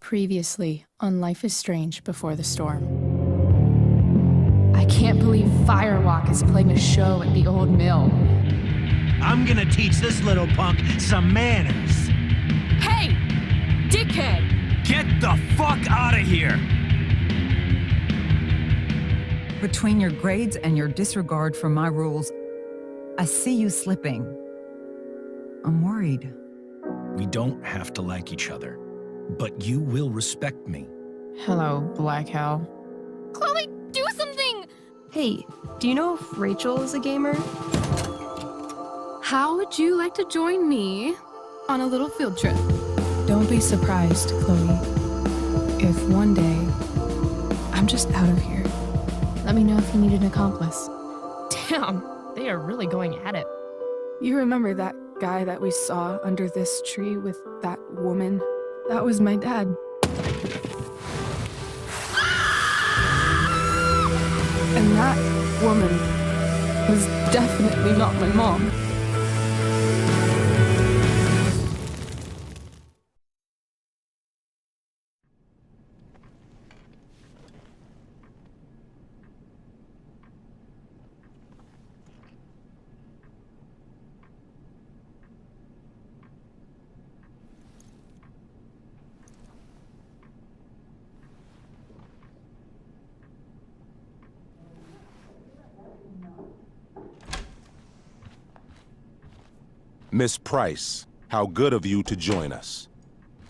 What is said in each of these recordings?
Previously on Life is Strange Before the Storm. I can't believe Firewalk is playing a show at the old mill. I'm gonna teach this little punk some manners. Hey! Dickhead! Get the fuck out of here! Between your grades and your disregard for my rules, I see you slipping. I'm worried. We don't have to like each other, but you will respect me. Hello, Black Hell. Chloe, do something! Hey, do you know if Rachel is a gamer? How would you like to join me on a little field trip? Don't be surprised, Chloe, if one day I'm just out of here. Let me know if you need an accomplice. Damn, they are really going at it. You remember that guy that we saw under this tree with that woman? That was my dad. And that woman was definitely not my mom. Miss Price, how good of you to join us.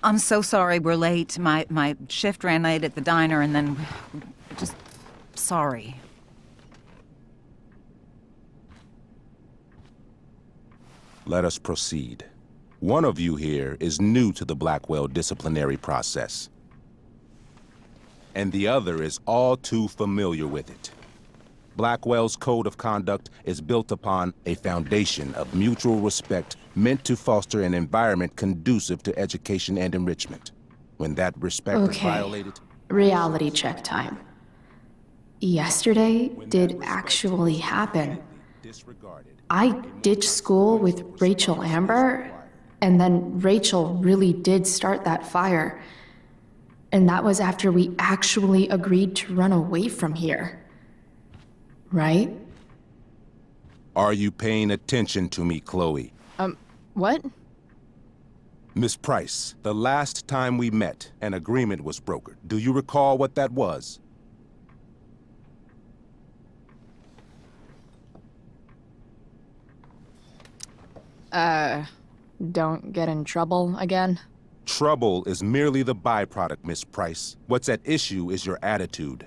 I'm so sorry we're late. My shift ran late at the diner and then... just... sorry. Let us proceed. One of you here is new to the Blackwell disciplinary process, and the other is all too familiar with it. Blackwell's code of conduct is built upon a foundation of mutual respect meant to foster an environment conducive to education and enrichment. When that respect is violated... Reality check time. Yesterday did actually happen. I ditched school with Rachel Amber, and then Rachel really did start that fire. And that was after we actually agreed to run away from here. Right? Are you paying attention to me, Chloe? What? Miss Price, the last time we met, an agreement was brokered. Do you recall what that was? Don't get in trouble again? Trouble is merely the byproduct, Miss Price. What's at issue is your attitude.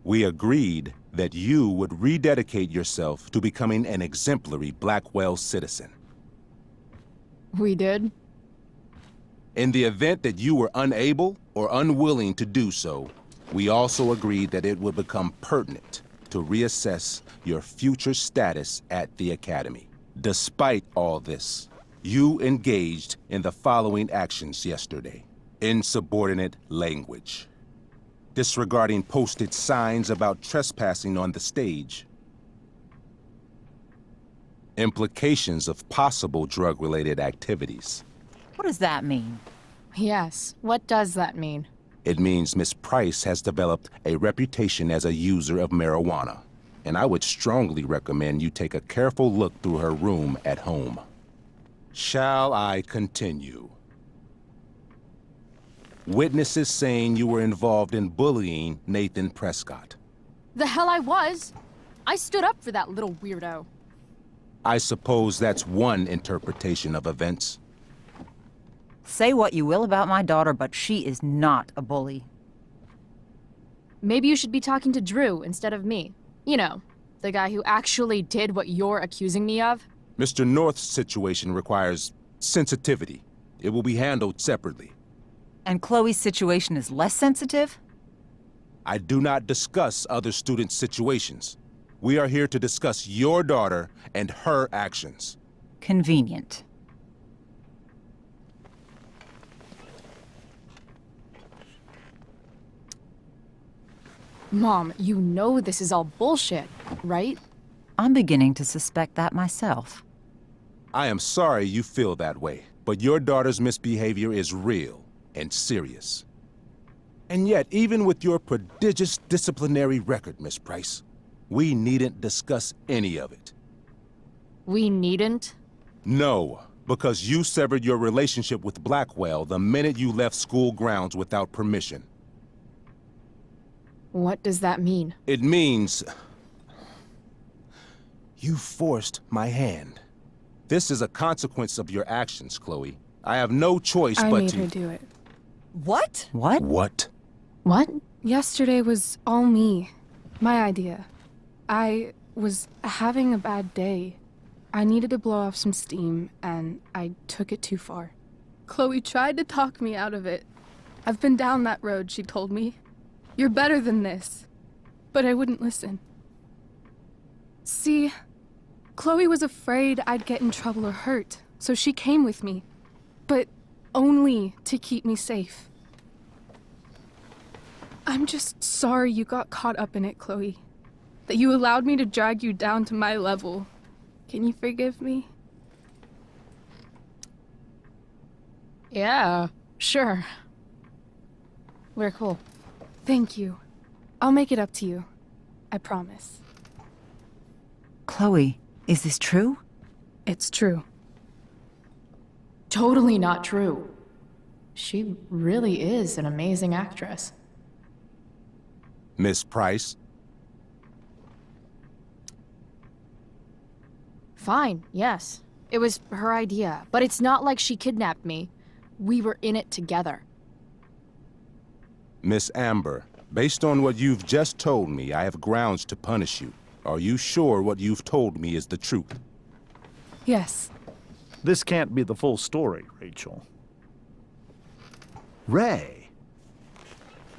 We agreed that you would rededicate yourself to becoming an exemplary Blackwell citizen. We did? In the event that you were unable or unwilling to do so, we also agreed that it would become pertinent to reassess your future status at the Academy. Despite all this, you engaged in the following actions yesterday. Insubordinate language. Disregarding posted signs about trespassing on the stage. Implications of possible drug-related activities. What does that mean? Yes, what does that mean? It means Miss Price has developed a reputation as a user of marijuana, and I would strongly recommend you take a careful look through her room at home. Shall I continue? Witnesses saying you were involved in bullying Nathan Prescott. The hell I was! I stood up for that little weirdo. I suppose that's one interpretation of events. Say what you will about my daughter, but she is not a bully. Maybe you should be talking to Drew instead of me. You know, the guy who actually did what you're accusing me of. Mr. North's situation requires sensitivity. It will be handled separately. And Chloe's situation is less sensitive? I do not discuss other students' situations. We are here to discuss your daughter and her actions. Convenient. Mom, you know this is all bullshit, right? I'm beginning to suspect that myself. I am sorry you feel that way, but your daughter's misbehavior is real and serious. And yet, even with your prodigious disciplinary record, Miss Price, we needn't discuss any of it. We needn't? No, because you severed your relationship with Blackwell the minute you left school grounds without permission. What does that mean? It means you forced my hand. This is a consequence of your actions, Chloe. I have no choice I but made to... her do it. What? What? What? What? Yesterday was all me. My idea. I was having a bad day. I needed to blow off some steam, and I took it too far. Chloe tried to talk me out of it. I've been down that road, she told me. You're better than this. But I wouldn't listen. See, Chloe was afraid I'd get in trouble or hurt, so she came with me. But only to keep me safe. I'm just sorry you got caught up in it, Chloe. That you allowed me to drag you down to my level. Can you forgive me? Yeah, sure. We're cool. Thank you. I'll make it up to you. I promise. Chloe, is this true? It's true. Totally not true. She really is an amazing actress. Miss Price? Fine, yes. It was her idea, but it's not like she kidnapped me. We were in it together. Miss Amber, based on what you've just told me, I have grounds to punish you. Are you sure what you've told me is the truth? Yes. This can't be the full story, Rachel. Ray.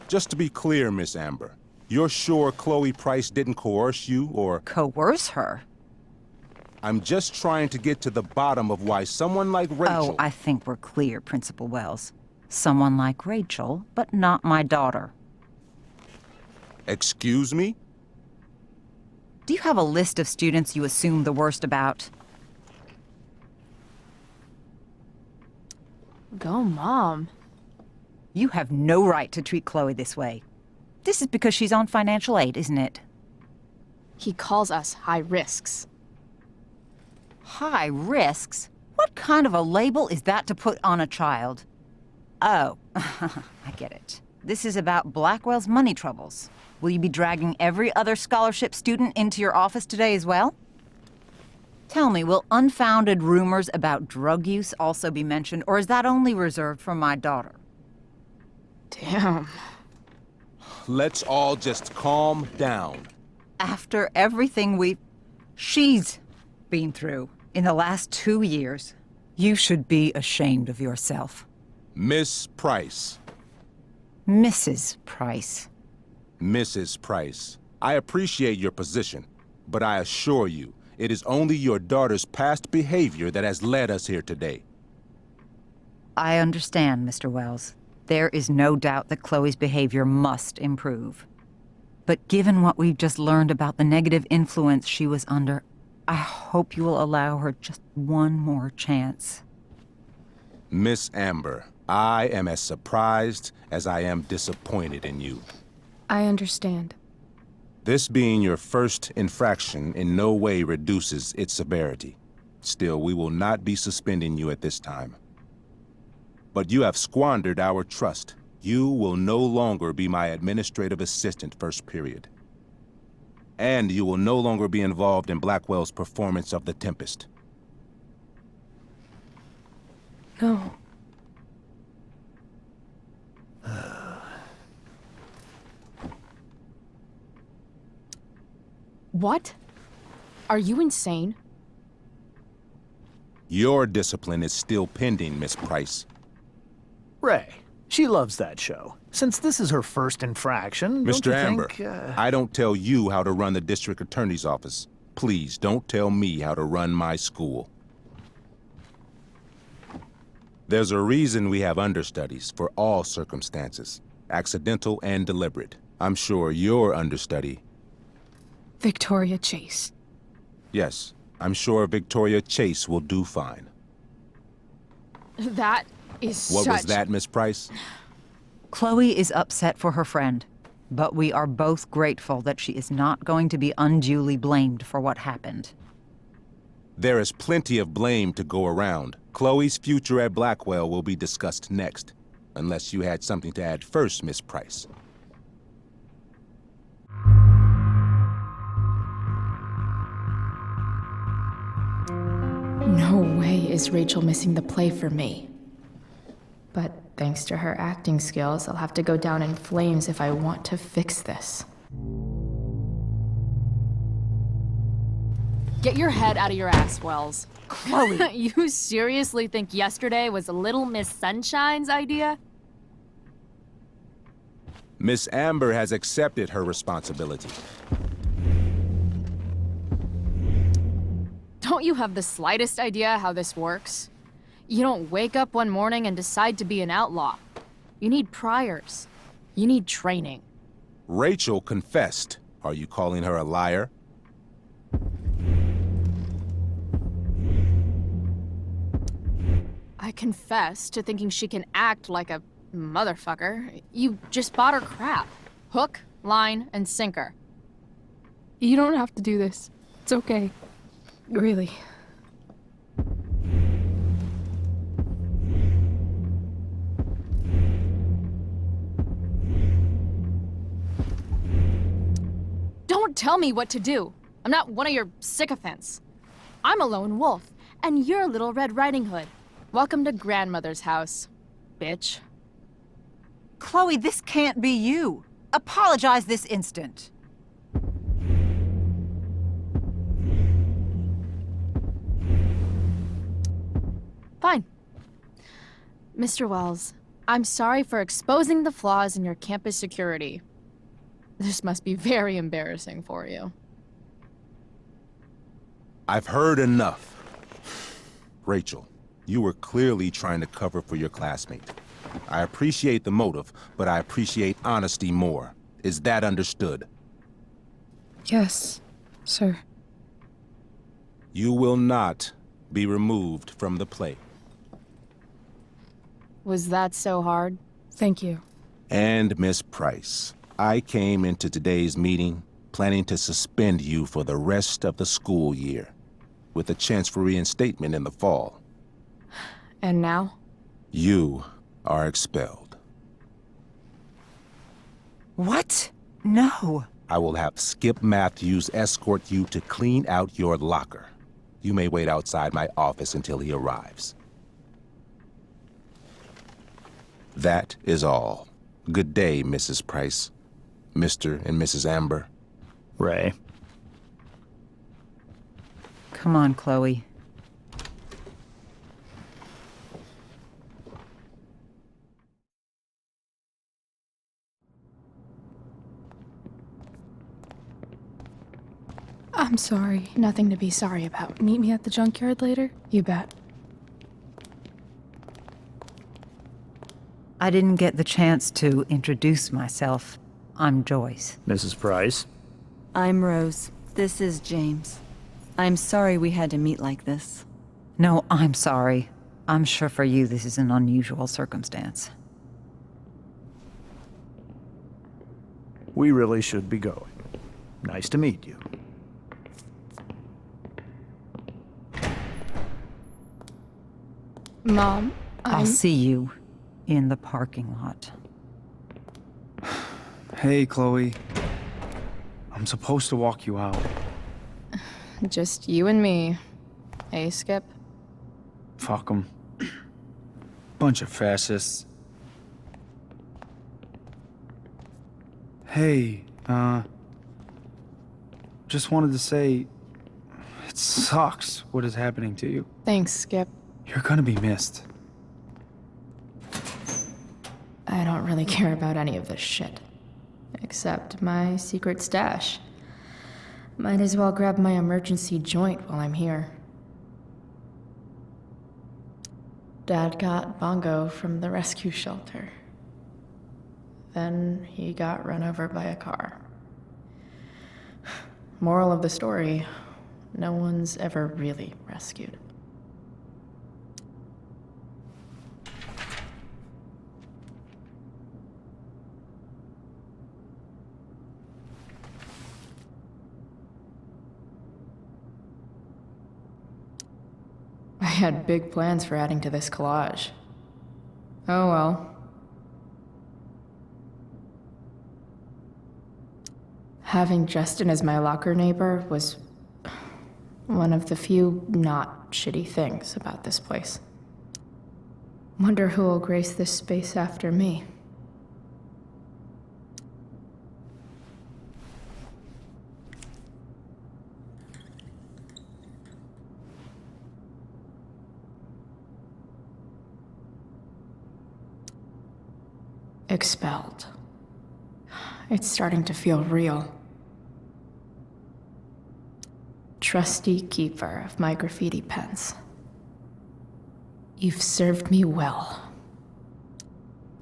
Just to be clear, Miss Amber, you're sure Chloe Price didn't coerce you, or... Coerce her? I'm just trying to get to the bottom of why someone like Rachel... Oh, I think we're clear, Principal Wells. Someone like Rachel, but not my daughter. Excuse me? Do you have a list of students you assume the worst about? Go, Mom. You have no right to treat Chloe this way. This is because she's on financial aid, isn't it? He calls us high risks. High risks? What kind of a label is that to put on a child? Oh, I get it. This is about Blackwell's money troubles. Will you be dragging every other scholarship student into your office today as well? Tell me, will unfounded rumors about drug use also be mentioned, or is that only reserved for my daughter? Damn. Let's all just calm down. After everything she's been through in the last 2 years, you should be ashamed of yourself. Miss Price. Mrs. Price. Mrs. Price, I appreciate your position, but I assure you, it is only your daughter's past behavior that has led us here today. I understand, Mr. Wells. There is no doubt that Chloe's behavior must improve. But given what we've just learned about the negative influence she was under, I hope you will allow her just one more chance. Miss Amber, I am as surprised as I am disappointed in you. I understand. This being your first infraction in no way reduces its severity. Still, we will not be suspending you at this time. But you have squandered our trust. You will no longer be my administrative assistant first period. And you will no longer be involved in Blackwell's performance of The Tempest. No. What? Are you insane? Your discipline is still pending, Miss Price. Ray. She loves that show. Since this is her first infraction, don't Mr. you Amber, think, I don't tell you how to run the district attorney's office. Please don't tell me how to run my school. There's a reason we have understudies for all circumstances, accidental and deliberate. I'm sure your understudy... Victoria Chase. Yes, I'm sure Victoria Chase will do fine. That is What such... was that, Miss Price? Chloe is upset for her friend, but we are both grateful that she is not going to be unduly blamed for what happened. There is plenty of blame to go around. Chloe's future at Blackwell will be discussed next, unless you had something to add first, Miss Price. No way is Rachel missing the play for me. But thanks to her acting skills, I'll have to go down in flames if I want to fix this. Get your head out of your ass, Wells. Chloe! You seriously think yesterday was Little Miss Sunshine's idea? Miss Amber has accepted her responsibility. Don't you have the slightest idea how this works? You don't wake up one morning and decide to be an outlaw. You need priors. You need training. Rachel confessed. Are you calling her a liar? I confess to thinking she can act like a motherfucker. You just bought her crap. Hook, line, and sinker. You don't have to do this. It's okay. Really. Don't tell me what to do. I'm not one of your sycophants. I'm a lone wolf, and you're Little Red Riding Hood. Welcome to grandmother's house, bitch. Chloe, this can't be you. Apologize this instant. Fine. Mr. Wells, I'm sorry for exposing the flaws in your campus security. This must be very embarrassing for you. I've heard enough. Rachel, you were clearly trying to cover for your classmate. I appreciate the motive, but I appreciate honesty more. Is that understood? Yes, sir. You will not be removed from the play. Was that so hard? Thank you. And Miss Price, I came into today's meeting planning to suspend you for the rest of the school year, with a chance for reinstatement in the fall. And now? You are expelled. What? No. I will have Skip Matthews escort you to clean out your locker. You may wait outside my office until he arrives. That is all. Good day, Mrs. Price. Mr. and Mrs. Amber. Ray. Come on, Chloe. I'm sorry. Nothing to be sorry about. Meet me at the junkyard later? You bet. I didn't get the chance to introduce myself. I'm Joyce. Mrs. Price. I'm Rose. This is James. I'm sorry we had to meet like this. No, I'm sorry. I'm sure for you this is an unusual circumstance. We really should be going. Nice to meet you. Mom, I'll see you in the parking lot. Hey, Chloe. I'm supposed to walk you out. Just you and me. Hey, Skip? Fuck 'em. Bunch of fascists. Hey, just wanted to say, it sucks what is happening to you. Thanks, Skip. You're gonna be missed. I don't really care about any of this shit. Except my secret stash. Might as well grab my emergency joint while I'm here. Dad got Bongo from the rescue shelter. Then he got run over by a car. Moral of the story, no one's ever really rescued. had big plans for adding to this collage. Oh well. Having Justin as my locker neighbor was one of the few not shitty things about this place. Wonder who will grace this space after me. Expelled. It's starting to feel real. Trusty keeper of my graffiti pens. You've served me well.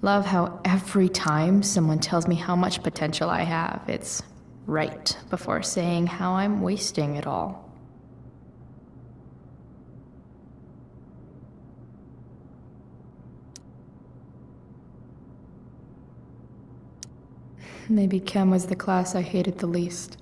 Love how every time someone tells me how much potential I have, it's right before saying how I'm wasting it all. Maybe Chem was the class I hated the least.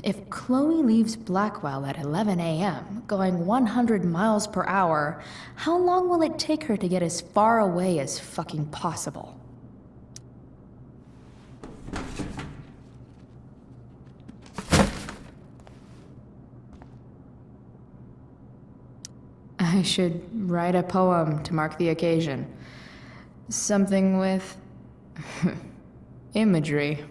If Chloe leaves Blackwell at 11 a.m., going 100 miles per hour, how long will it take her to get as far away as fucking possible? I should write a poem to mark the occasion. Something with imagery.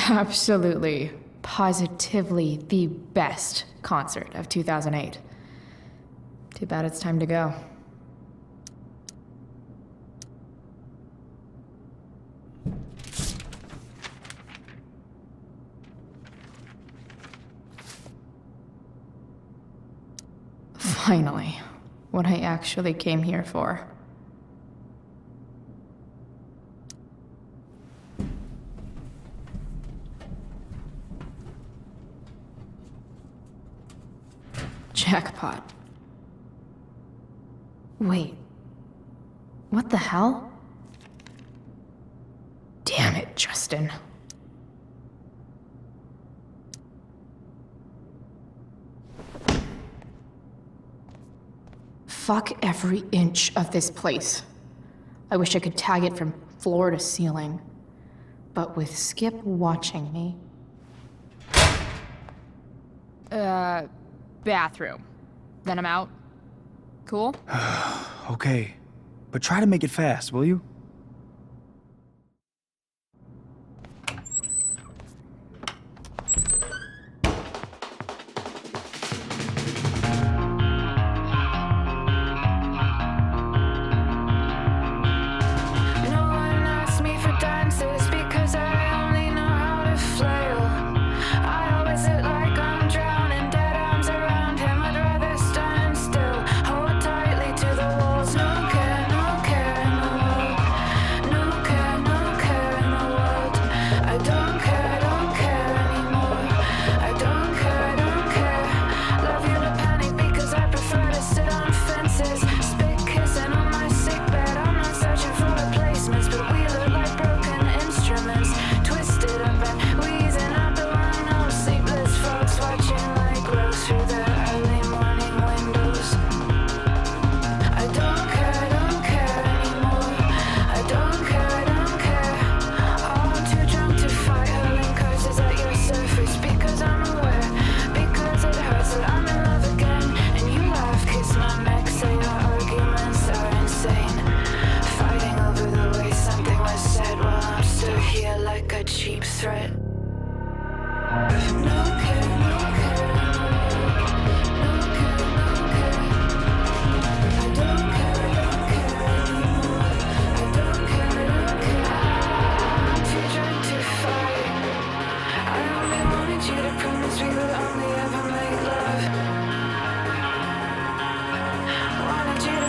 Absolutely, positively the best concert of 2008. Too bad it's time to go. Finally, what I actually came here for. Jackpot. Wait. What the hell? Damn it, Justin. Fuck every inch of this place. I wish I could tag it from floor to ceiling. But with Skip watching me... Bathroom. Then I'm out. Cool? Okay, but try to make it fast, will you?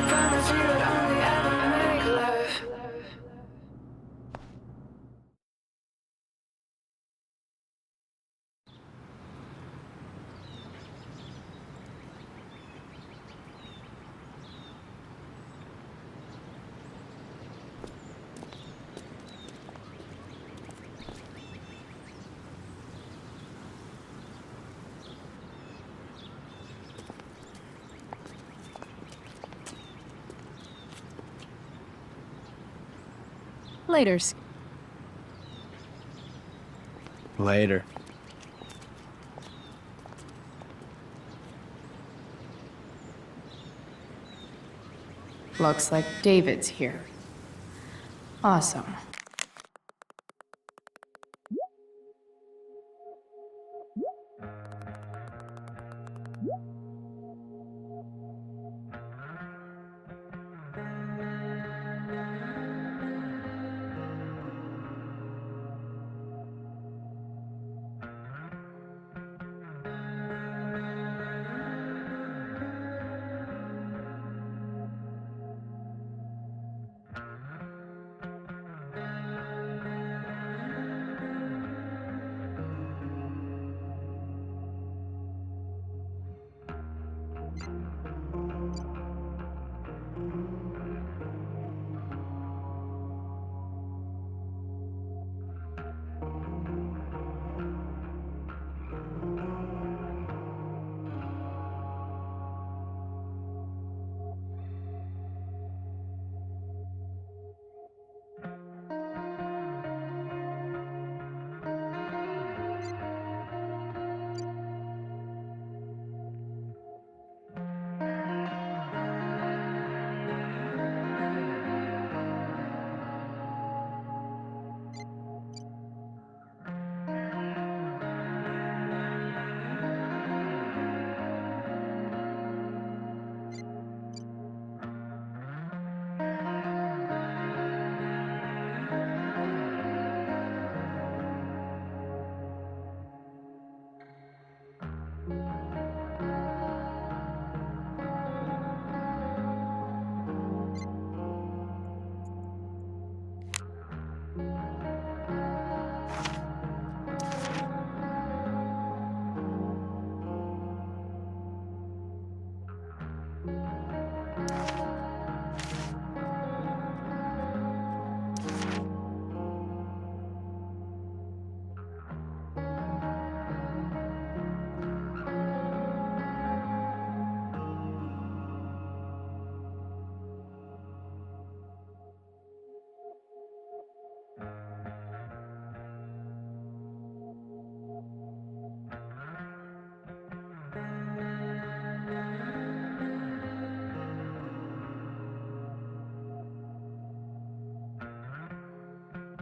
Promise we would only ever make love. Laters. Later. Looks like David's here. Awesome.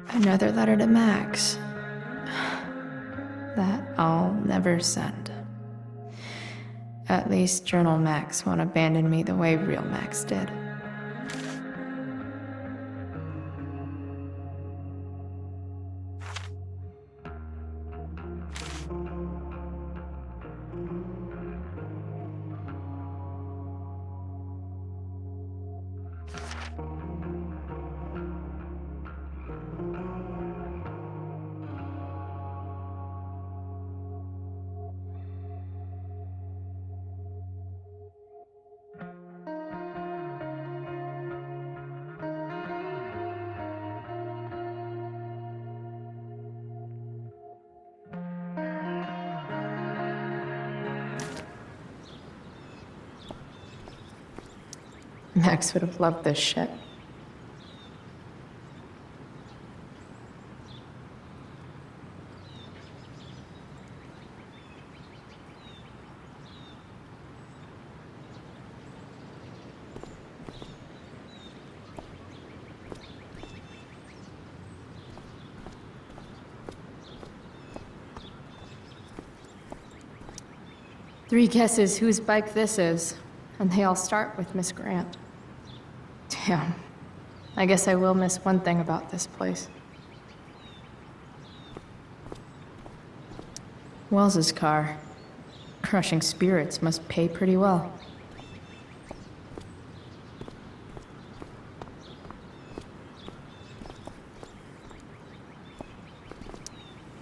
Another letter to Max. That I'll never send. At least Journal Max won't abandon me the way real Max did. Max would have loved this shit. Three guesses whose bike this is, and they all start with Miss Grant. Damn. I guess I will miss one thing about this place. Wells's car. Crushing spirits must pay pretty well.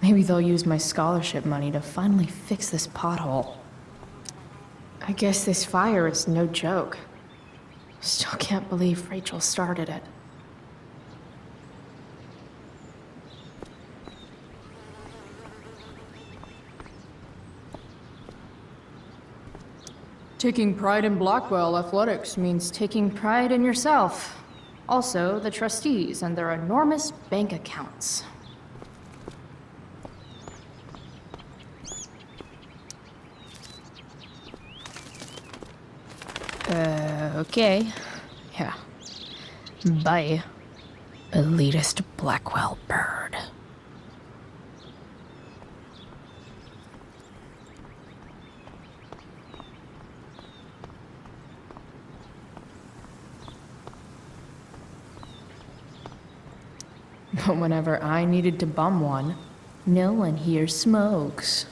Maybe they'll use my scholarship money to finally fix this pothole. I guess this fire is no joke. Still can't believe Rachel started it. Taking pride in Blackwell athletics means taking pride in yourself. Also, the trustees and their enormous bank accounts. Okay. Yeah. Bye. Elitist Blackwell bird. But whenever I needed to bum one, no one here smokes.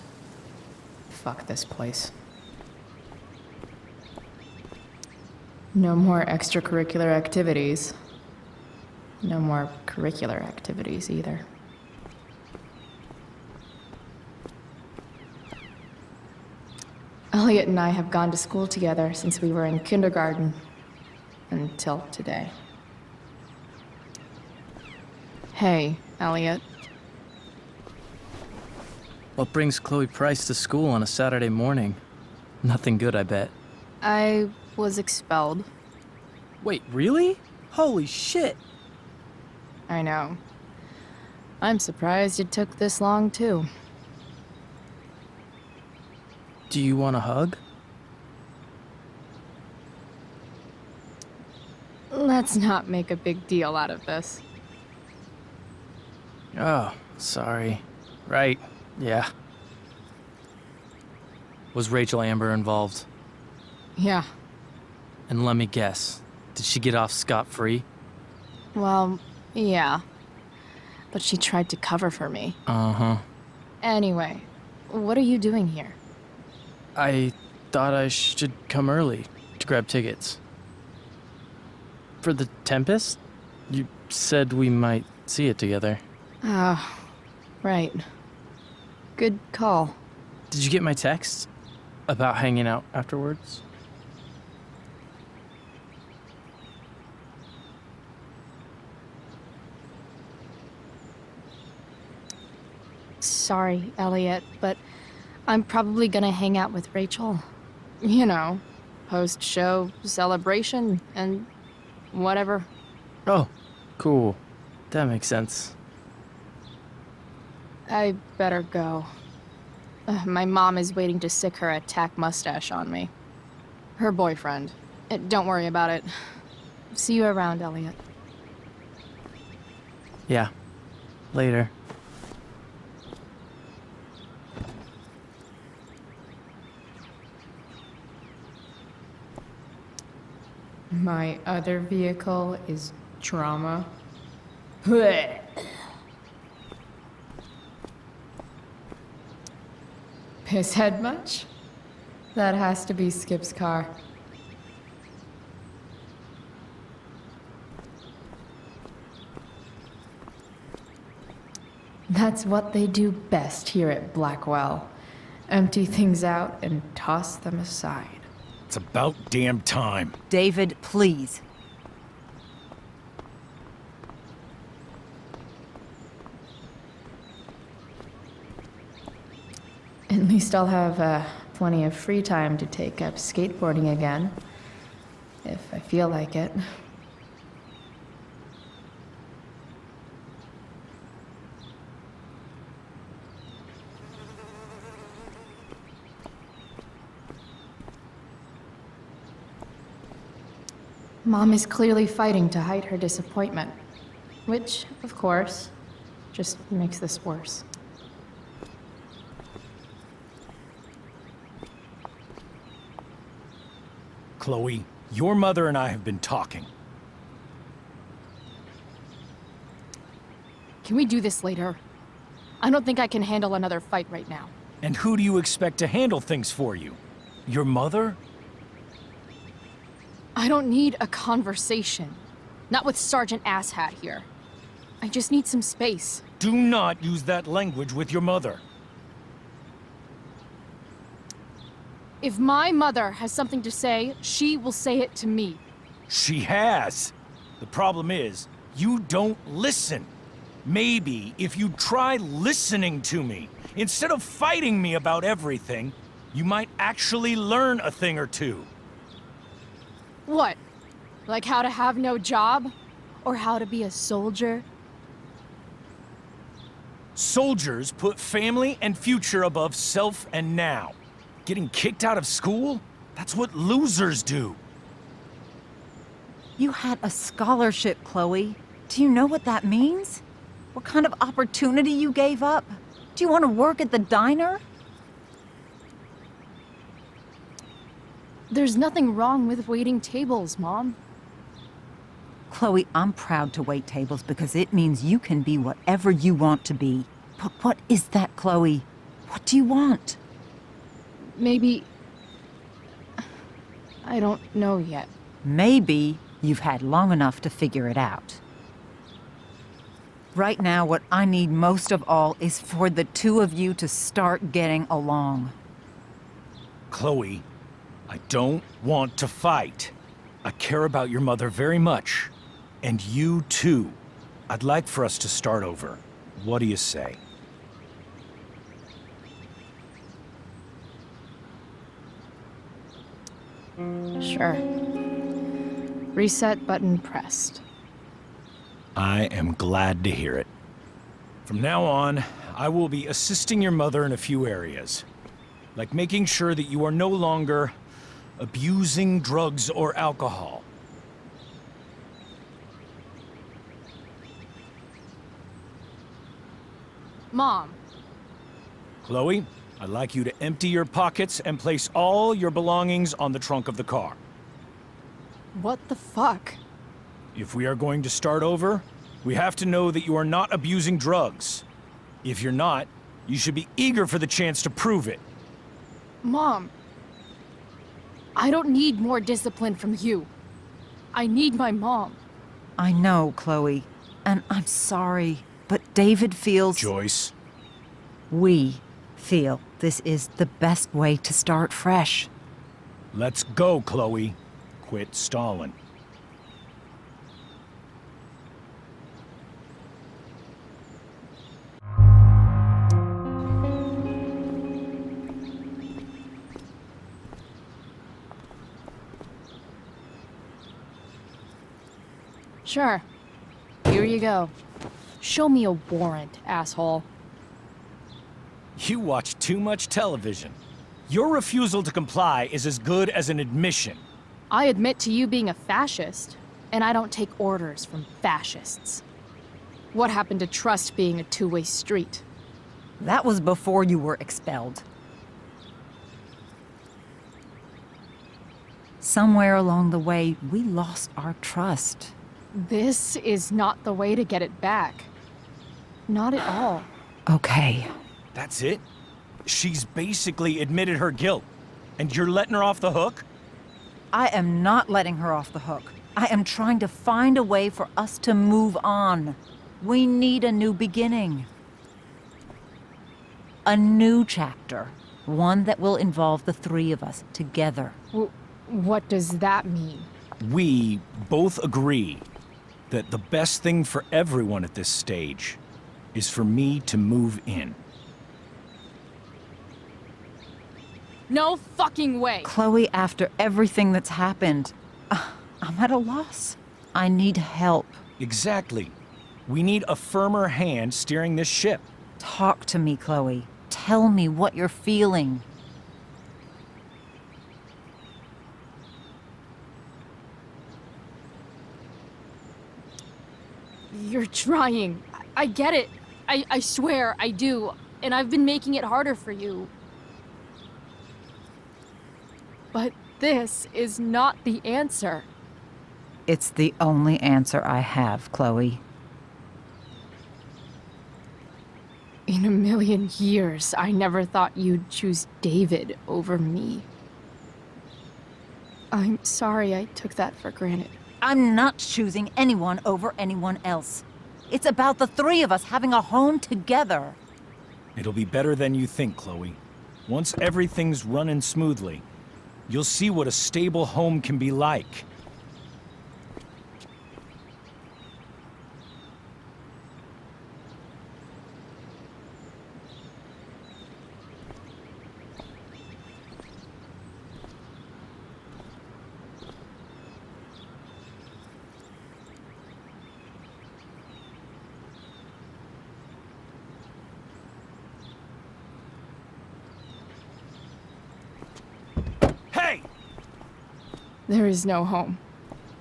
Fuck this place. No more extracurricular activities. No more curricular activities either. Elliot and I have gone to school together since we were in kindergarten. Until today. Hey, Elliot. What brings Chloe Price to school on a Saturday morning? Nothing good, I bet. I was expelled. Wait, really? Holy shit! I know. I'm surprised it took this long, too. Do you want a hug? Let's not make a big deal out of this. Oh, sorry. Right, yeah. Was Rachel Amber involved? Yeah. And let me guess, did she get off scot-free? Well, yeah. But she tried to cover for me. Uh-huh. Anyway, what are you doing here? I thought I should come early to grab tickets. For the Tempest? You said we might see it together. Oh, right. Good call. Did you get my text? About hanging out afterwards? Sorry, Elliot, but I'm probably gonna hang out with Rachel. You know, post-show celebration and whatever. Oh, cool. That makes sense. I better go. My mom is waiting to sick her attack mustache on me. Her boyfriend. Don't worry about it. See you around, Elliot. Yeah. Later. My other vehicle is trauma. Pisshead much? That has to be Skip's car. That's what they do best here at Blackwell. Empty things out and toss them aside. It's about damn time. David, please. At least I'll have plenty of free time to take up skateboarding again. If I feel like it. Mom is clearly fighting to hide her disappointment. Which, of course, just makes this worse. Chloe, your mother and I have been talking. Can we do this later? I don't think I can handle another fight right now. And who do you expect to handle things for you? Your mother? I don't need a conversation. Not with Sergeant Asshat here. I just need some space. Do not use that language with your mother. If my mother has something to say, she will say it to me. She has. The problem is, you don't listen. Maybe if you try listening to me, instead of fighting me about everything, you might actually learn a thing or two. What? Like how to have no job? or how to be a soldier. Soldiers put family and future above self and now. Getting kicked out of school? That's what losers do. You had a scholarship, Chloe. Do you know what that means? What kind of opportunity you gave up? Do you want to work at the diner? There's nothing wrong with waiting tables, Mom. Chloe, I'm proud to wait tables because it means you can be whatever you want to be. But what is that, Chloe? What do you want? Maybe... I don't know yet. Maybe you've had long enough to figure it out. Right now, what I need most of all is for the two of you to start getting along. Chloe, I don't want to fight. I care about your mother very much. And you too. I'd like for us to start over. What do you say? Sure. Reset button pressed. I am glad to hear it. From now on, I will be assisting your mother in a few areas. Like making sure that you are no longer abusing drugs or alcohol. Mom. Chloe, I'd like you to empty your pockets and place all your belongings on the trunk of the car. What the fuck? If we are going to start over, we have to know that you are not abusing drugs. If you're not, you should be eager for the chance to prove it. Mom. I don't need more discipline from you. I need my mom. I know, Chloe, and I'm sorry, but David feels... Joyce. We feel this is the best way to start fresh. Let's go, Chloe. Quit stalling. Sure. Here you go. Show me a warrant, asshole. You watch too much television. Your refusal to comply is as good as an admission. I admit to you being a fascist, and I don't take orders from fascists. What happened to trust being a two-way street? That was before you were expelled. Somewhere along the way, we lost our trust. This is not the way to get it back. Not at all. Okay. That's it? She's basically admitted her guilt, and you're letting her off the hook? I am not letting her off the hook. I am trying to find a way for us to move on. We need a new beginning. A new chapter. One that will involve the three of us together. What does that mean? We both agree that the best thing for everyone at this stage is for me to move in. No fucking way! Chloe, after everything that's happened, I'm at a loss. I need help. Exactly. We need a firmer hand steering this ship. Talk to me, Chloe. Tell me what you're feeling. You're trying. I get it. I swear, I do. And I've been making it harder for you. But this is not the answer. It's the only answer I have, Chloe. In a million years, I never thought you'd choose David over me. I'm sorry I took that for granted. I'm not choosing anyone over anyone else. It's about the three of us having a home together. It'll be better than you think, Chloe. Once everything's running smoothly, you'll see what a stable home can be like. There is no home.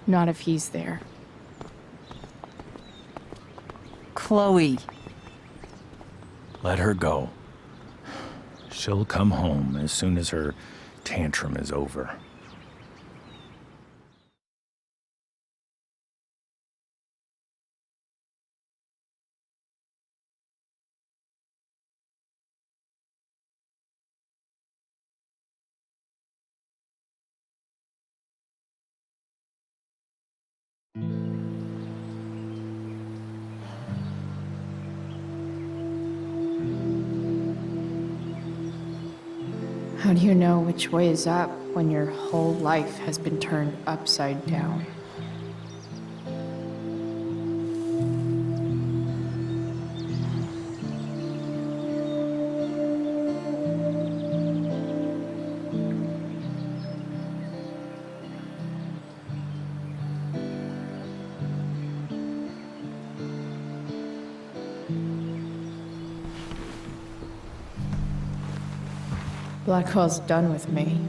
Not if he's there. Chloe. Let her go. She'll come home as soon as her tantrum is over. How do you know which way is up when your whole life has been turned upside down? Blackwell's done with me.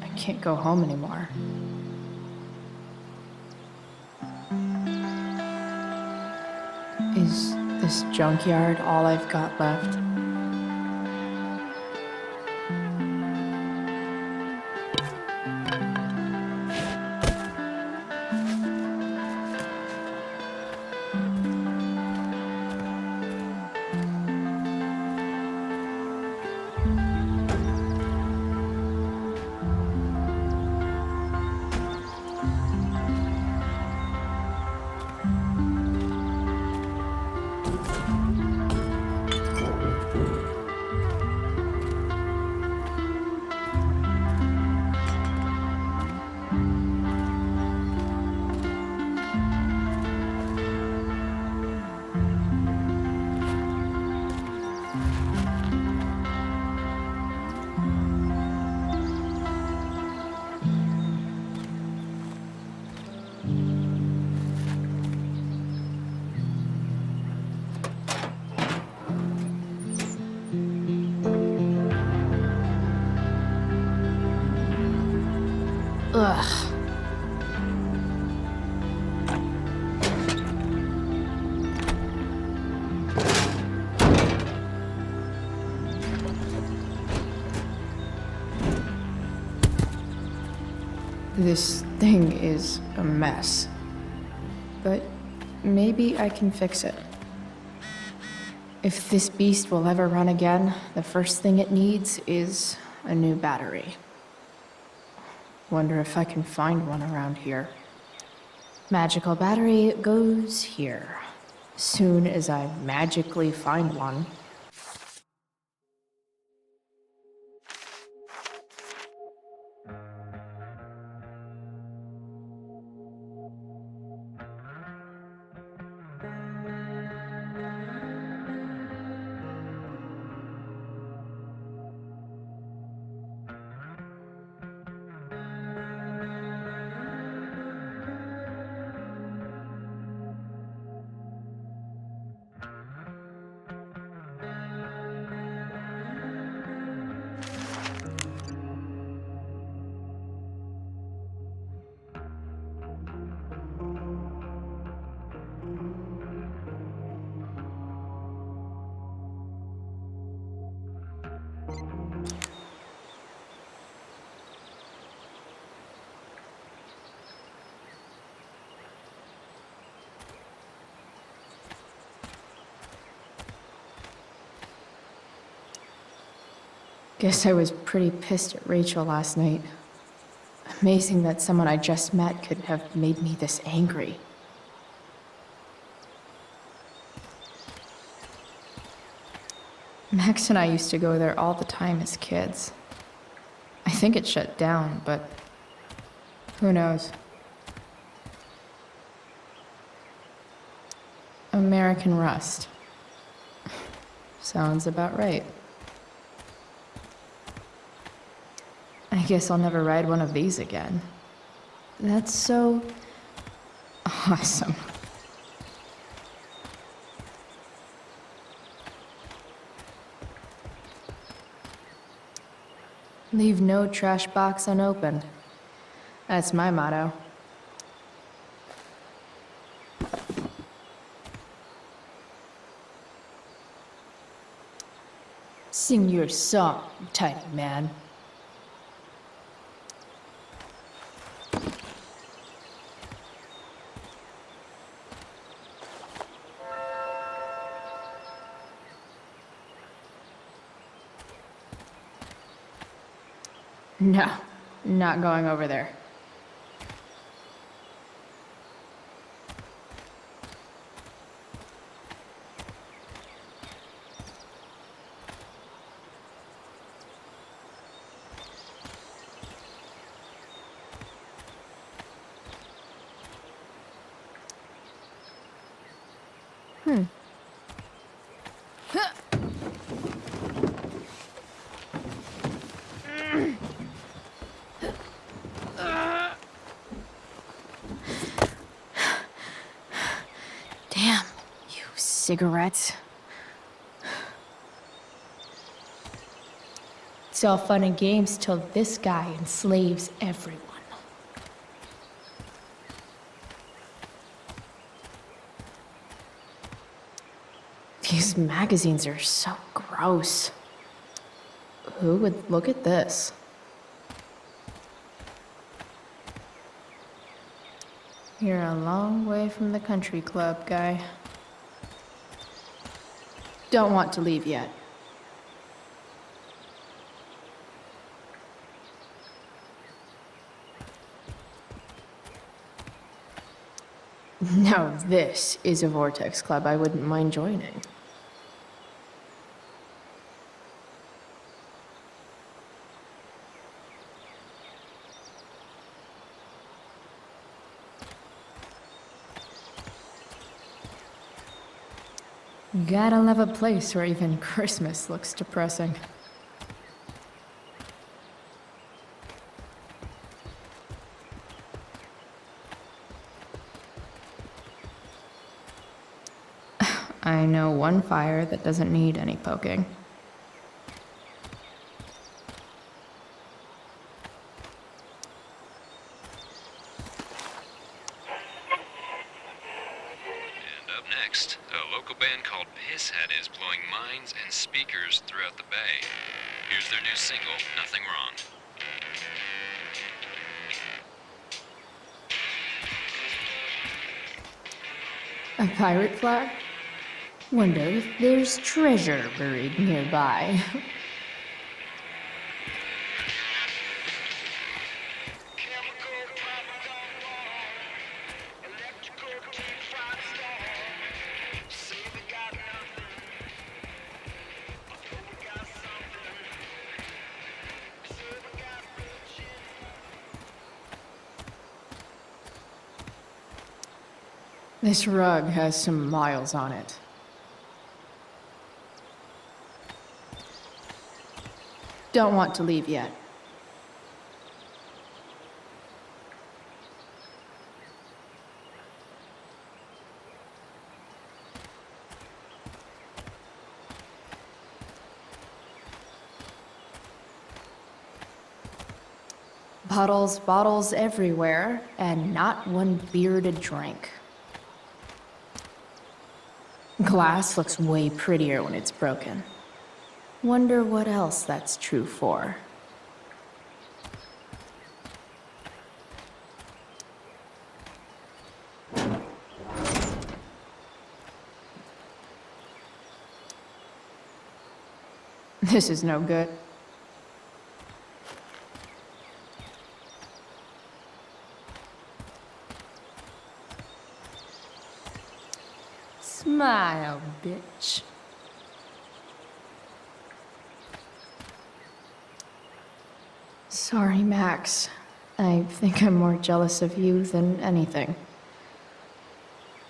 I can't go home anymore. Is this junkyard all I've got left? Ugh. This thing is a mess. But maybe I can fix it. If this beast will ever run again, the first thing it needs is a new battery. Wonder if I can find one around here. Magical battery goes here. Soon as I magically find one. Guess I was pretty pissed at Rachel last night. Amazing that someone I just met could have made me this angry. Max and I used to go there all the time as kids. I think it shut down, but who knows? American Rust. Sounds about right. I guess I'll never ride one of these again. That's so awesome. Leave no trash box unopened. That's my motto. Sing your song, tiny man. No, not going over there. Damn, you cigarettes. It's all fun and games till this guy enslaves everyone. These magazines are so gross. Who would look at this? You're a long way from the country club, guy. Don't want to leave yet. Now this is a Vortex club I wouldn't mind joining. Gotta love a place where even Christmas looks depressing. I know one fire that doesn't need any poking. And up next, a local band called Pisshead is blowing minds and speakers throughout the bay. Here's their new single, Nothing Wrong. A pirate flag? Wonder if there's treasure buried nearby. This rug has some miles on it. Don't want to leave yet. Bottles everywhere, and not one beer to drink. Glass looks way prettier when it's broken. Wonder what else that's true for. This is no good. Smile, bitch. Sorry, Max. I think I'm more jealous of you than anything.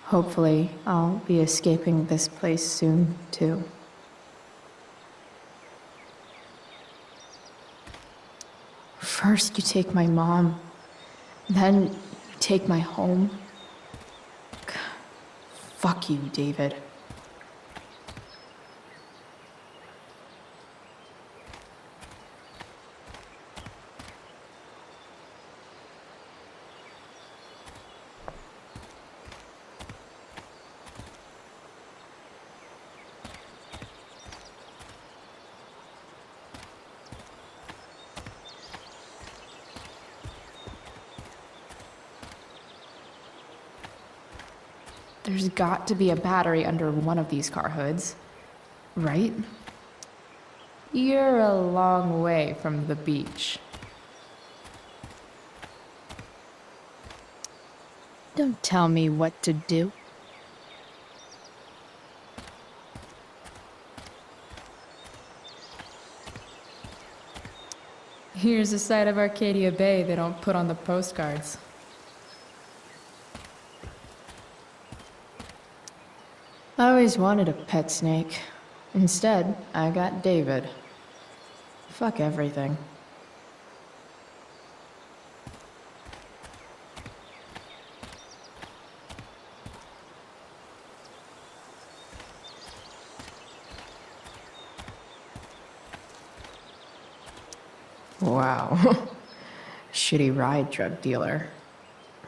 Hopefully, I'll be escaping this place soon, too. First, you take my mom. Then, you take my home. Fuck you, David. There's got to be a battery under one of these car hoods, right? You're a long way from the beach. Don't tell me what to do. Here's a side of Arcadia Bay they don't put on the postcards. I always wanted a pet snake. Instead, I got David. Fuck everything. Wow. Shitty ride drug dealer.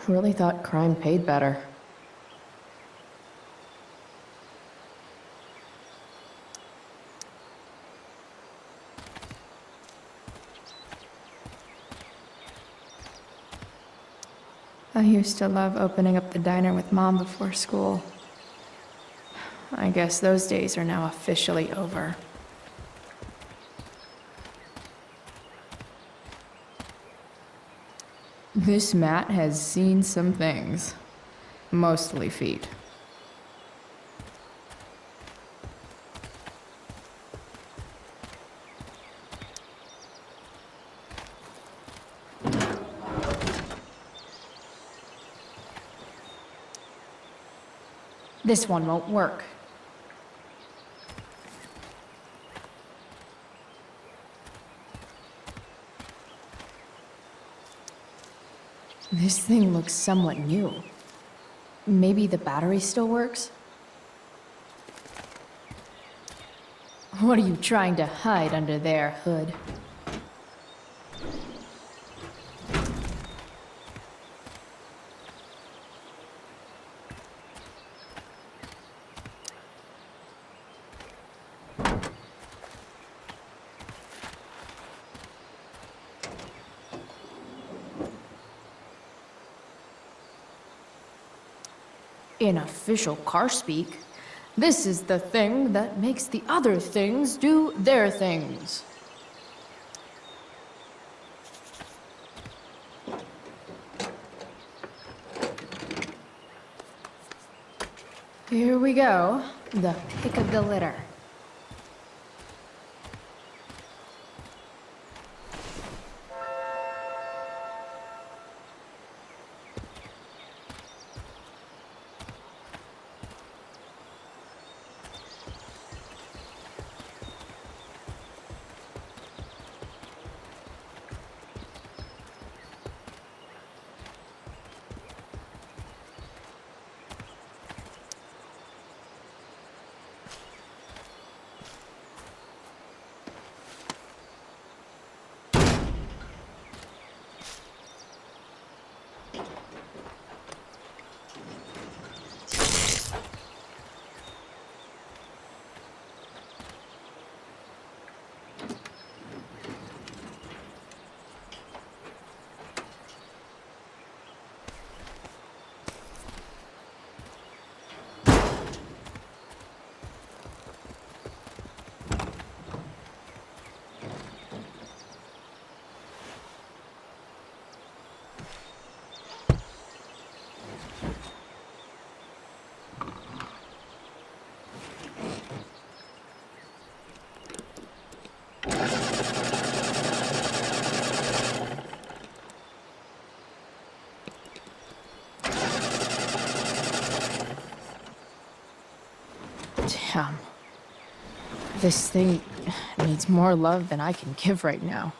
Really thought crime paid better. I used to love opening up the diner with Mom before school. I guess those days are now officially over. This mat has seen some things. Mostly feet. This one won't work. This thing looks somewhat new. Maybe the battery still works? What are you trying to hide under there, Hood? In official car speak, this is the thing that makes the other things do their things. Here we go, the pick of the litter. Damn. This thing needs more love than I can give right now.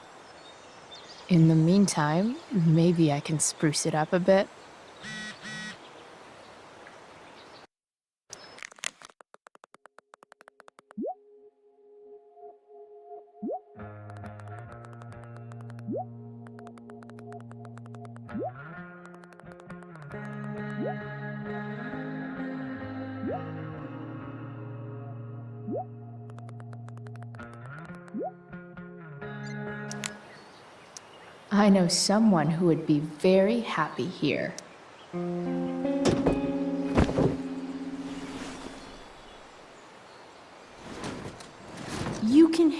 In the meantime, maybe I can spruce it up a bit. I know someone who would be very happy here.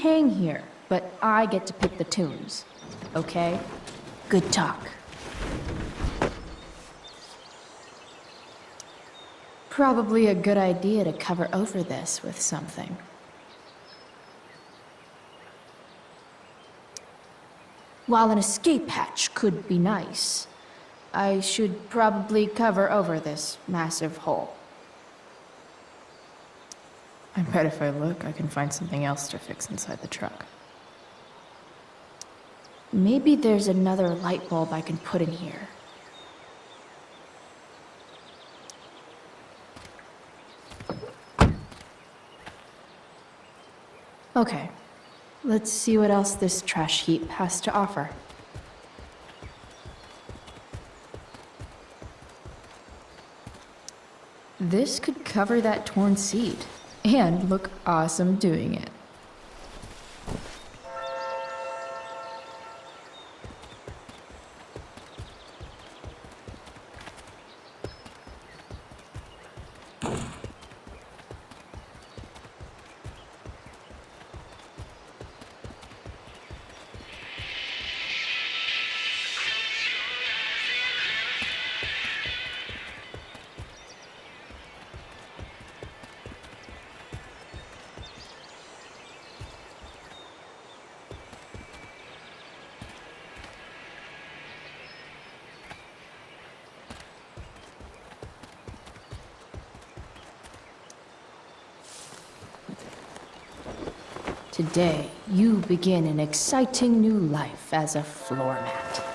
hang here, but I get to pick the tunes. Okay? Good talk. Probably a good idea to cover over this with something. While an escape hatch could be nice, I should probably cover over this massive hole. I bet if I look, I can find something else to fix inside the truck. Maybe there's another light bulb I can put in here. Okay, let's see what else this trash heap has to offer. This could cover that torn seat, and look awesome doing it. Today, you begin an exciting new life as a floor mat.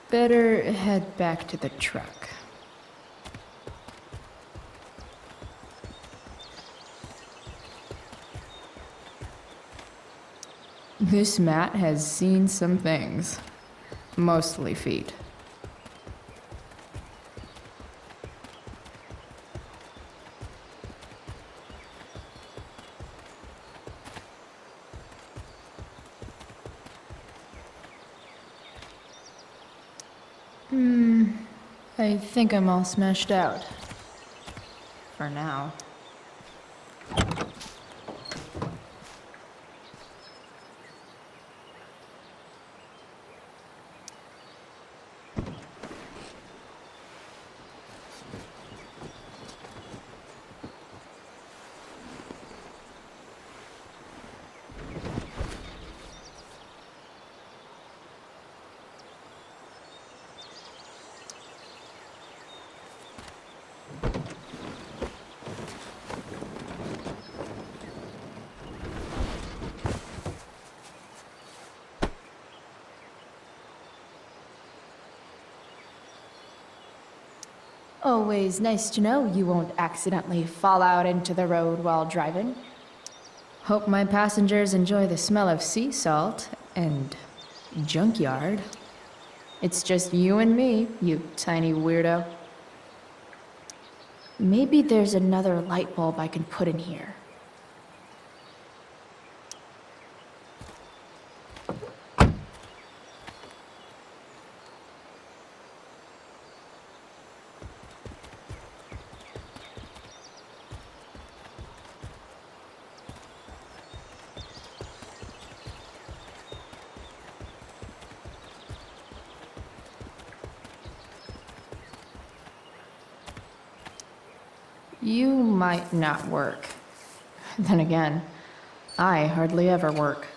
Better head back to the truck. This mat has seen some things. Mostly feet. I think I'm all smashed out. For now. Always nice to know you won't accidentally fall out into the road while driving. Hope my passengers enjoy the smell of sea salt and junkyard. It's just you and me, you tiny weirdo. Maybe there's another light bulb I can put in here. You might not work. Then again, I hardly ever work.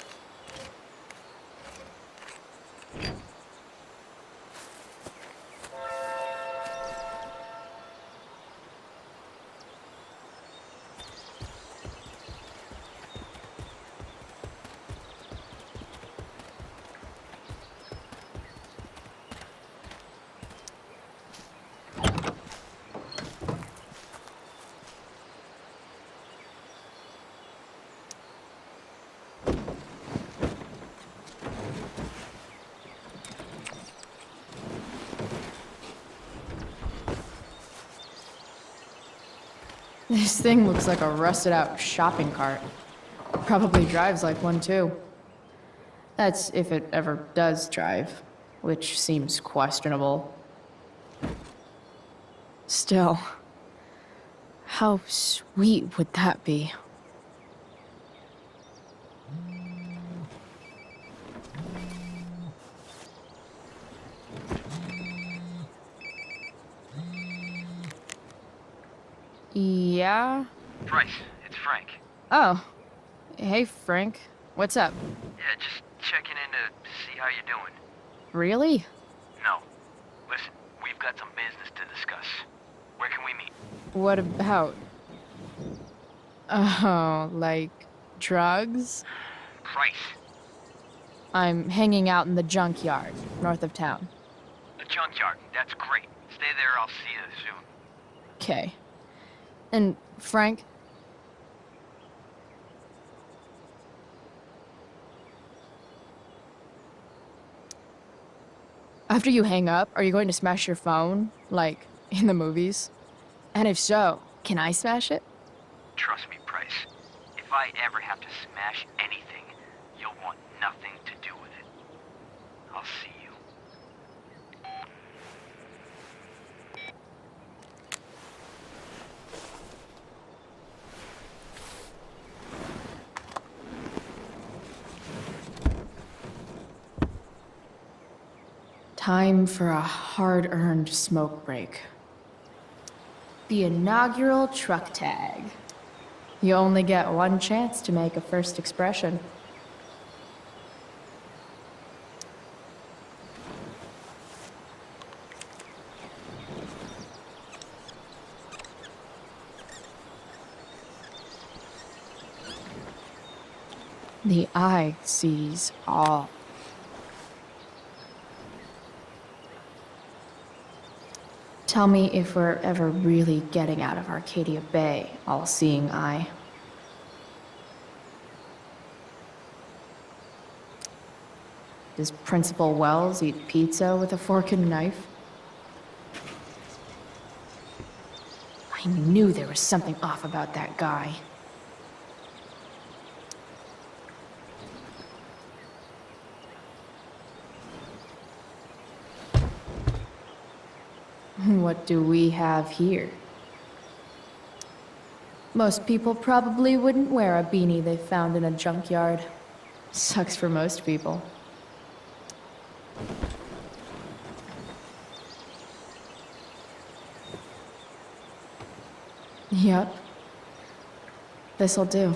This thing looks like a rusted out shopping cart. Probably drives like one too. That's if it ever does drive, which seems questionable. Still, how sweet would that be? Yeah? Bryce, it's Frank. Oh. Hey, Frank. What's up? Yeah, just checking in to see how you're doing. Really? No. Listen, we've got some business to discuss. Where can we meet? What about? Oh, like drugs? Bryce. I'm hanging out in the junkyard, north of town. The junkyard. That's great. Stay there, I'll see you soon. Okay. And Frank? After you hang up, are you going to smash your phone? Like, in the movies? And if so, can I smash it? Trust me, Bryce. If I ever have to smash anything, you'll want nothing to do with it. I'll see you. Time for a hard-earned smoke break. The inaugural truck tag. You only get one chance to make a first expression. The eye sees all. Tell me if we're ever really getting out of Arcadia Bay, all-seeing eye. Does Principal Wells eat pizza with a fork and knife? I knew there was something off about that guy. What do we have here? Most people probably wouldn't wear a beanie they found in a junkyard. Sucks for most people. Yep. This'll do.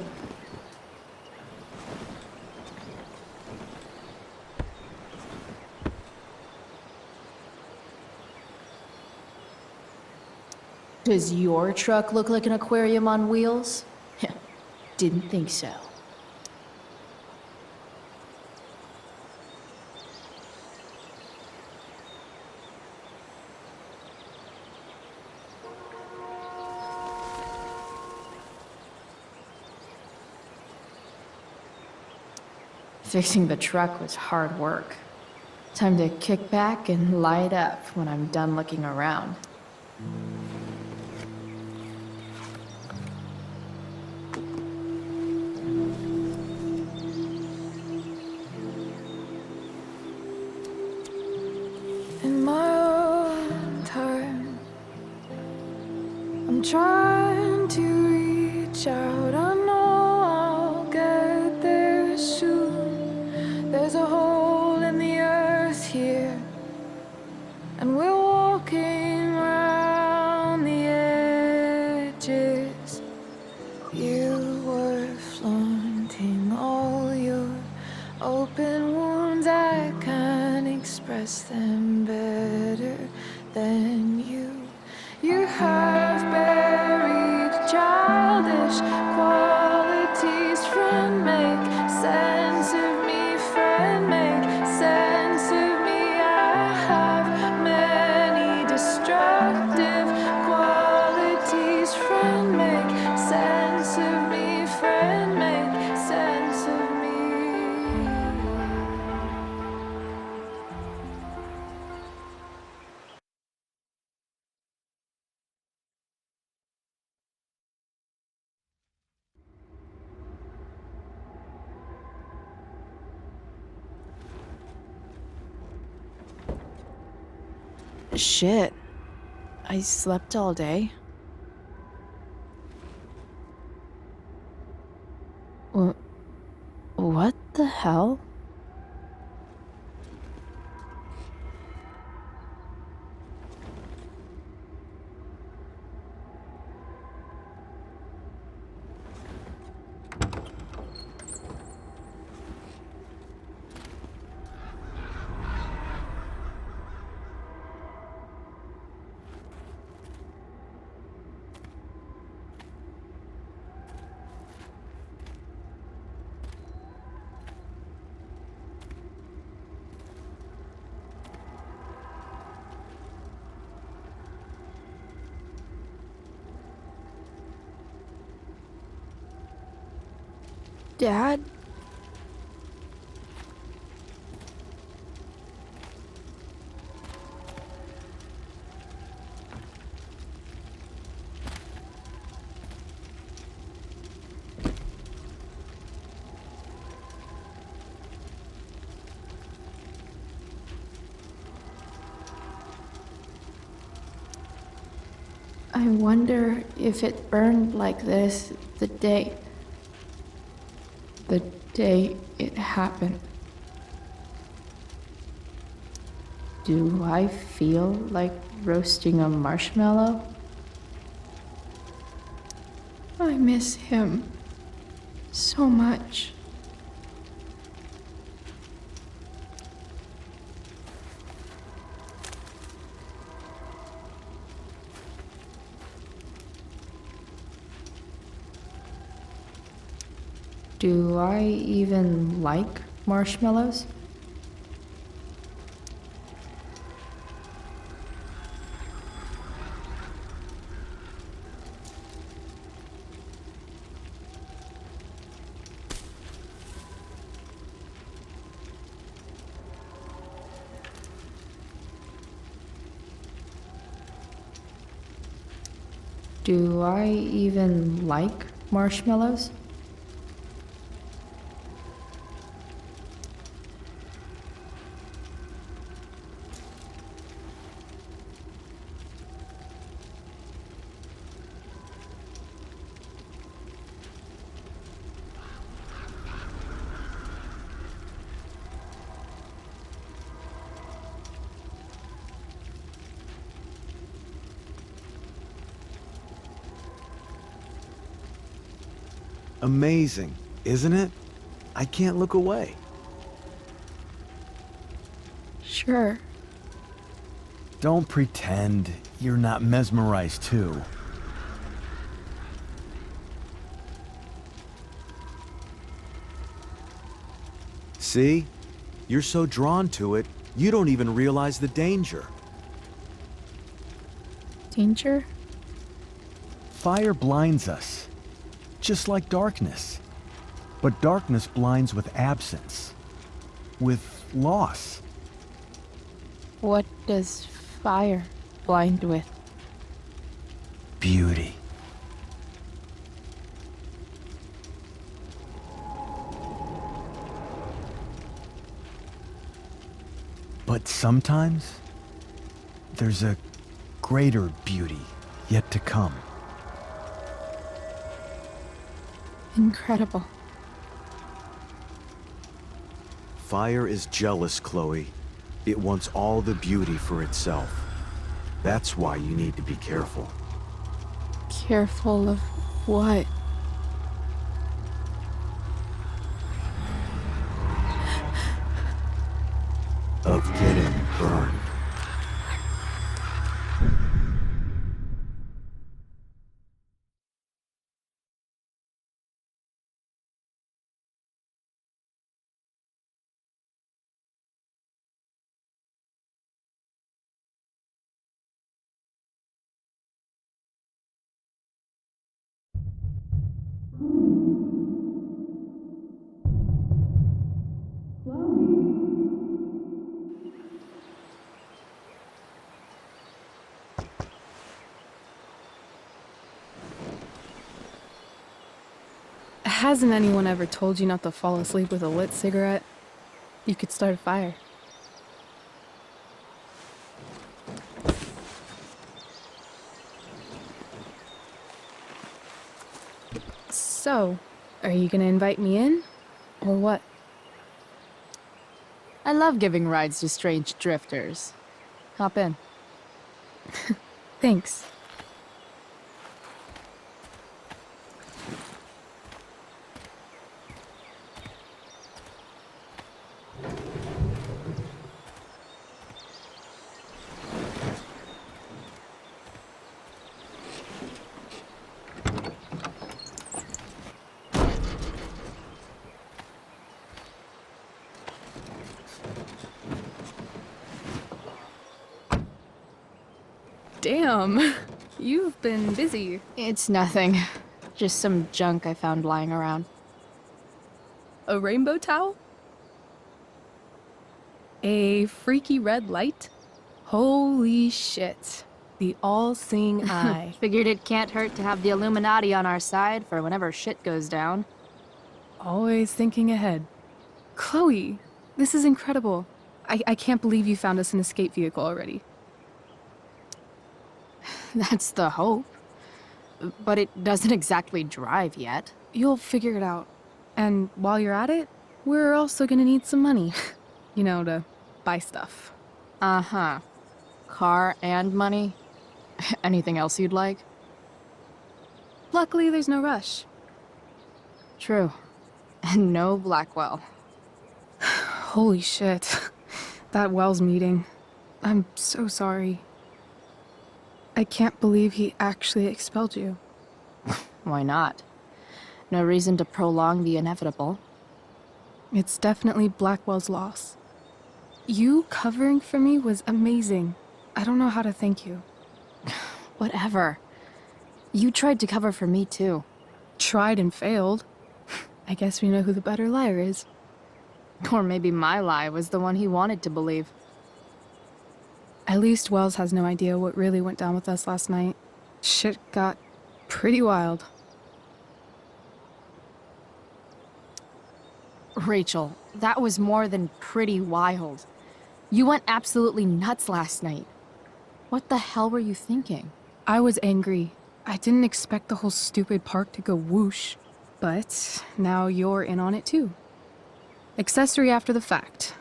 Does your truck look like an aquarium on wheels? Didn't think so. Fixing the truck was hard work. Time to kick back and light up when I'm done looking around. In my own time, I'm trying to reach out. I know I'll get there soon. There's a hole in the earth here, and we're walking around the edges. You were flaunting all your open wounds. I can't express them better than you. You have buried childish qualities. Friend, make sense of me. Friend, make sense of me. I have many destructive qualities. Friend, make sense of me. Friend, make sense of me. Shit. I slept all day. What the hell? Dad? I wonder if it burned like this the day it happened. Do I feel like roasting a marshmallow? I miss him so much. Do I even like marshmallows? Do I even like marshmallows? Amazing, isn't it? I can't look away. Sure. Don't pretend you're not mesmerized too. See? You're so drawn to it, you don't even realize the danger. Danger? Fire blinds us, just like darkness. But darkness blinds with absence, with loss. What does fire blind with? Beauty. But sometimes, there's a greater beauty yet to come. Incredible. Fire is jealous, Chloe. It wants all the beauty for itself. That's why you need to be careful. Careful of what? Of getting burned. Hasn't anyone ever told you not to fall asleep with a lit cigarette? You could start a fire. So, are you gonna invite me in? Or what? I love giving rides to strange drifters. Hop in. Thanks. Damn, you've been busy. It's nothing. Just some junk I found lying around. A rainbow towel? A freaky red light? Holy shit. The all-seeing eye. Figured it can't hurt to have the Illuminati on our side for whenever shit goes down. Always thinking ahead. Chloe, this is incredible. I can't believe you found us an escape vehicle already. That's the hope. But it doesn't exactly drive yet. You'll figure it out. And while you're at it, we're also gonna need some money. You know, to buy stuff. Uh-huh. Car and money? Anything else you'd like? Luckily, there's no rush. True. And no Blackwell. Holy shit. That Wells meeting. I'm so sorry. I can't believe he actually expelled you. Why not? No reason to prolong the inevitable. It's definitely Blackwell's loss. You covering for me was amazing. I don't know how to thank you. Whatever. You tried to cover for me too. Tried and failed. I guess we know who the better liar is. Or maybe my lie was the one he wanted to believe. At least Wells has no idea what really went down with us last night. Shit got pretty wild. Rachel, that was more than pretty wild. You went absolutely nuts last night. What the hell were you thinking? I was angry. I didn't expect the whole stupid park to go whoosh. But now you're in on it too. Accessory after the fact.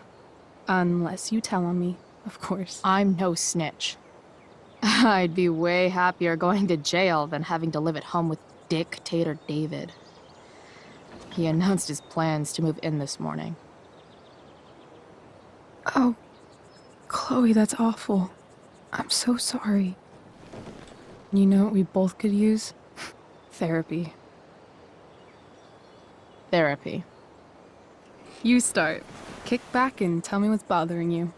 Unless you tell on me, of course. I'm no snitch. I'd be way happier going to jail than having to live at home with Dictator David. He announced his plans to move in this morning. Oh, Chloe, that's awful. I'm so sorry. You know what we both could use? Therapy. Therapy. You start. Kick back and tell me what's bothering you.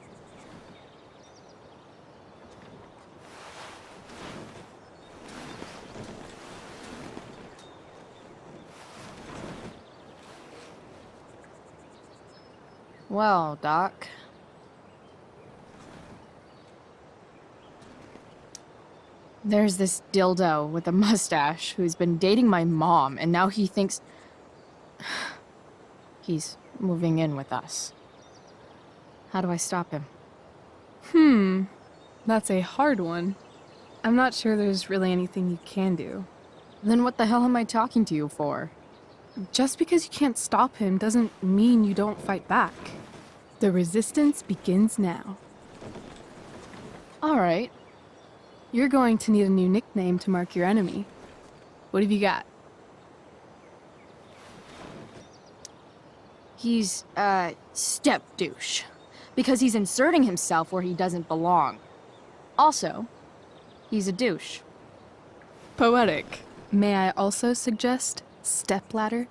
Well, Doc. There's this dildo with a mustache who's been dating my mom, and now he thinks he's moving in with us. How do I stop him? That's a hard one. I'm not sure there's really anything you can do. Then what the hell am I talking to you for? Just because you can't stop him doesn't mean you don't fight back. The resistance begins now. All right. You're going to need a new nickname to mark your enemy. What have you got? He's, step douche. Because he's inserting himself where he doesn't belong. Also, he's a douche. Poetic. May I also suggest stepladder?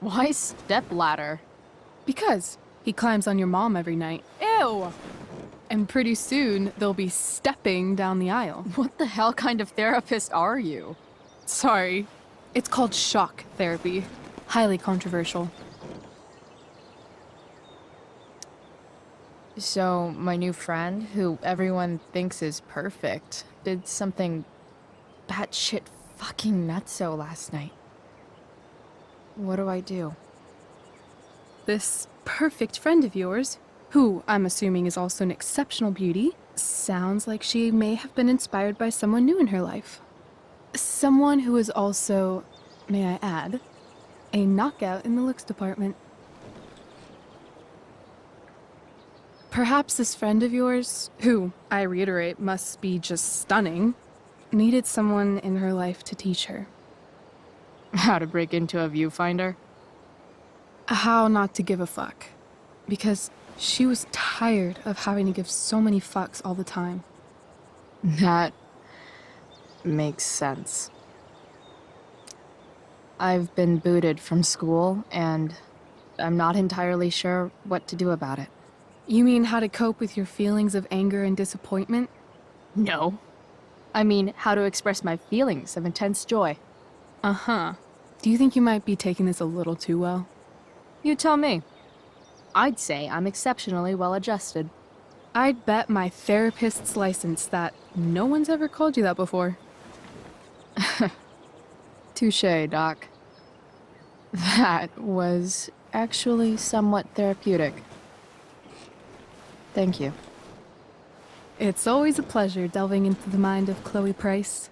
Why stepladder? Because he climbs on your mom every night. Ew! And pretty soon, they'll be stepping down the aisle. What the hell kind of therapist are you? Sorry. It's called shock therapy. Highly controversial. So, my new friend, who everyone thinks is perfect, did something batshit fucking nutso last night. What do I do? This perfect friend of yours, who I'm assuming is also an exceptional beauty, sounds like she may have been inspired by someone new in her life. Someone who is also may I add, a knockout in the looks department. Perhaps this friend of yours, who, I reiterate, must be just stunning, needed someone in her life to teach her. How to break into a viewfinder? How not to give a fuck. Because she was tired of having to give so many fucks all the time. That makes sense. I've been booted from school, and I'm not entirely sure what to do about it. You mean how to cope with your feelings of anger and disappointment? No. I mean, how to express my feelings of intense joy. Uh-huh. Do you think you might be taking this a little too well? You tell me. I'd say I'm exceptionally well adjusted. I'd bet my therapist's license that no one's ever called you that before. Touché, Doc. That was actually somewhat therapeutic. Thank you. It's always a pleasure delving into the mind of Chloe Price.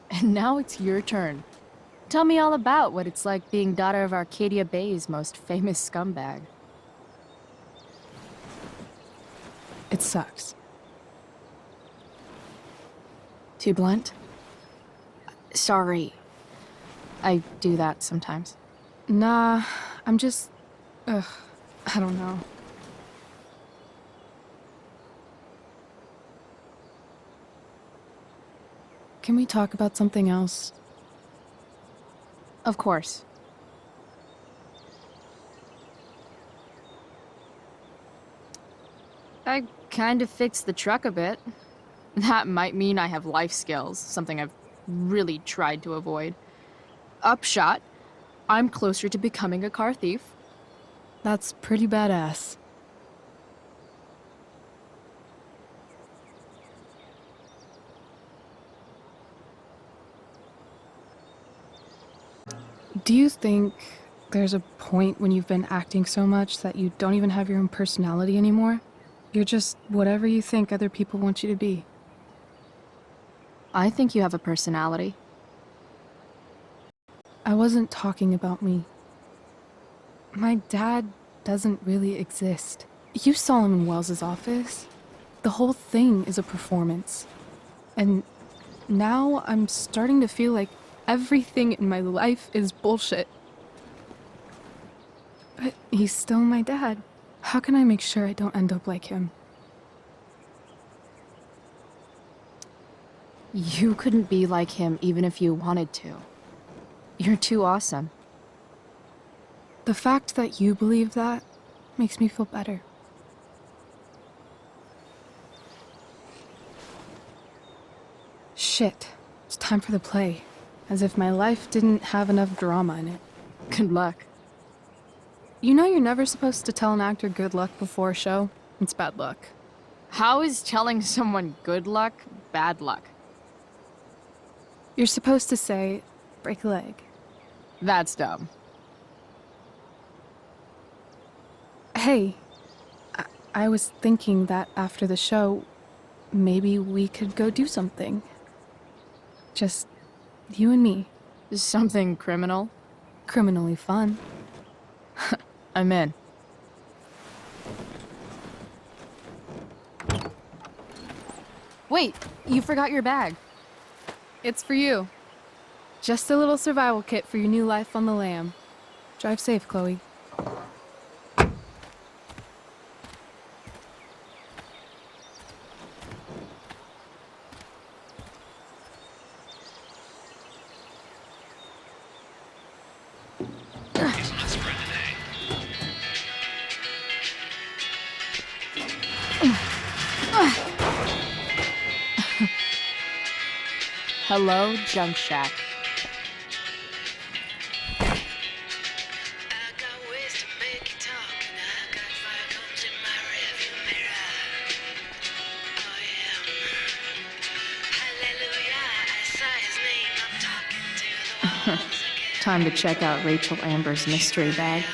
And now it's your turn. Tell me all about what it's like being daughter of Arcadia Bay's most famous scumbag. It sucks. Too blunt? Sorry. I do that sometimes. Nah, I'm just... I don't know. Can we talk about something else? Of course. I kind of fixed the truck a bit. That might mean I have life skills, something I've really tried to avoid. Upshot, I'm closer to becoming a car thief. That's pretty badass. Do you think there's a point when you've been acting so much that you don't even have your own personality anymore? You're just whatever you think other people want you to be. I think you have a personality. I wasn't talking about me. My dad doesn't really exist. You saw him in Wells's office. The whole thing is a performance. And now I'm starting to feel like everything in my life is bullshit. But he's still my dad. How can I make sure I don't end up like him? You couldn't be like him even if you wanted to. You're too awesome. The fact that you believe that makes me feel better. Shit. It's time for the play. As if my life didn't have enough drama in it. Good luck. You know you're never supposed to tell an actor good luck before a show? It's bad luck. How is telling someone good luck bad luck? You're supposed to say, break a leg. That's dumb. Hey, I was thinking that after the show, maybe we could go do something. Just you and me. Something criminal? Criminally fun. I'm in. Wait, you forgot your bag. It's for you. Just a little survival kit for your new life on the lam. Drive safe, Chloe. Hello, Junk Shack. Time to check out Rachel Amber's mystery bag.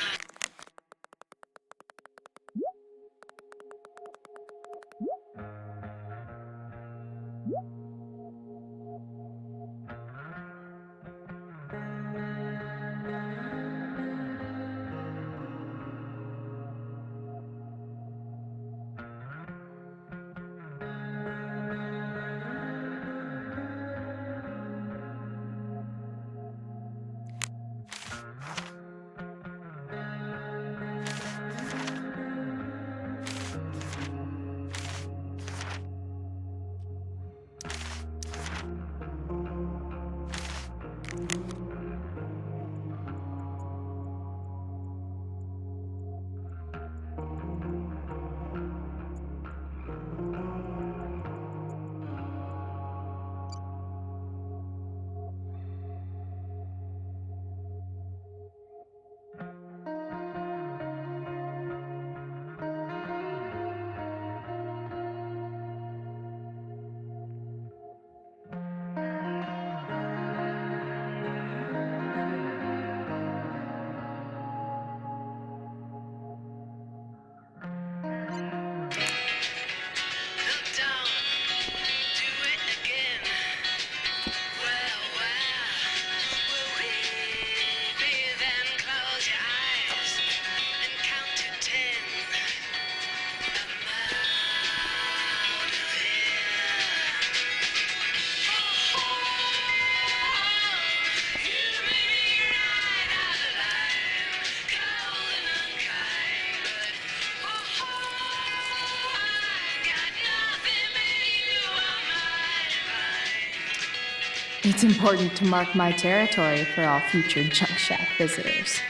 It's important to mark my territory for all future Junk Shack visitors.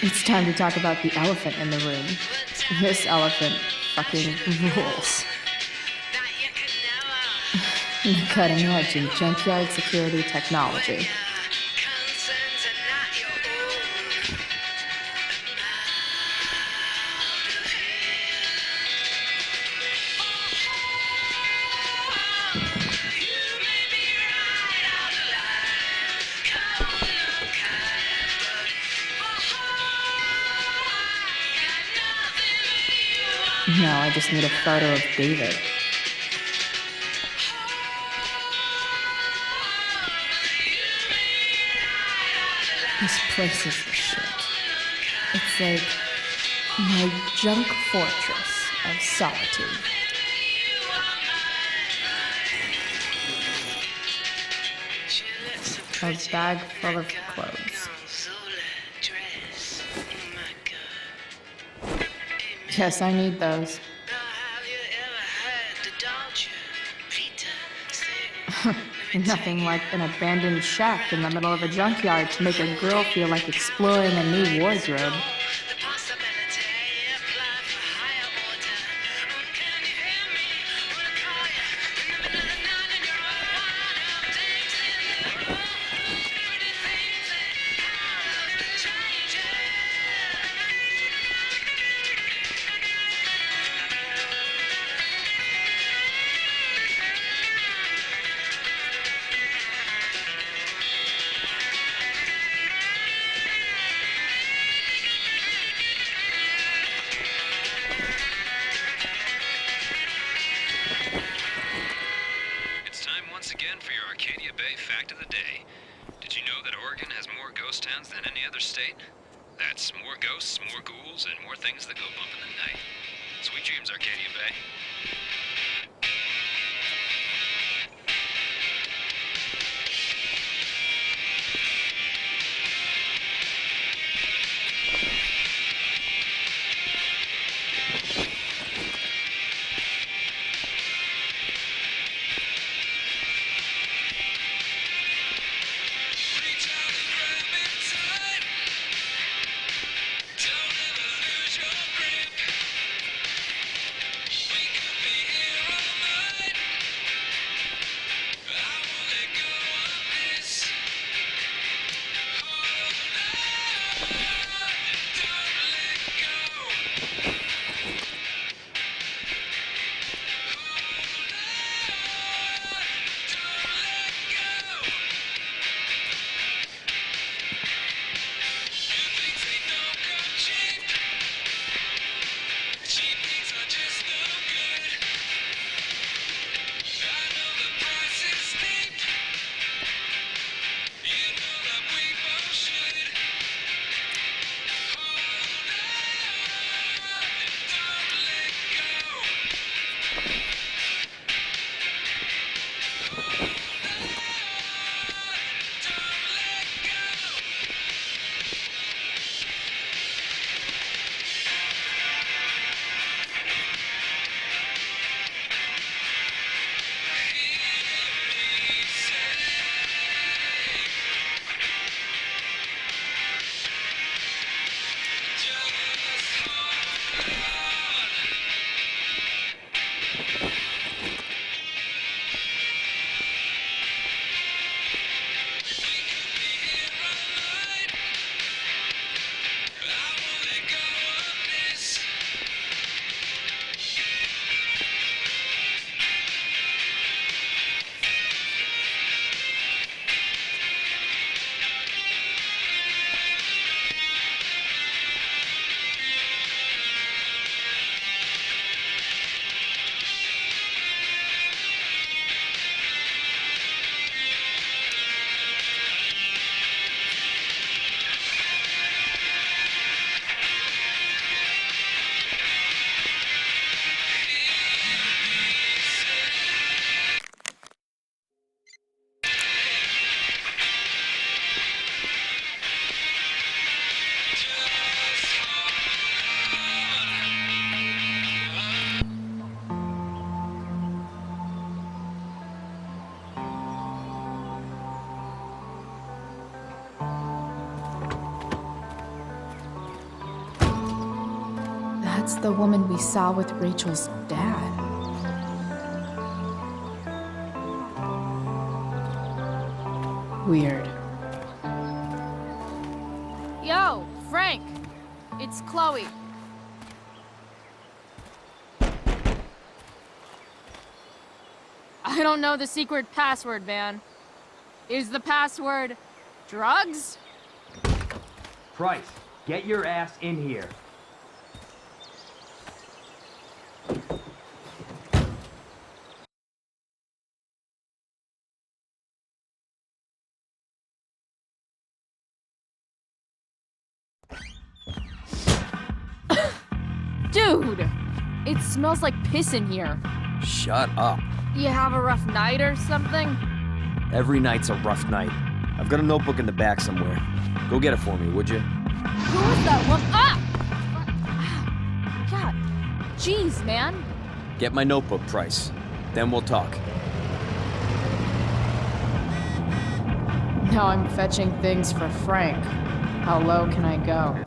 It's time to talk about the elephant in the room. This elephant fucking rules. The cutting edge in junkyard security technology. Now I just need a photo of David. This place is the shit. It's like my junk fortress of solitude. A bag full of clothes. Yes, I need those. Nothing like an abandoned shack in the middle of a junkyard to make a girl feel like exploring a new wardrobe. That's more ghosts, more ghouls, and more things that go bump in the night. Sweet dreams, Arcadia Bay. That's the woman we saw with Rachel's dad. Weird. Yo, Frank! It's Chloe. I don't know the secret password, man. Is the password drugs? Price, get your ass in here. Dude! It smells like piss in here. Shut up. You have a rough night or something? Every night's a rough night. I've got a notebook in the back somewhere. Go get it for me, would you? Who is that one? Ah! God. Jeez, man. Get my notebook, Price. Then we'll talk. Now I'm fetching things for Frank. How low can I go?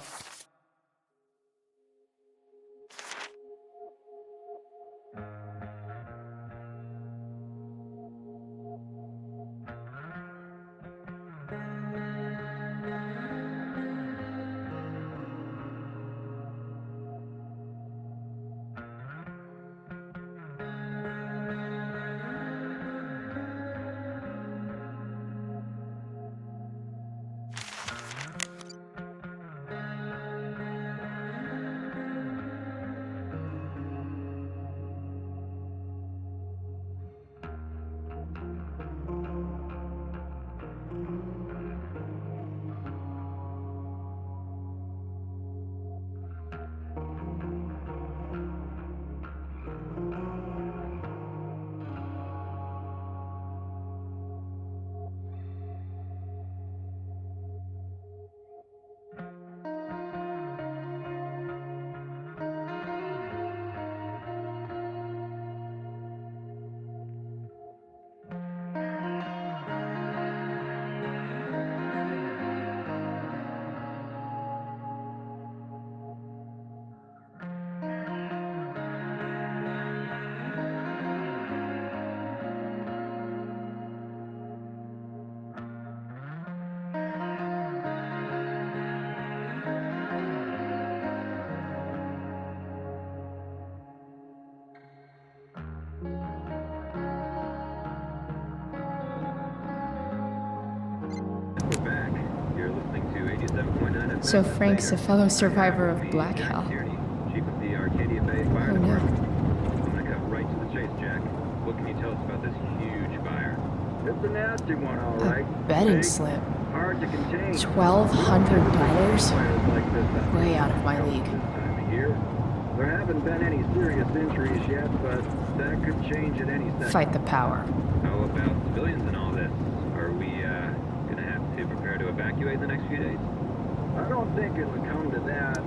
So Frank's a fellow survivor of Black Hell. Chief of the Arcadia Bay Fire Who knew? Department. I'm gonna cut right to the chase, Jack. What can you tell us about this huge fire? It's a nasty one, all right. Betting Big, slip. hard to contain. $1,200? Fires like this Way out of my league. this time of year. There haven't been any serious injuries yet, but that could change at any second. Fight the power. How about civilians in all this? Are we gonna have to prepare to evacuate in the next few days? I don't think it would come to that.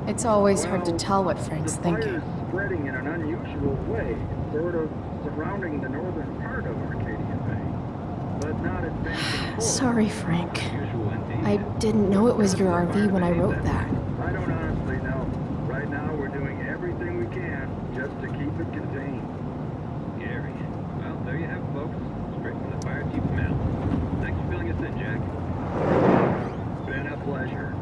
It's always hard to tell what Frank's The thinking. fire's spreading in an unusual way, sort of surrounding the northern part of Arcadia Bay, but not advancing forward. Sorry, Frank. Unusual indeed. I didn't know it was your RV when I wrote that. I don't honestly know. Right now, we're doing everything we can just to keep it contained. Scary. Well, there you have it, folks. Straight from the fire chief's mouth. Thanks for filling us in, Jack. Been a pleasure.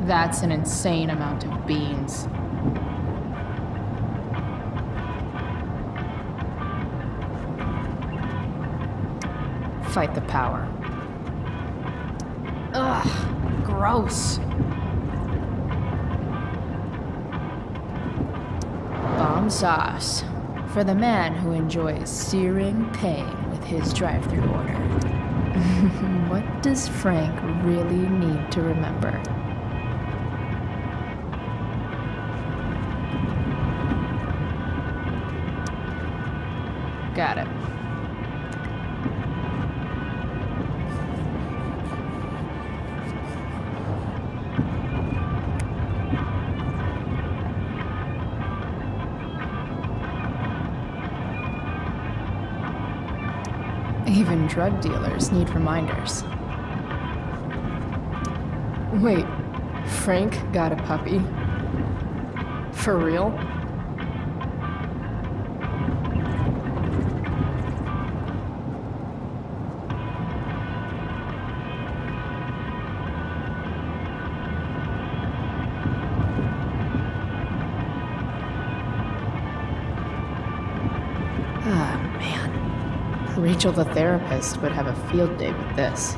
That's an insane amount of beans. Fight the power. Ugh, gross. Bomb sauce. For the man who enjoys searing pain with his drive-thru order. What does Frank really need to remember? Got it. Even drug dealers need reminders. Wait, Frank got a puppy. For real? Ah, man. Rachel the therapist would have a field day with this.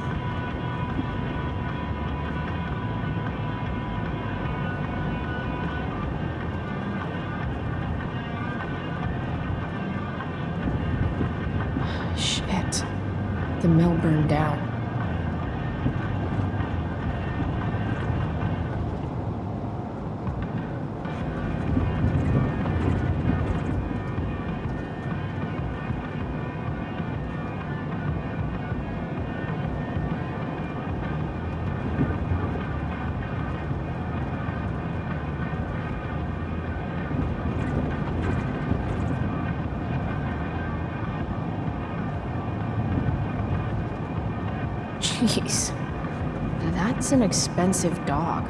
Shit. The mill burned down. Jeez, that's an expensive dog.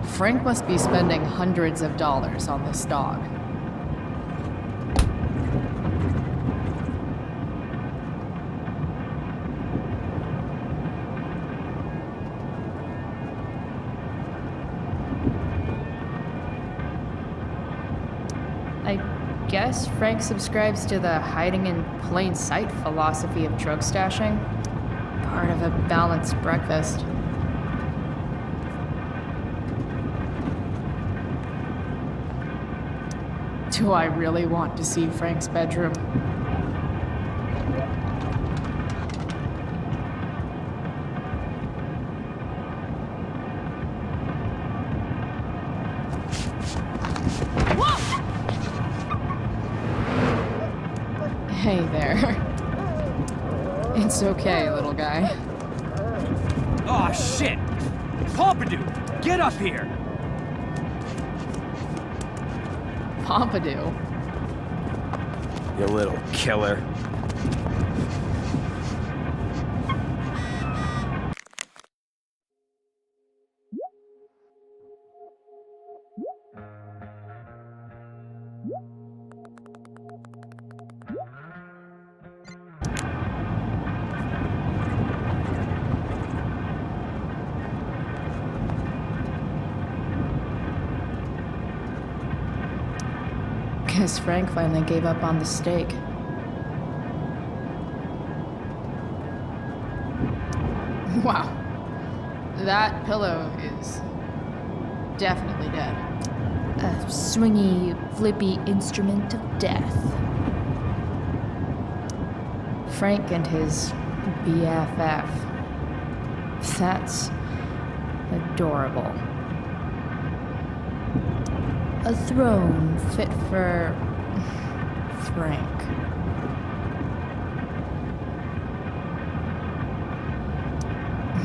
Frank must be spending hundreds of dollars on this dog. I guess Frank subscribes to the hiding in plain sight philosophy of drug stashing. Part of a balanced breakfast. Do I really want to see Frank's bedroom? Hey there. It's okay, little guy. Aw, shit! Pompidou, get up here! Pompidou? You little killer. Guess Frank finally gave up on the steak. Wow. That pillow is definitely dead. A swingy, flippy instrument of death. Frank and his BFF. That's adorable. A throne fit for Frank.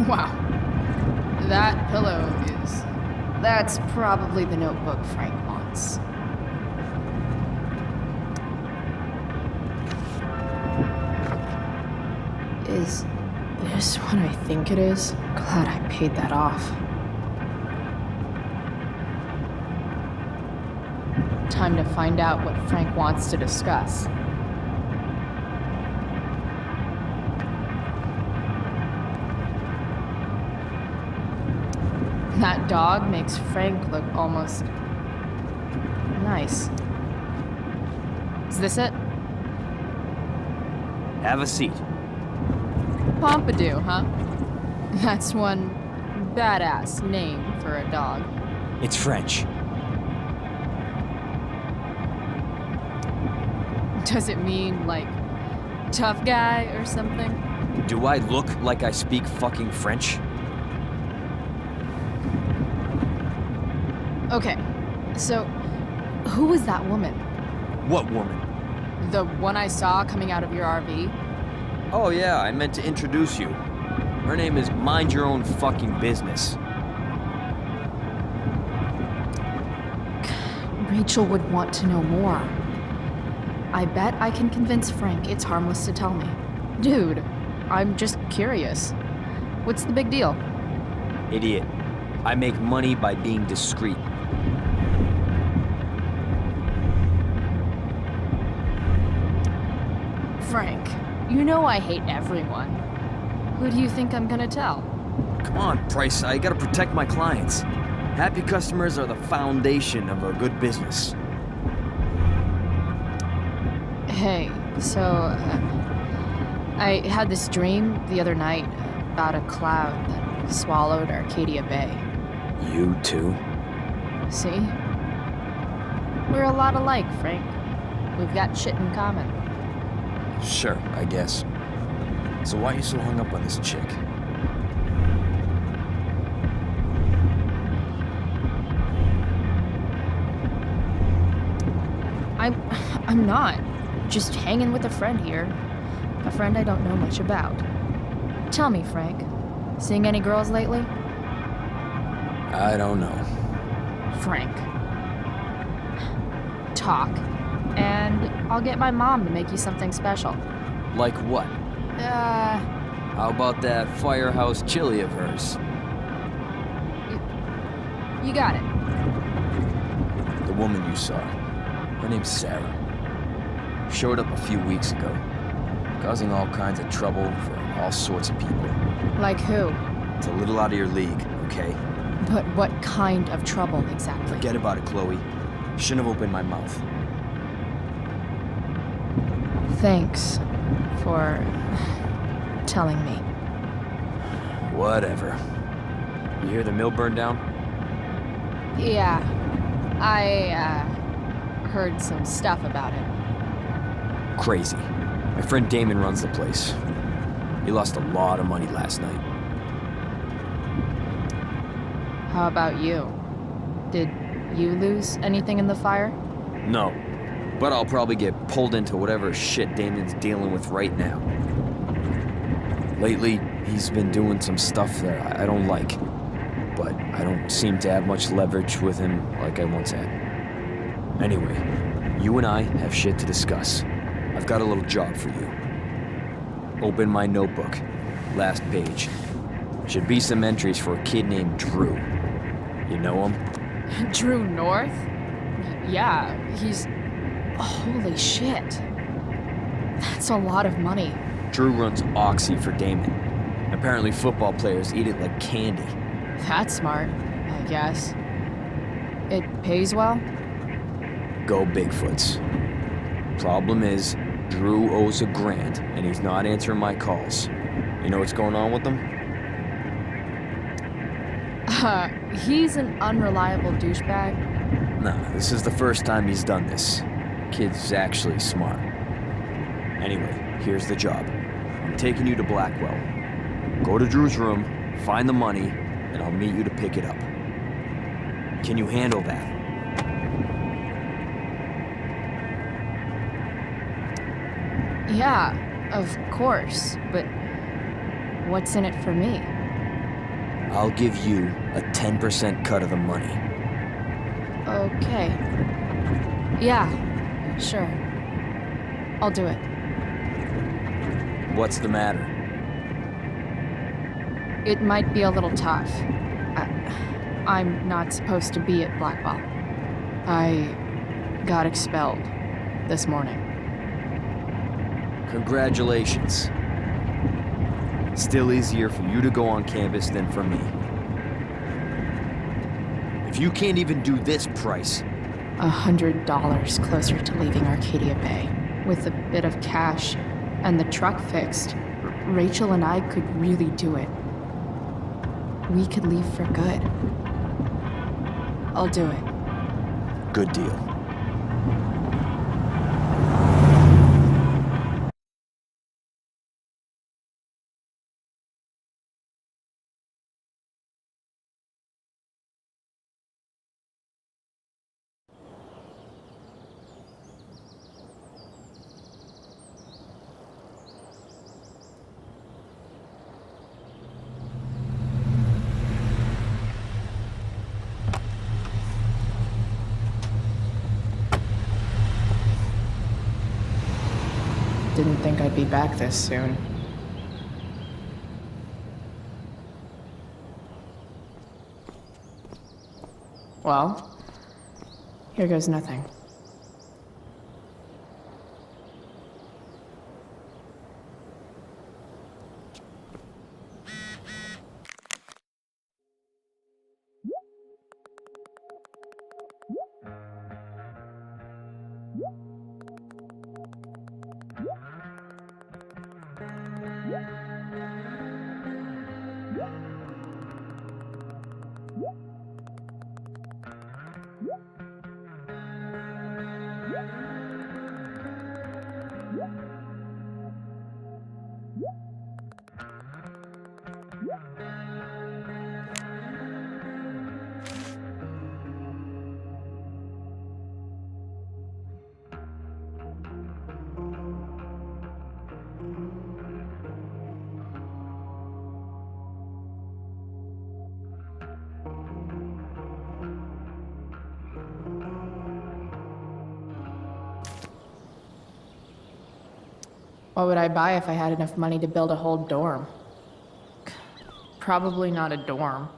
Wow. That pillow is... That's probably the notebook Frank wants. Is this what I think it is? Glad I paid that off. Time to find out what Frank wants to discuss. That dog makes Frank look almost nice. Is this it? Have a seat. Pompidou, huh? That's one badass name for a dog. It's French. Does it mean, like, tough guy or something? Do I look like I speak fucking French? Okay, so who was that woman? What woman? The one I saw coming out of your RV? Oh yeah, I meant to introduce you. Her name is Mind Your Own Fucking Business. Rachel would want to know more. I bet I can convince Frank it's harmless to tell me. Dude, I'm just curious. What's the big deal? Idiot. I make money by being discreet. Frank, you know I hate everyone. Who do you think I'm gonna tell? Come on, Price, I gotta protect my clients. Happy customers are the foundation of a good business. Hey, so, I had this dream the other night about a cloud that swallowed Arcadia Bay. You too? See? We're a lot alike, Frank. We've got shit in common. Sure, I guess. So why are you so hung up on this chick? I'm not. Just hanging with a friend here. A friend I don't know much about. Tell me, Frank. Seeing any girls lately? I don't know. Frank. Talk. And I'll get my mom to make you something special. Like what? Uh... How about that firehouse chili of hers? You got it. The woman you saw. Her name's Sarah. Showed up a few weeks ago, causing all kinds of trouble for all sorts of people. Like who? It's a little out of your league, okay? But what kind of trouble exactly? Forget about it, Chloe. Shouldn't have opened my mouth. Thanks for telling me. Whatever. You hear the mill burned down? Yeah. I, heard some stuff about it. Crazy. My friend Damon runs the place. He lost a lot of money last night. How about you? Did you lose anything in the fire? No. But I'll probably get pulled into whatever shit Damon's dealing with right now. Lately, he's been doing some stuff that I don't like. But I don't seem to have much leverage with him like I once had. Anyway, you and I have shit to discuss. I've got a little job for you. Open my notebook. Last page. Should be some entries for a kid named Drew. You know him? Drew North? Yeah, he's... Holy shit. That's a lot of money. Drew runs Oxy for Damon. Apparently football players eat it like candy. That's smart, I guess. It pays well? Go Bigfoots. Problem is, Drew owes $1,000, and he's not answering my calls. You know what's going on with him? He's an unreliable douchebag. Nah, this is the first time he's done this. Kid's actually smart. Anyway, here's the job. I'm taking you to Blackwell. Go to Drew's room, find the money, and I'll meet you to pick it up. Can you handle that? Yeah, of course, but what's in it for me? I'll give you a 10% cut of the money. Okay. Yeah, sure. I'll do it. What's the matter? It might be a little tough. I'm not supposed to be at Blackwell. I got expelled this morning. Congratulations. Still easier for you to go on campus than for me. If you can't even do this price... $100 closer to leaving Arcadia Bay. With a bit of cash and the truck fixed, Rachel and I could really do it. We could leave for good. I'll do it. Good deal. think I'd be back this soon. Well, here goes nothing. What would I buy if I had enough money to build a whole dorm? Probably not a dorm.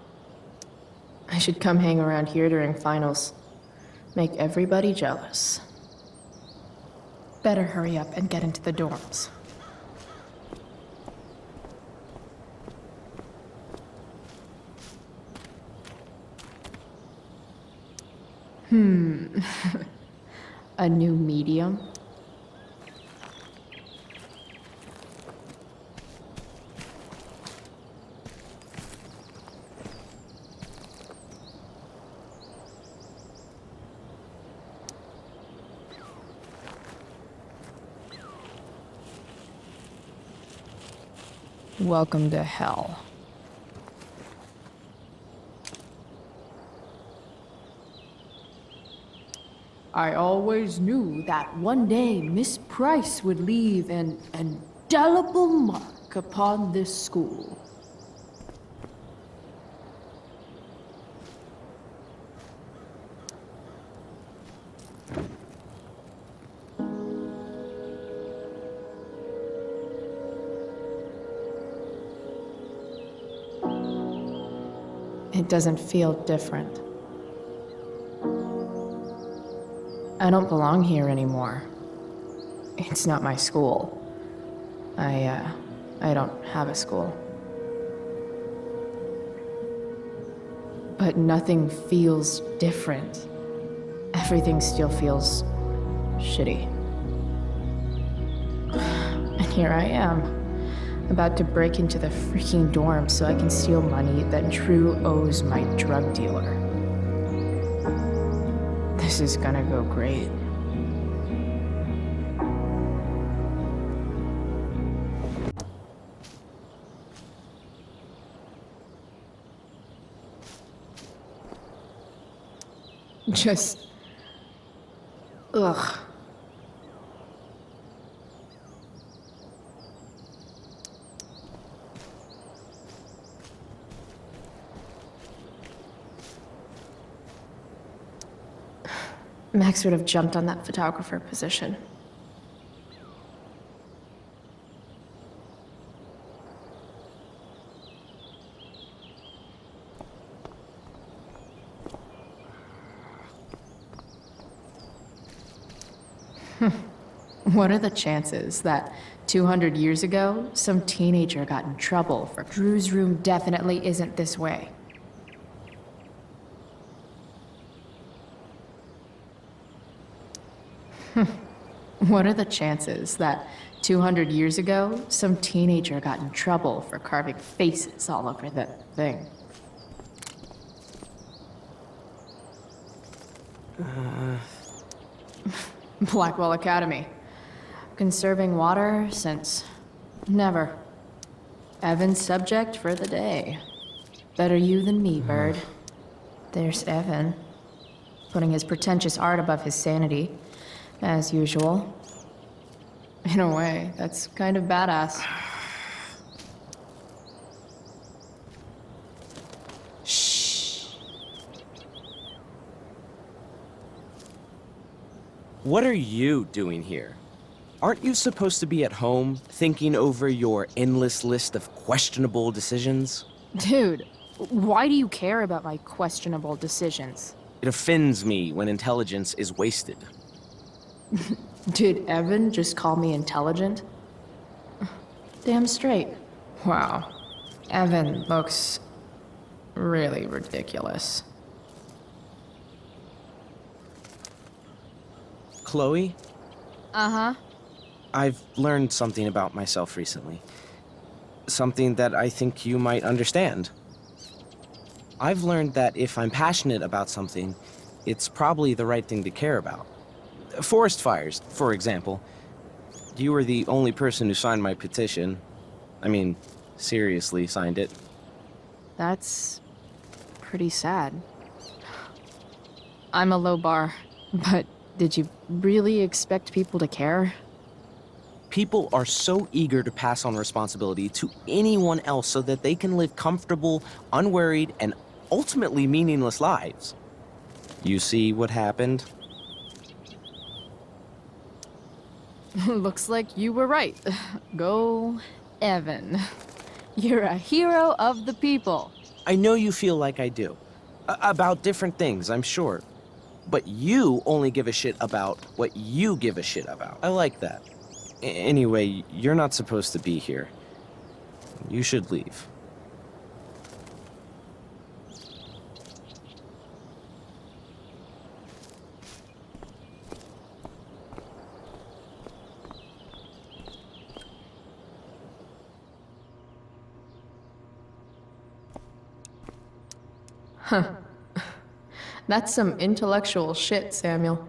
I should come hang around here during finals. Make everybody jealous. Better hurry up and get into the dorms. A new medium? Welcome to hell. I always knew that one day Miss Price would leave an indelible mark upon this school. It doesn't feel different. I don't belong here anymore. It's not my school. I don't have a school. But nothing feels different. Everything still feels shitty. And here I am, about to break into the freaking dorm so I can steal money that Drew owes my drug dealer. This is gonna go great. Just... ugh. Max would have jumped on that photographer position. What are the chances that 200 years ago, some teenager got in trouble for Drew's room definitely isn't this way? What are the chances that 200 years ago, some teenager got in trouble for carving faces all over the thing? Blackwell Academy. Conserving water since never. Evan's subject for the day. Better you than me, Bird. There's Evan, putting his pretentious art above his sanity. As usual. In a way, that's kind of badass. Shh. What are you doing here? Aren't you supposed to be at home, thinking over your endless list of questionable decisions? Dude, why do you care about my questionable decisions? It offends me when intelligence is wasted. Did Evan just call me intelligent? Damn straight. Wow. Evan looks really ridiculous. Chloe, Uh-huh. I've learned something about myself recently. Something that I think you might understand. I've learned that if I'm passionate about something, it's probably the right thing to care about. Forest fires, for example. You were the only person who signed my petition. I mean, seriously signed it. That's pretty sad. I'm a low bar, but did you really expect people to care? People are so eager to pass on responsibility to anyone else so that they can live comfortable, unworried, and ultimately meaningless lives. You see what happened? Looks like you were right. Go, Evan. You're a hero of the people. I know you feel like I do. About different things, I'm sure. But you only give a shit about what you give a shit about. I like that. Anyway, you're not supposed to be here. You should leave. Huh. That's some intellectual shit, Samuel.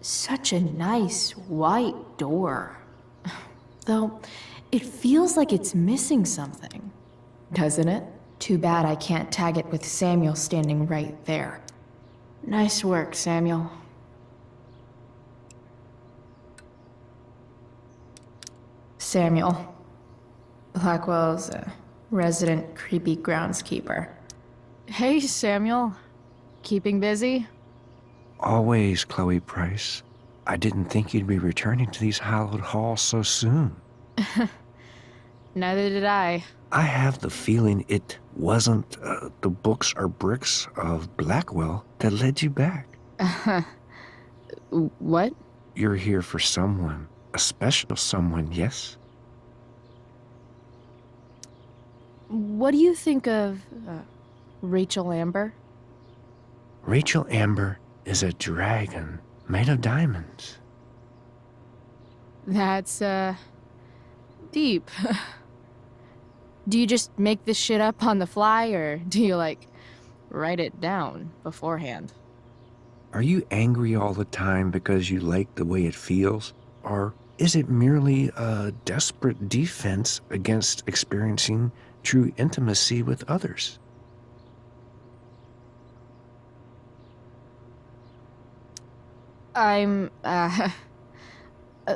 Such a nice white door. Though, it feels like it's missing something, doesn't it? Too bad I can't tag it with Samuel standing right there. Nice work, Samuel. Samuel. Blackwell's resident creepy groundskeeper. Hey, Samuel. Keeping busy? Always, Chloe Price. I didn't think you'd be returning to these hallowed halls so soon. Neither did I. I have the feeling it wasn't the books or bricks of Blackwell that led you back. What? You're here for someone. A special someone, yes? What do you think of Rachel Amber? Rachel Amber is a dragon made of diamonds. That's, deep. Do you just make this shit up on the fly, or do you, like, write it down beforehand? Are you angry all the time because you like the way it feels? Or is it merely a desperate defense against experiencing true intimacy with others? I'm,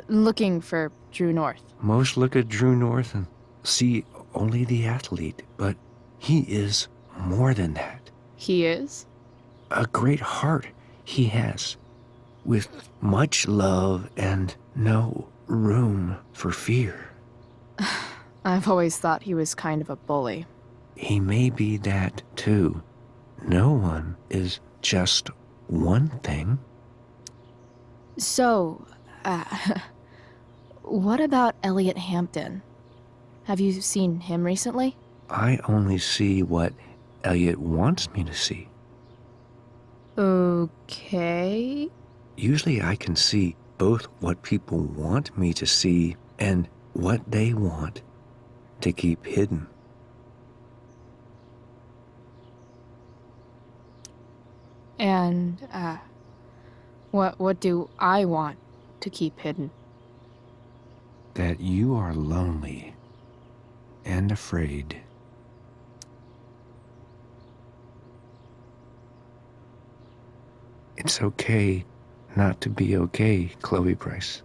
looking for Drew North. Most look at Drew North and see only the athlete, but he is more than that. He is? A great heart he has, with much love and no room for fear. I've always thought he was kind of a bully. He may be that too. No one is just one thing. So, what about Elliot Hampton? Have you seen him recently? I only see what Elliot wants me to see. Okay. Usually I can see both what people want me to see and what they want to keep hidden. And, what do I want to keep hidden? That you are lonely and afraid. It's okay not to be okay, Chloe Price.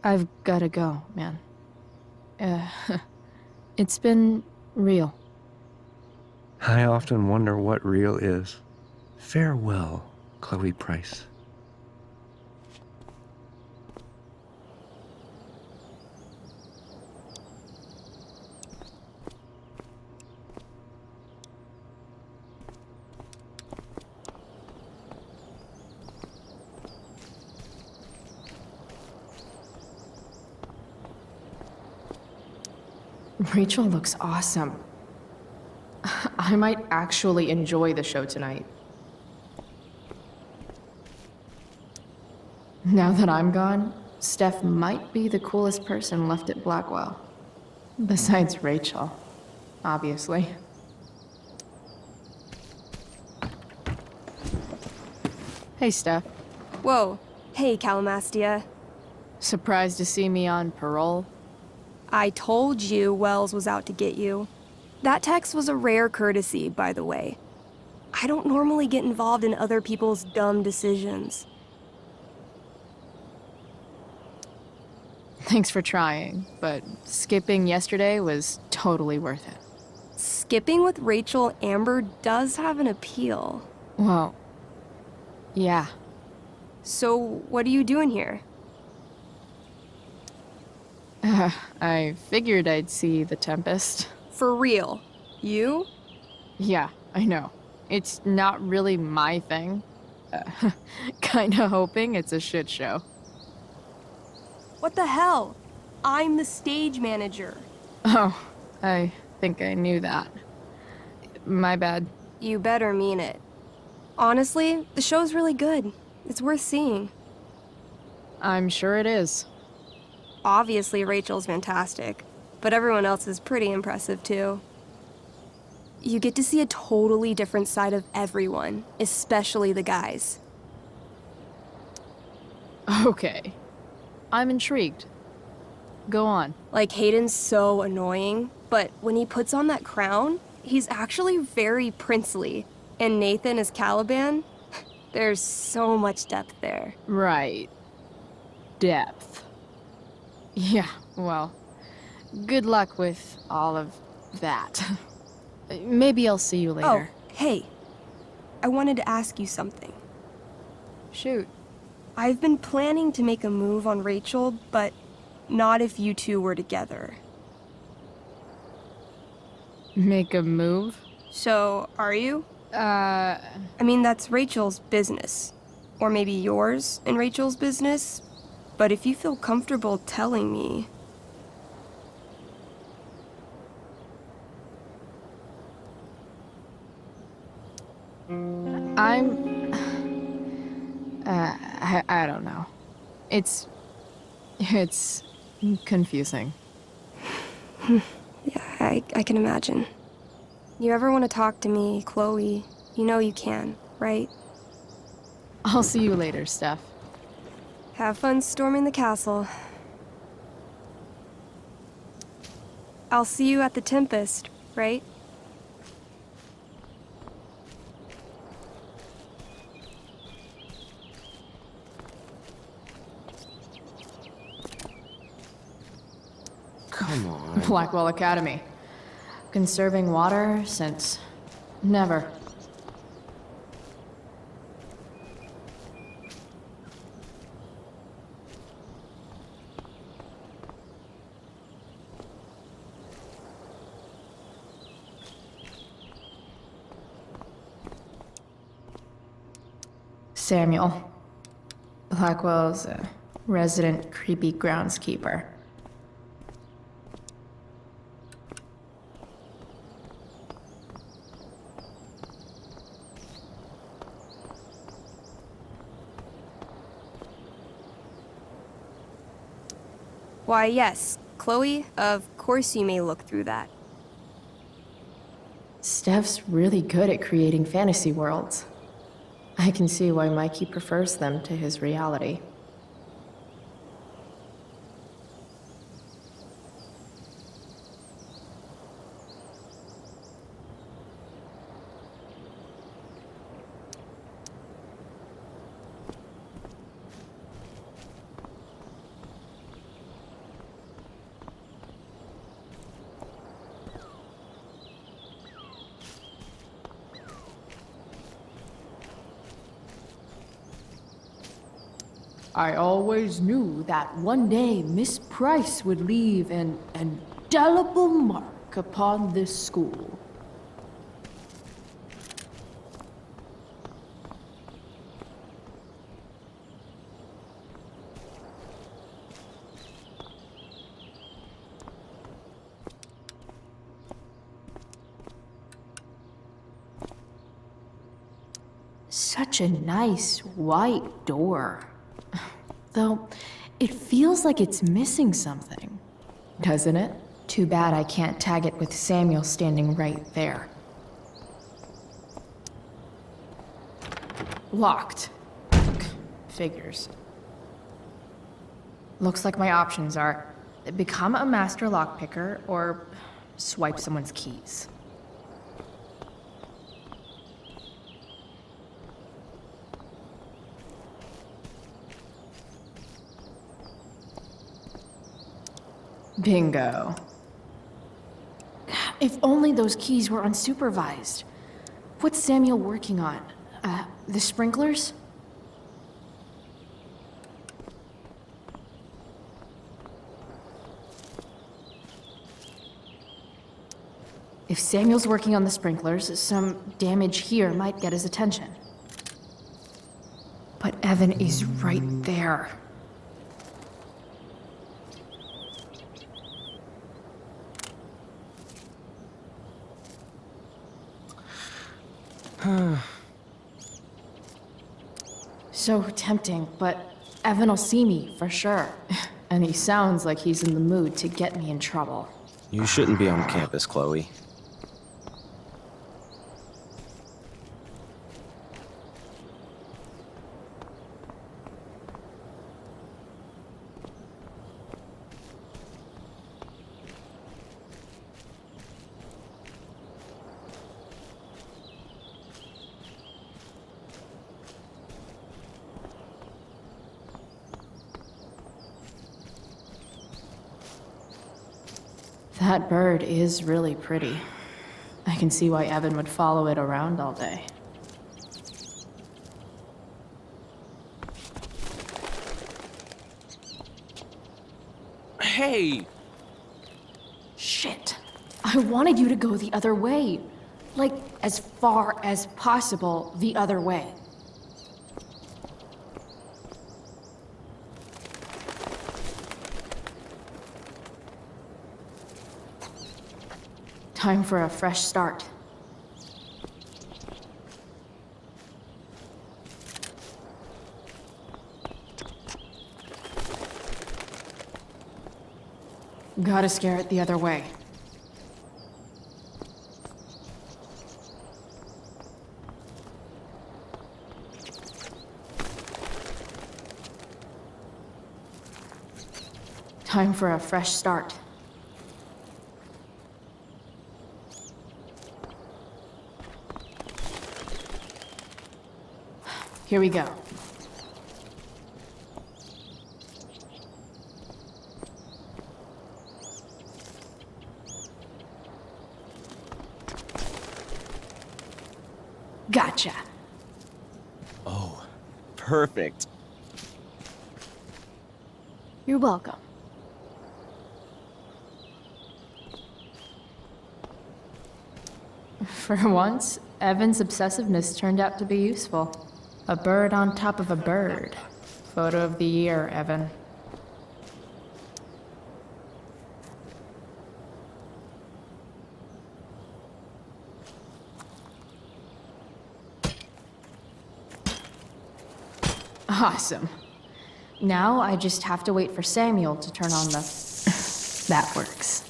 I've gotta go, man. It's been real. I often wonder what real is. Farewell, Chloe Price. Rachel looks awesome. I might actually enjoy the show tonight. Now that I'm gone, Steph might be the coolest person left at Blackwell. Besides Rachel, obviously. Hey, Steph. Whoa. Hey, Calamastia. Surprised to see me on parole? I told you Wells was out to get you. That text was a rare courtesy, by the way. I don't normally get involved in other people's dumb decisions. Thanks for trying, but skipping yesterday was totally worth it. Skipping with Rachel Amber does have an appeal. Well, yeah. So, what are you doing here? I figured I'd see the Tempest. For real? You? Yeah, I know. It's not really my thing. Kinda hoping it's a shit show. What the hell? I'm the stage manager. Oh, I think I knew that. My bad. You better mean it. Honestly, the show's really good. It's worth seeing. I'm sure it is. Obviously, Rachel's fantastic, but everyone else is pretty impressive too. You get to see a totally different side of everyone, especially the guys. Okay. I'm intrigued. Go on. Like, Hayden's so annoying, but when he puts on that crown, he's actually very princely. And Nathan is Caliban. There's so much depth there. Right. Depth. Yeah, well, good luck with all of that. Maybe I'll see you later. Oh, hey. I wanted to ask you something. Shoot. I've been planning to make a move on Rachel, but not if you two were together. Make a move? So, are you? I mean, that's Rachel's business. Or maybe yours and Rachel's business. But if you feel comfortable telling me... I don't know. It's confusing. Yeah, I can imagine. You ever want to talk to me, Chloe, you know you can, right? I'll see you later, Steph. Have fun storming the castle. I'll see you at the Tempest, right? Come on. Blackwell Academy. Conserving water since never. Samuel. Blackwell's a resident creepy groundskeeper. Why, yes. Chloe, of course you may look through that. Steph's really good at creating fantasy worlds. I can see why Mikey prefers them to his reality. I always knew that one day Miss Price would leave an indelible mark upon this school. Such a nice white door. Though, it feels like it's missing something, doesn't it? Too bad I can't tag it with Samuel standing right there. Locked. Figures. Looks like my options are become a master lockpicker or swipe someone's keys. Bingo. If only those keys were unsupervised. What's Samuel working on? The sprinklers? If Samuel's working on the sprinklers, some damage here might get his attention. But Evan is right there. So tempting, but Evan will see me for sure. And he sounds like he's in the mood to get me in trouble. You shouldn't be on campus, Chloe. That bird is really pretty. I can see why Evan would follow it around all day. Hey! Shit. I wanted you to go the other way. Like, as far as possible the other way. Time for a fresh start. Gotta scare it the other way. Time for a fresh start. Here we go. Gotcha. Oh, perfect. You're welcome. For once, Evan's obsessiveness turned out to be useful. A bird on top of a bird. Photo of the year, Evan. Awesome. Now I just have to wait for Samuel to turn on the... That works.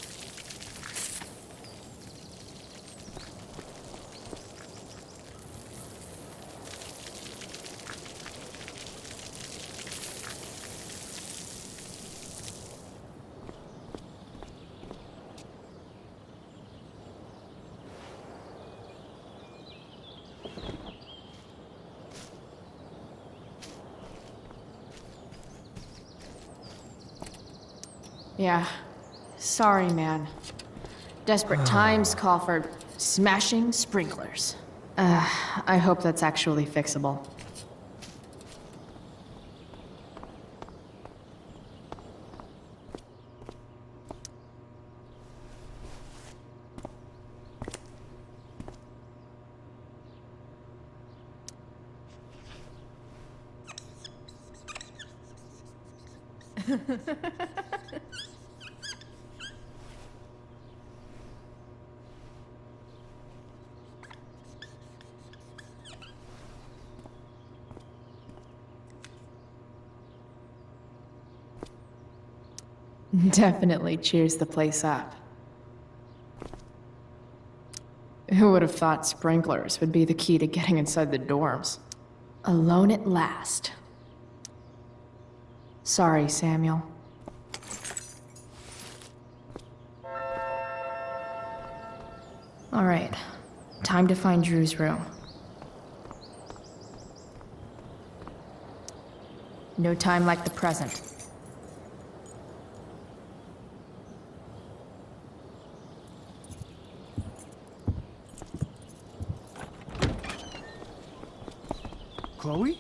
Yeah. Sorry, man. Desperate times call for smashing sprinklers. I hope that's actually fixable. Definitely cheers the place up. Who would have thought sprinklers would be the key to getting inside the dorms? Alone at last. Sorry, Samuel. All right, time to find Drew's room. No time like the present. Chloe?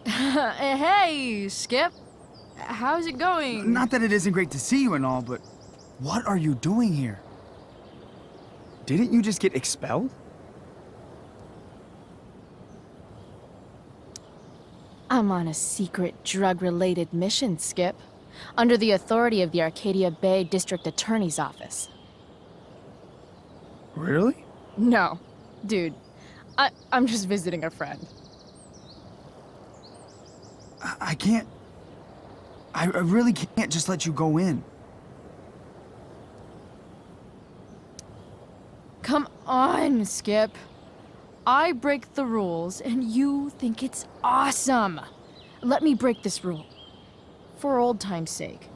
Hey, Skip. How's it going? Not that it isn't great to see you and all, but what are you doing here? Didn't you just get expelled? I'm on a secret drug-related mission, Skip. Under the authority of the Arcadia Bay District Attorney's Office. Really? No. Dude, I'm just visiting a friend. I can't... I really can't just let you go in. Come on, Skip. I break the rules, and you think it's awesome. Let me break this rule. For old time's sake.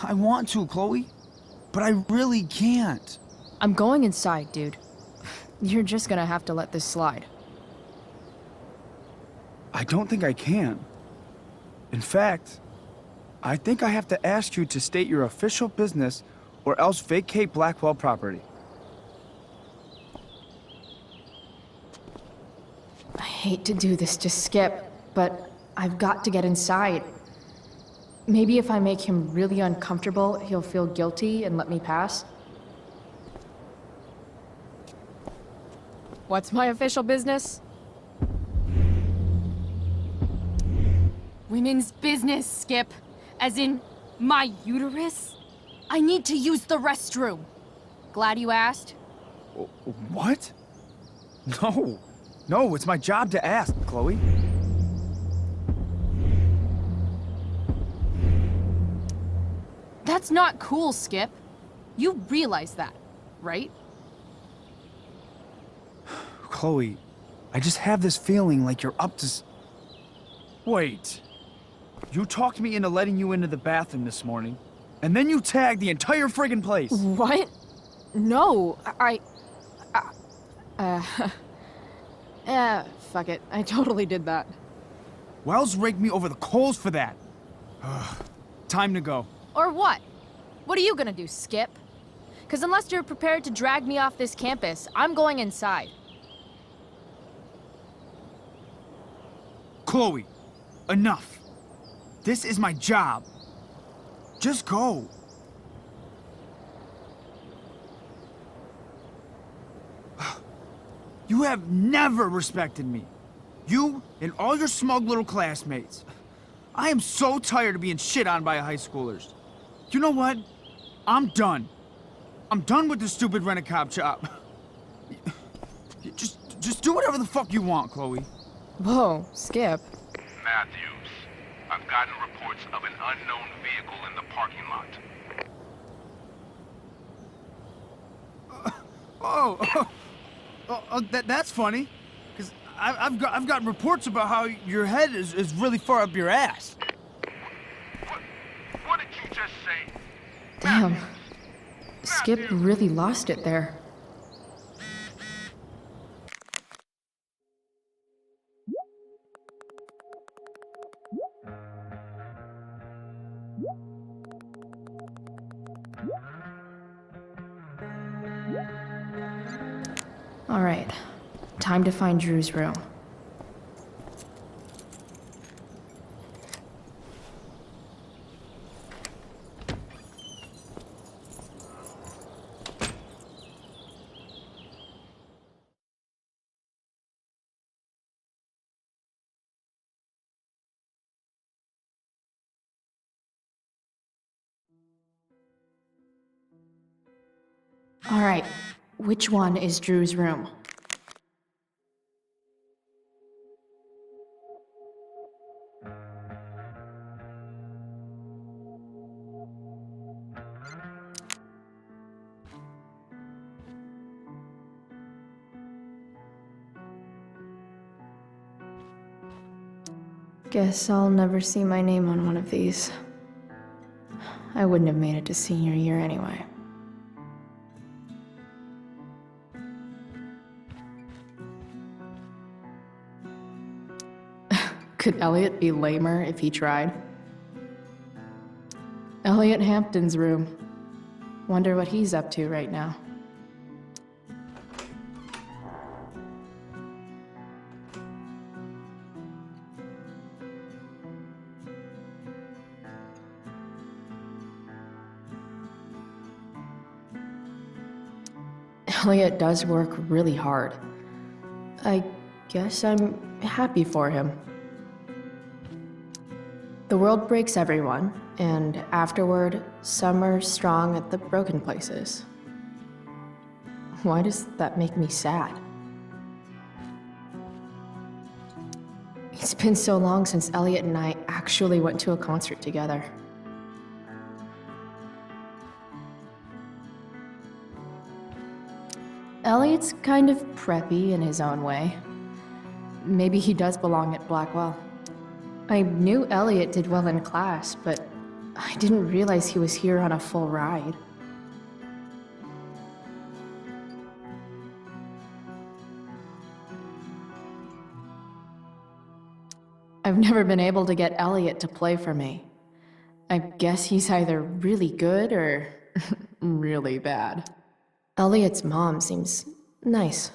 I want to, Chloe, but I really can't. I'm going inside, dude. You're just gonna have to let this slide. I don't think I can. In fact, I think I have to ask you to state your official business or else vacate Blackwell property. I hate to do this to Skip, but I've got to get inside. Maybe if I make him really uncomfortable, he'll feel guilty and let me pass. What's my official business? Women's business, Skip. As in, my uterus? I need to use the restroom. Glad you asked? What? No. No, it's my job to ask, Chloe. That's not cool, Skip. You realize that, right? Chloe, I just have this feeling like you're up to Wait. You talked me into letting you into the bathroom this morning, and then you tagged the entire friggin' place. What? No, fuck it. I totally did that. Wells raked me over the coals for that. Time to go. Or what? What are you gonna do, Skip? Because unless you're prepared to drag me off this campus, I'm going inside. Chloe, enough. This is my job. Just go. You have never respected me. You and all your smug little classmates. I am so tired of being shit on by high schoolers. You know what? I'm done. I'm done with this stupid rent-a-cop job. Just do whatever the fuck you want, Chloe. Whoa, Skip. Matthews, I've gotten reports of an unknown vehicle in the parking lot. That's funny. Because I've got reports about how your head is really far up your ass. What did you just say? Damn. Skip really lost it there. All right, time to find Drew's room. All right, which one is Drew's room? Guess I'll never see my name on one of these. I wouldn't have made it to senior year anyway. Could Elliot be lamer if he tried? Elliot Hampton's room. Wonder what he's up to right now. Elliot does work really hard. I guess I'm happy for him. The world breaks everyone, and afterward, some are strong at the broken places. Why does that make me sad? It's been so long since Elliot and I actually went to a concert together. Elliot's kind of preppy in his own way. Maybe he does belong at Blackwell. I knew Elliot did well in class, but I didn't realize he was here on a full ride. I've never been able to get Elliot to play for me. I guess he's either really good or really bad. Elliot's mom seems nice.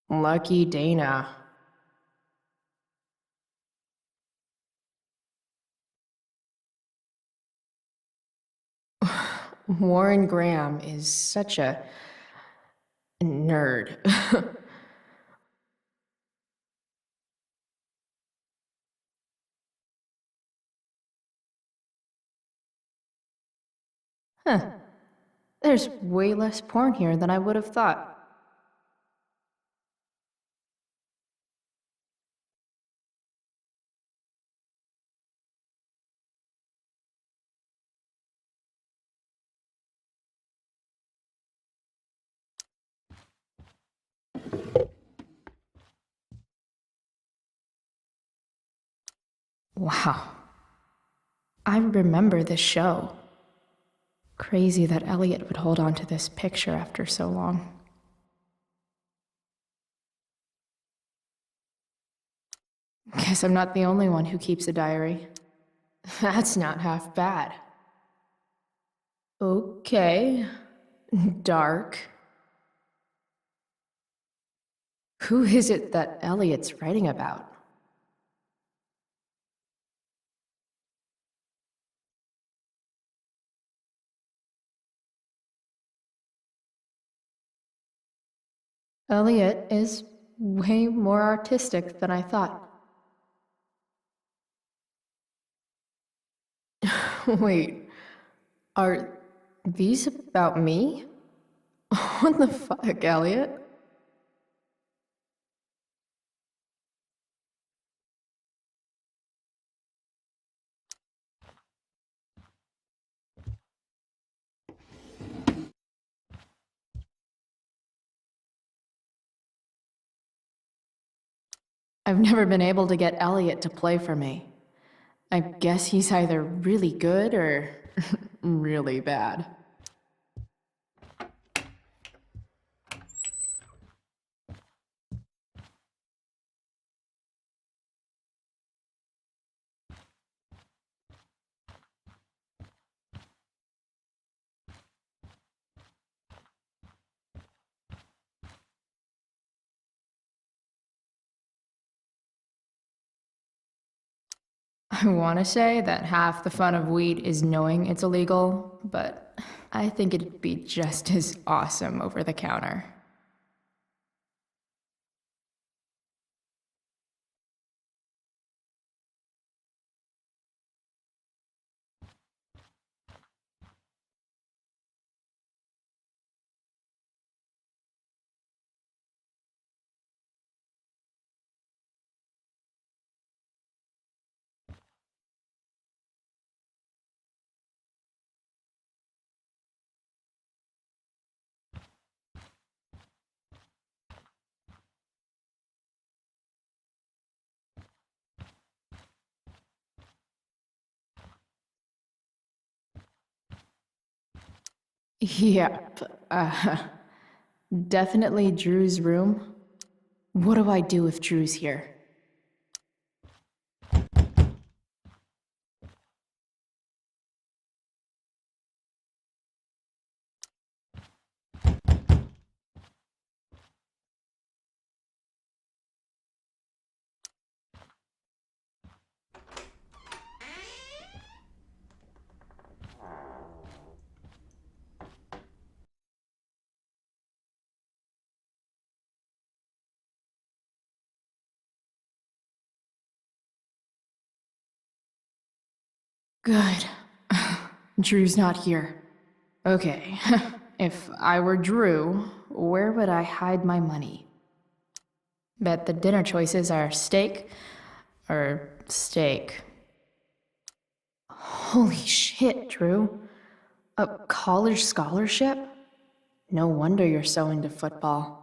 Lucky Dana. Warren Graham is such a nerd. Huh. There's way less porn here than I would have thought. Wow. I remember this show. Crazy that Elliot would hold on to this picture after so long. Guess I'm not the only one who keeps a diary. That's not half bad. Okay. Dark. Who is it that Elliot's writing about? Elliot is way more artistic than I thought. Wait, are these about me? What the fuck, Elliot? I've never been able to get Elliot to play for me. I guess he's either really good or really bad. I want to say that half the fun of weed is knowing it's illegal, but I think it'd be just as awesome over the counter. Yep. Definitely Drew's room. What do I do if Drew's here? Good. Drew's not here. Okay. If I were Drew, where would I hide my money? Bet the dinner choices are steak or steak. Holy shit, Drew. A college scholarship? No wonder you're so into football.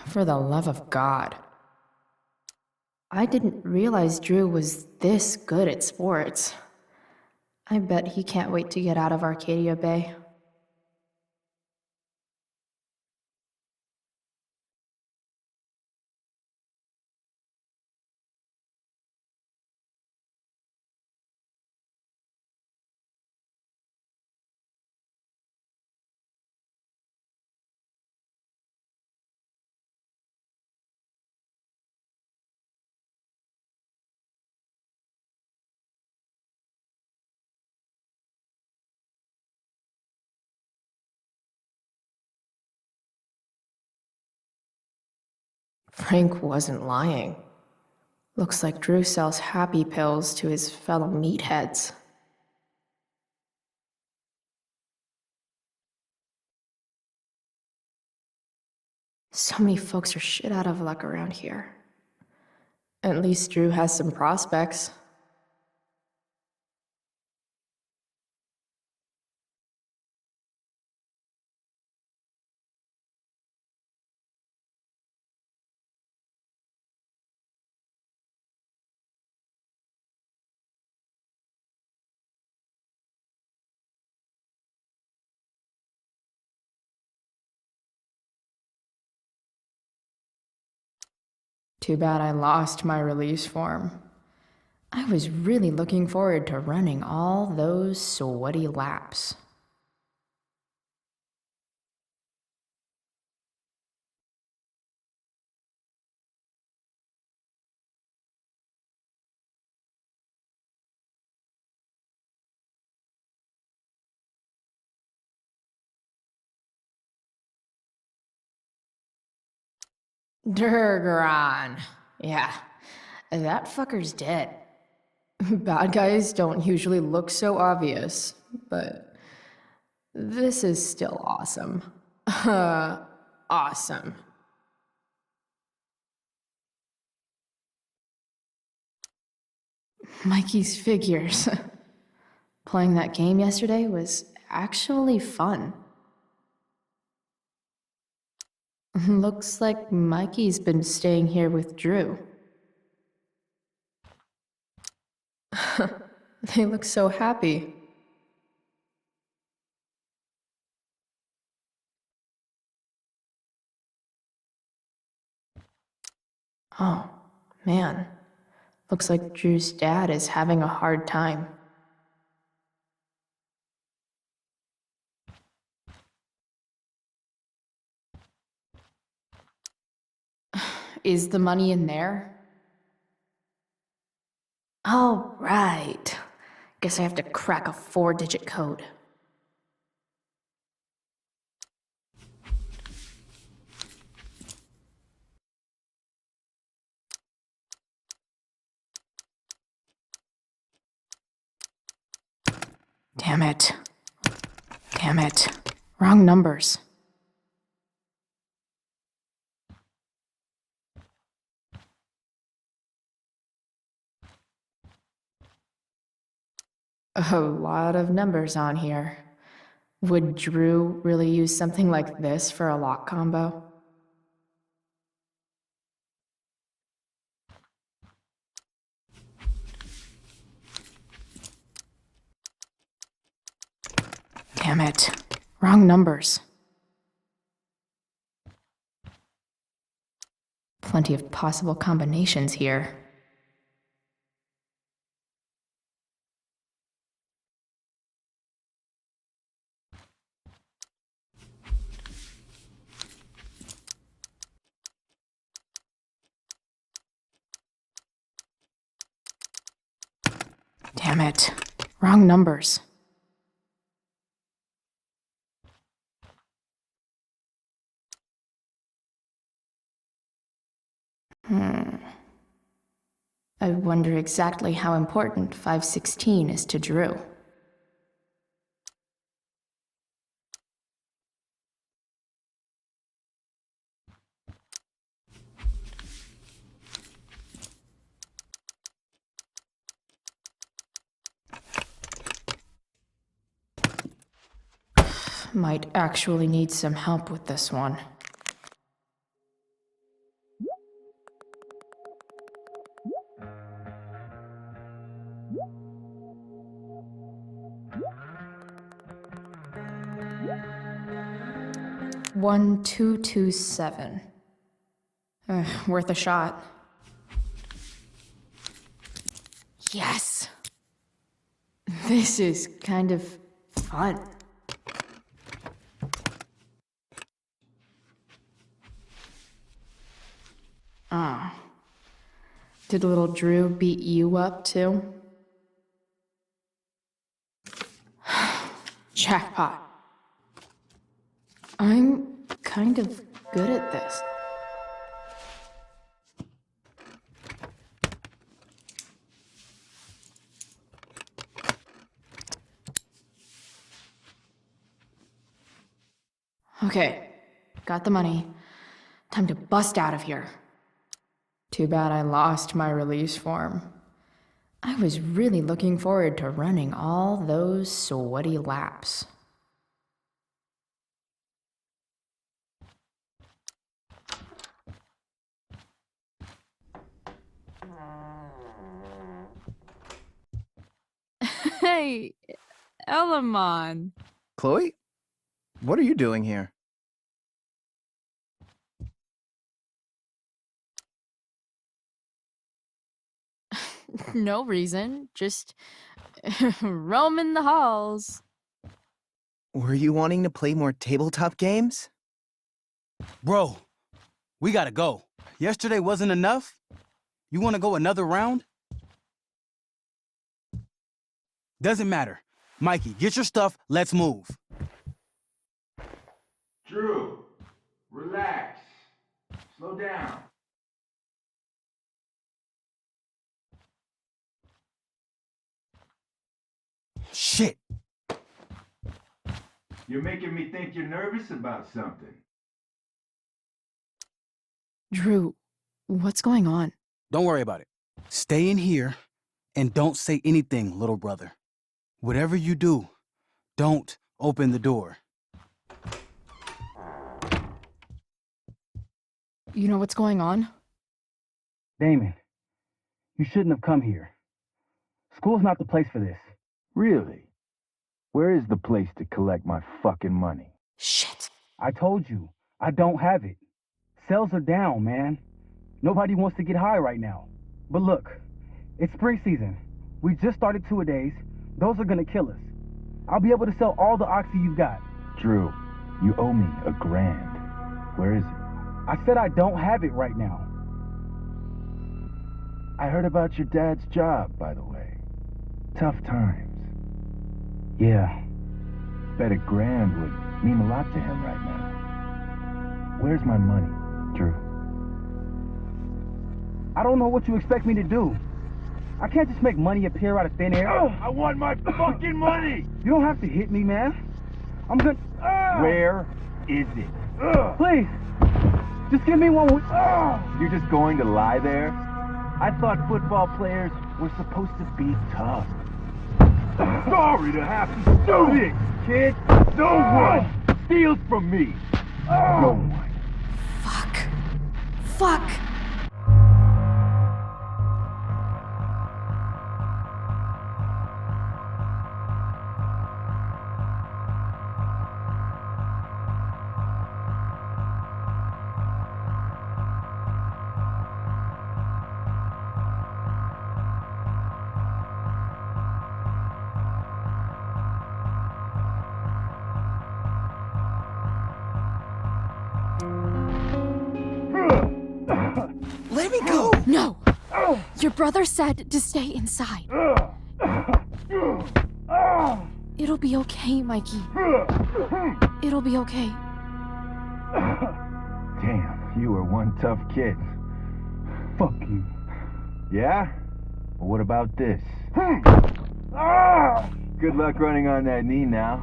For the love of God. I didn't realize Drew was this good at sports. I bet he can't wait to get out of Arcadia Bay. Frank wasn't lying. Looks like Drew sells happy pills to his fellow meatheads. So many folks are shit out of luck around here. At least Drew has some prospects. Too bad I lost my release form. I was really looking forward to running all those sweaty laps. Durgaron. Yeah, that fucker's dead. Bad guys don't usually look so obvious, but this is still awesome. Awesome. Mikey's figures. Playing that game yesterday was actually fun. Looks like Mikey's been staying here with Drew. They look so happy. Oh, man. Looks like Drew's dad is having a hard time. Is the money in there? All right. Guess I have to crack a 4-digit code. Damn it. Damn it. Wrong numbers. A lot of numbers on here. Would Drew really use something like this for a lock combo? Damn it. Wrong numbers. Plenty of possible combinations here. Damn it. Wrong numbers. I wonder exactly how important 516 is to Drew. Might actually need some help with this one. One, 227. Worth a shot. Yes! This is kind of fun. Ah. Did little Drew beat you up too? Jackpot. I'm kind of good at this. Okay, got the money. Time to bust out of here. Too bad I lost my release form. I was really looking forward to running all those sweaty laps. Hey, Elamon. Chloe? What are you doing here? No reason, just roaming the halls. Were you wanting to play more tabletop games? Bro, we gotta go. Yesterday wasn't enough? You wanna go another round? Doesn't matter. Mikey, get your stuff, let's move. Drew, relax. Slow down. Shit. You're making me think you're nervous about something. Drew, what's going on? Don't worry about it. Stay in here and don't say anything, little brother. Whatever you do, don't open the door. You know what's going on? Damon, you shouldn't have come here. School's not the place for this. Really? Where is the place to collect my fucking money? Shit. I told you, I don't have it. Sales are down, man. Nobody wants to get high right now. But look, it's spring season. We just started two-a-days. Those are gonna kill us. I'll be able to sell all the oxy you've got. Drew, you owe me $1,000. Where is it? I said I don't have it right now. I heard about your dad's job, by the way. Tough times. Yeah. Bet $1,000 would mean a lot to him right now. Where's my money, Drew? I don't know what you expect me to do. I can't just make money appear out of thin air. I want my fucking money! You don't have to hit me, man. I'm gonna... Where is it? Please, just give me one... You're just going to lie there? I thought football players were supposed to be tough. Sorry to have to do this, kid. No one steals from me. No one. Fuck! Let me go! No! Your brother said to stay inside. It'll be okay, Mikey. It'll be okay. Damn, you were one tough kid. Fuck you. Yeah? Well, what about this? Good luck running on that knee now.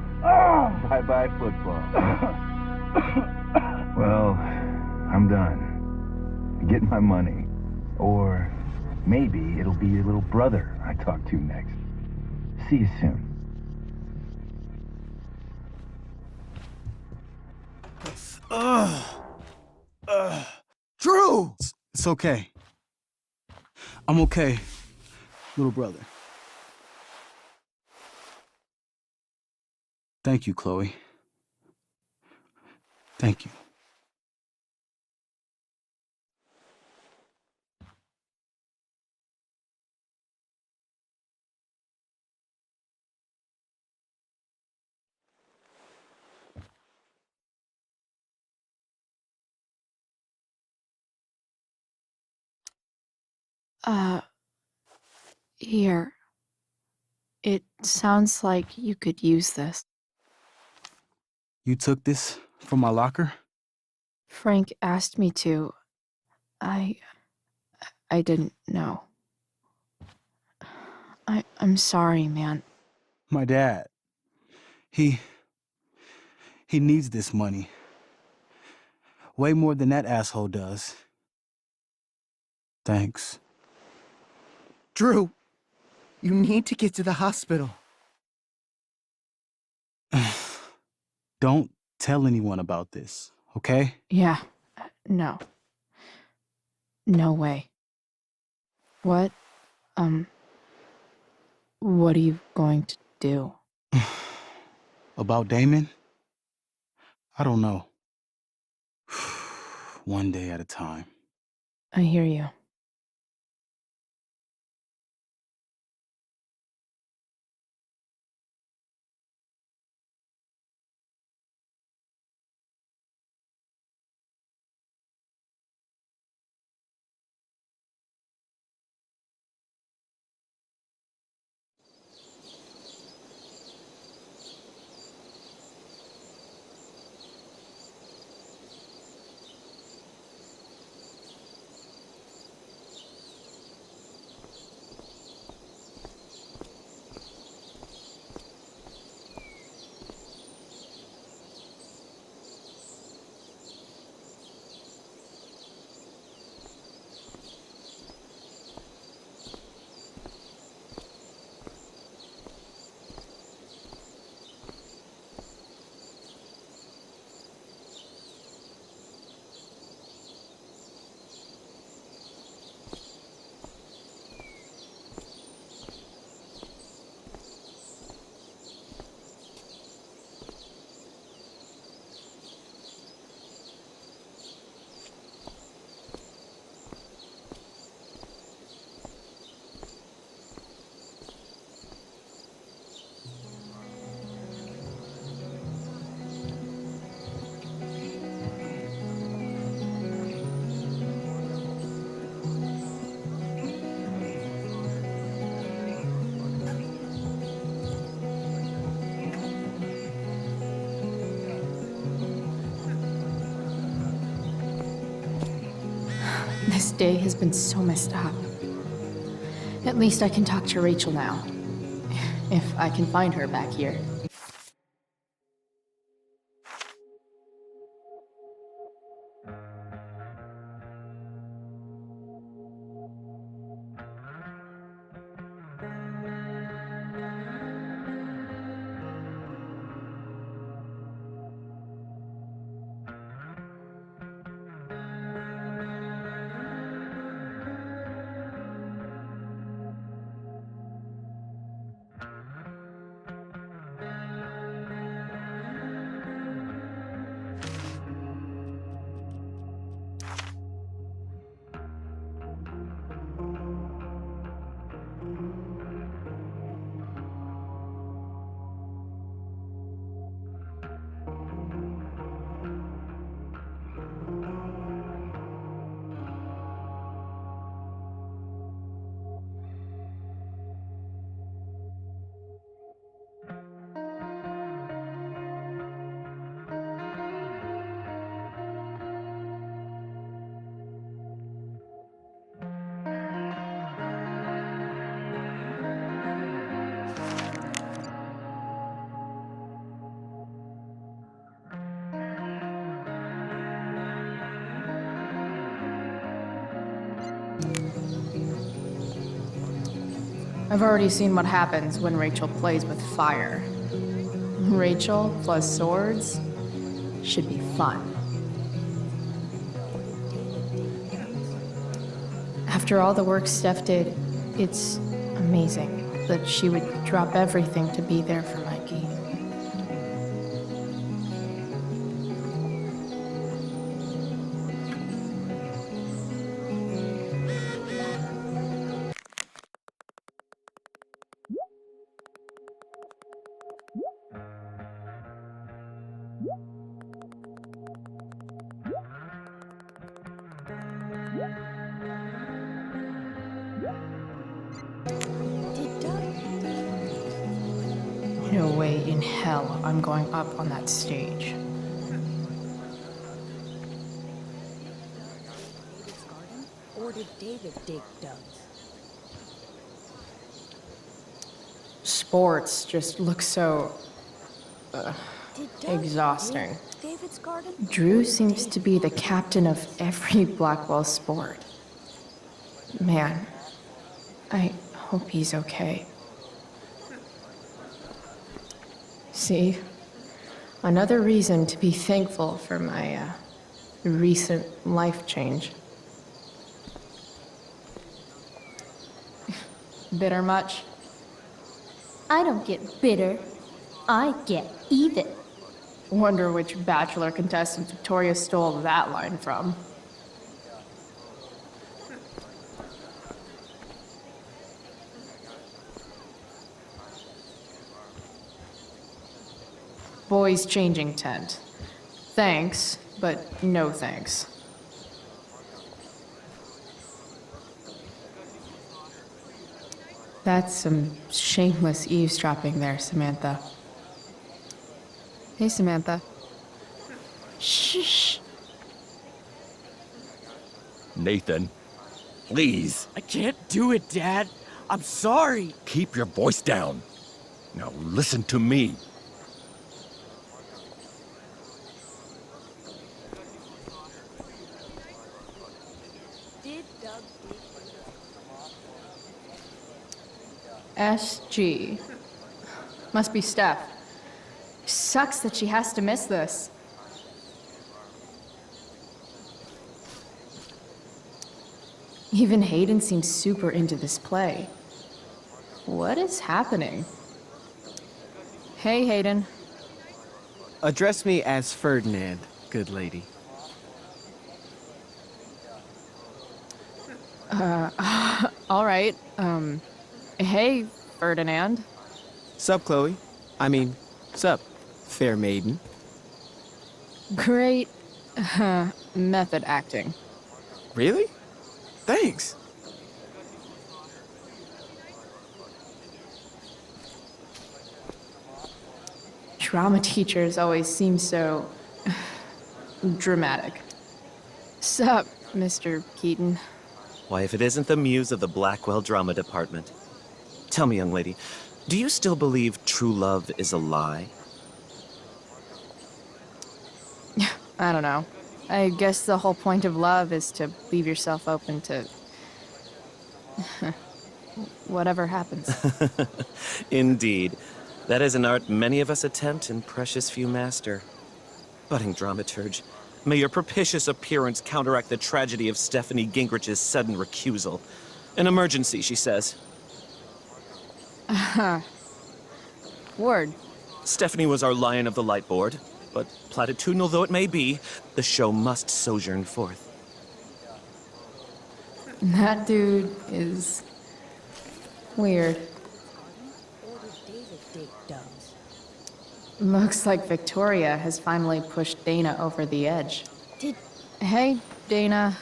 Bye-bye football. Well, I'm done. Get my money. Or maybe it'll be your little brother I talk to next. See you soon. Drew! It's okay. I'm okay, little brother. Thank you, Chloe. Thank you. Here. It sounds like you could use this. You took this from my locker? Frank asked me to. I didn't know. I'm sorry, man. My dad. He needs this money. Way more than that asshole does. Thanks. Drew, you need to get to the hospital. Don't tell anyone about this, okay? Yeah. No. No way. What are you going to do? About Damon? I don't know. One day at a time. I hear you. day has been so messed up. At least I can talk to Rachel now. If I can find her back here. I've already seen what happens when Rachel plays with fire. Rachel plus swords should be fun. After all the work Steph did, it's amazing that she would drop everything to be there for Mikey. No way in hell I'm going up on that stage. Or did David dig Doug's? Sports just look so exhausting. David's garden? Drew seems to be the captain of every Blackwell sport. Man, I hope he's okay. See, another reason to be thankful for my recent life change. Bitter much? I don't get bitter. I get even. Wonder which Bachelor contestant Victoria stole that line from. Boys changing tent. Thanks, but no thanks. That's some shameless eavesdropping there, Samantha. Hey, Samantha. Shh. Nathan, please. I can't do it, Dad. I'm sorry. Keep your voice down. Now listen to me. SG. Must be Steph. Sucks that she has to miss this. Even Hayden seems super into this play. What is happening? Hey, Hayden. Address me as Ferdinand, good lady. All right. Hey, Ferdinand. Sup, Chloe? I mean, sup, fair maiden. Great method acting. Really? Thanks. Drama teachers always seem so dramatic. Sup, Mr. Keaton. Why, if it isn't the muse of the Blackwell Drama Department. Tell me, young lady, do you still believe true love is a lie? I don't know. I guess the whole point of love is to leave yourself open to whatever happens. Indeed. That is an art many of us attempt and precious few master. Budding dramaturge, may your propitious appearance counteract the tragedy of Stephanie Gingrich's sudden recusal. An emergency, she says. Word. Stephanie was our lion of the light board, but platitudinal though it may be, the show must sojourn forth. That dude is weird. Looks like Victoria has finally pushed Dana over the edge. Hey, Dana.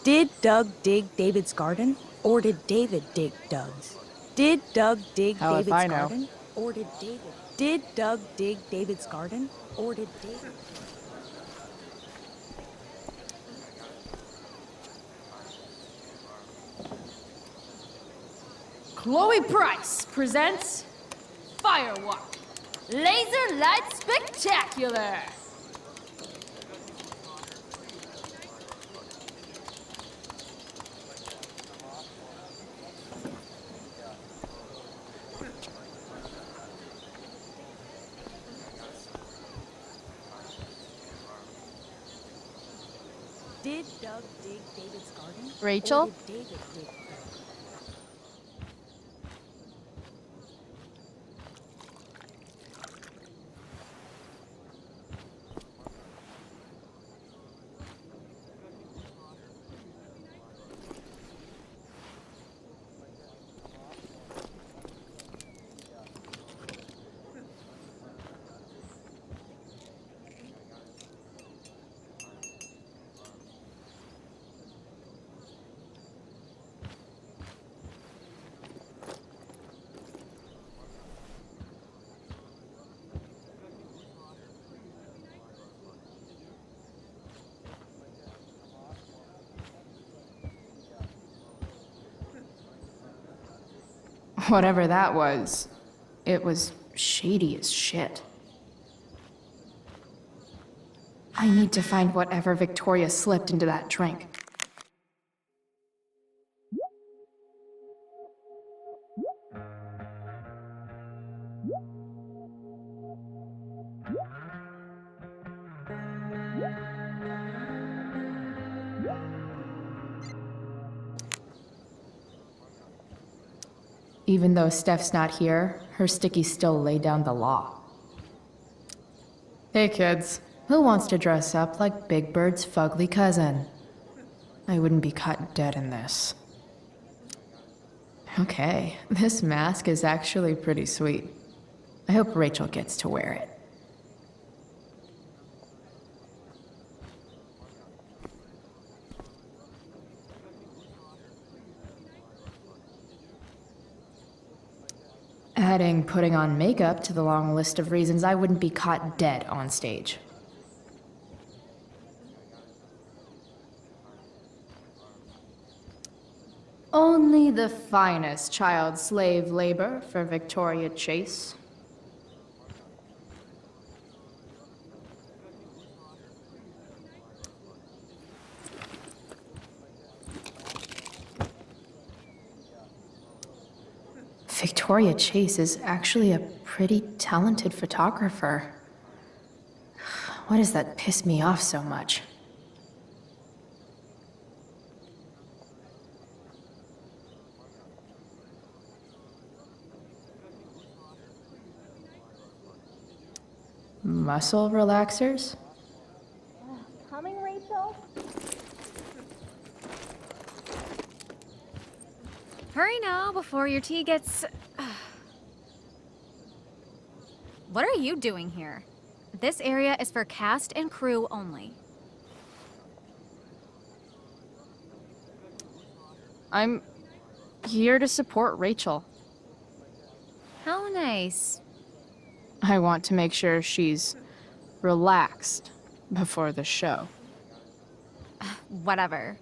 Did Doug dig David's garden? Or did David dig Doug's? Did Doug dig Hell if David's I know. garden? Or did David? Did Doug dig David's garden? Or did David? Chloe Price presents Firewalk Laser Light Spectacular. Did Doug dig David's garden? Rachel? Or did David dig Doug's? Whatever that was, it was shady as shit. I need to find whatever Victoria slipped into that drink. Even though Steph's not here, her stickies still lay down the law. Hey kids, who wants to dress up like Big Bird's fugly cousin? I wouldn't be caught dead in this. Okay, this mask is actually pretty sweet. I hope Rachel gets to wear it. Adding putting on makeup to the long list of reasons I wouldn't be caught dead on stage. Only the finest child slave labor for Victoria Chase. Victoria Chase is actually a pretty talented photographer. Why does that piss me off so much? Muscle relaxers? Coming, Rachel? Hurry now before your tea gets... What are you doing here? This area is for cast and crew only. I'm here to support Rachel. How nice. I want to make sure she's relaxed before the show. Whatever.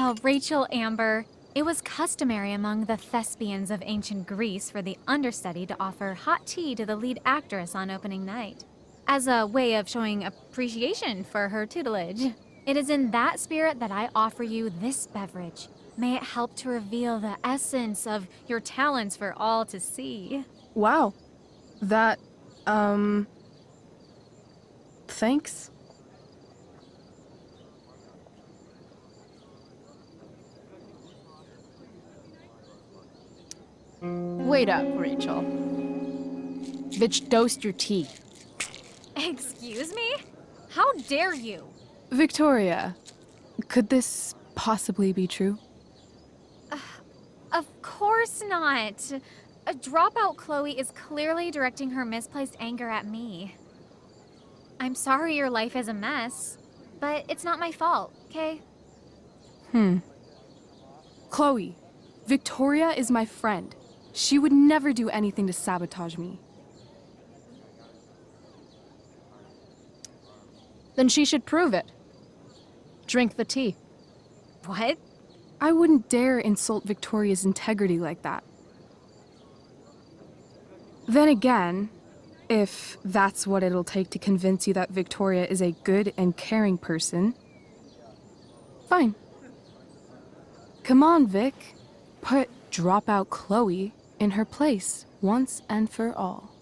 Oh, Rachel Amber. It was customary among the thespians of ancient Greece for the understudy to offer hot tea to the lead actress on opening night, as a way of showing appreciation for her tutelage. It is in that spirit that I offer you this beverage. May it help to reveal the essence of your talents for all to see. Wow. That, thanks. Wait up, Rachel. Bitch, dosed your tea. Excuse me? How dare you? Victoria, could this possibly be true? Of course not. A dropout Chloe is clearly directing her misplaced anger at me. I'm sorry your life is a mess, but it's not my fault, okay? Chloe, Victoria is my friend. She would never do anything to sabotage me. Then she should prove it. Drink the tea. What? I wouldn't dare insult Victoria's integrity like that. Then again, if that's what it'll take to convince you that Victoria is a good and caring person, fine. Come on, Vic. Put dropout Chloe in her place once and for all.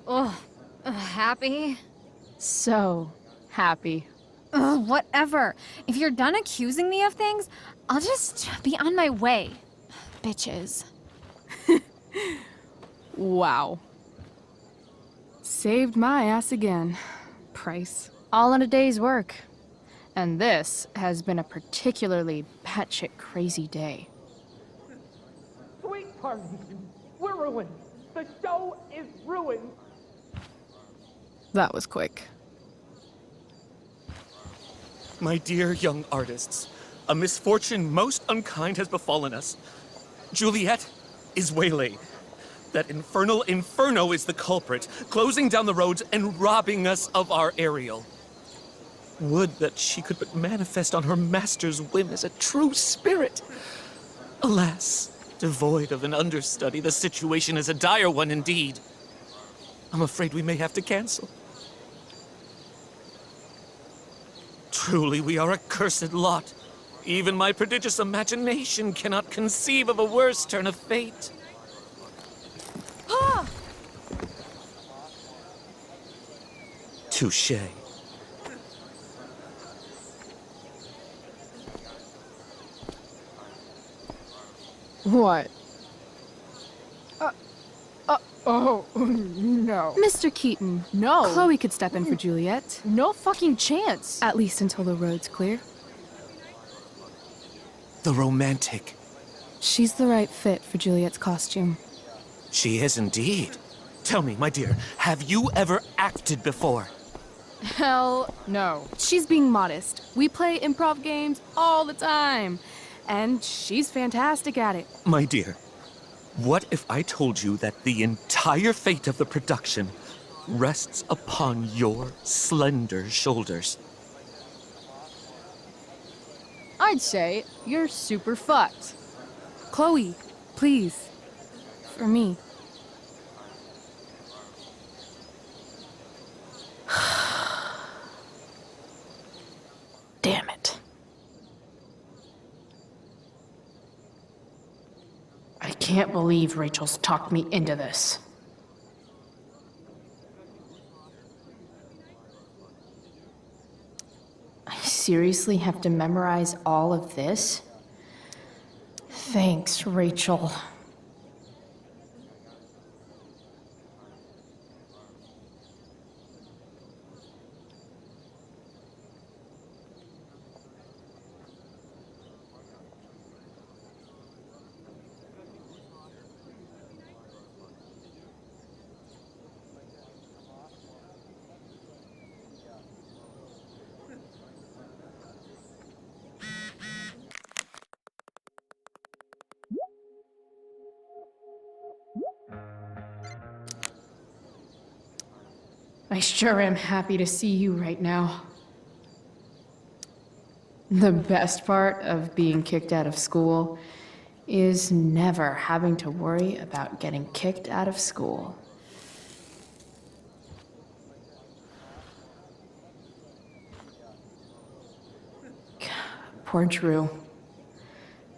Ugh. Happy? So happy. Ugh, whatever. If you're done accusing me of things, I'll just be on my way. Bitches. Wow. Saved my ass again, Price. All in a day's work. And this has been a particularly batshit crazy day. Sweet party, we're ruined. The show is ruined. That was quick. My dear young artists, a misfortune most unkind has befallen us. Juliet is waylaid. That infernal Inferno is the culprit, closing down the roads and robbing us of our Ariel. Would that she could but manifest on her master's whim as a true spirit. Alas, devoid of an understudy, the situation is a dire one indeed. I'm afraid we may have to cancel. Truly, we are a cursed lot. Even my prodigious imagination cannot conceive of a worse turn of fate. Touché. What? Oh, no. Mr. Keaton. No. Chloe could step in for Juliet. No fucking chance. At least until the road's clear. The romantic. She's the right fit for Juliet's costume. She is indeed. Tell me, my dear, have you ever acted before? Hell no. She's being modest. We play improv games all the time. And she's fantastic at it. My dear, what if I told you that the entire fate of the production rests upon your slender shoulders? I'd say you're super fucked. Chloe, please. For me. Damn it. I can't believe Rachel's talked me into this. I seriously have to memorize all of this? Thanks, Rachel. I sure am happy to see you right now. The best part of being kicked out of school is never having to worry about getting kicked out of school. Poor Drew.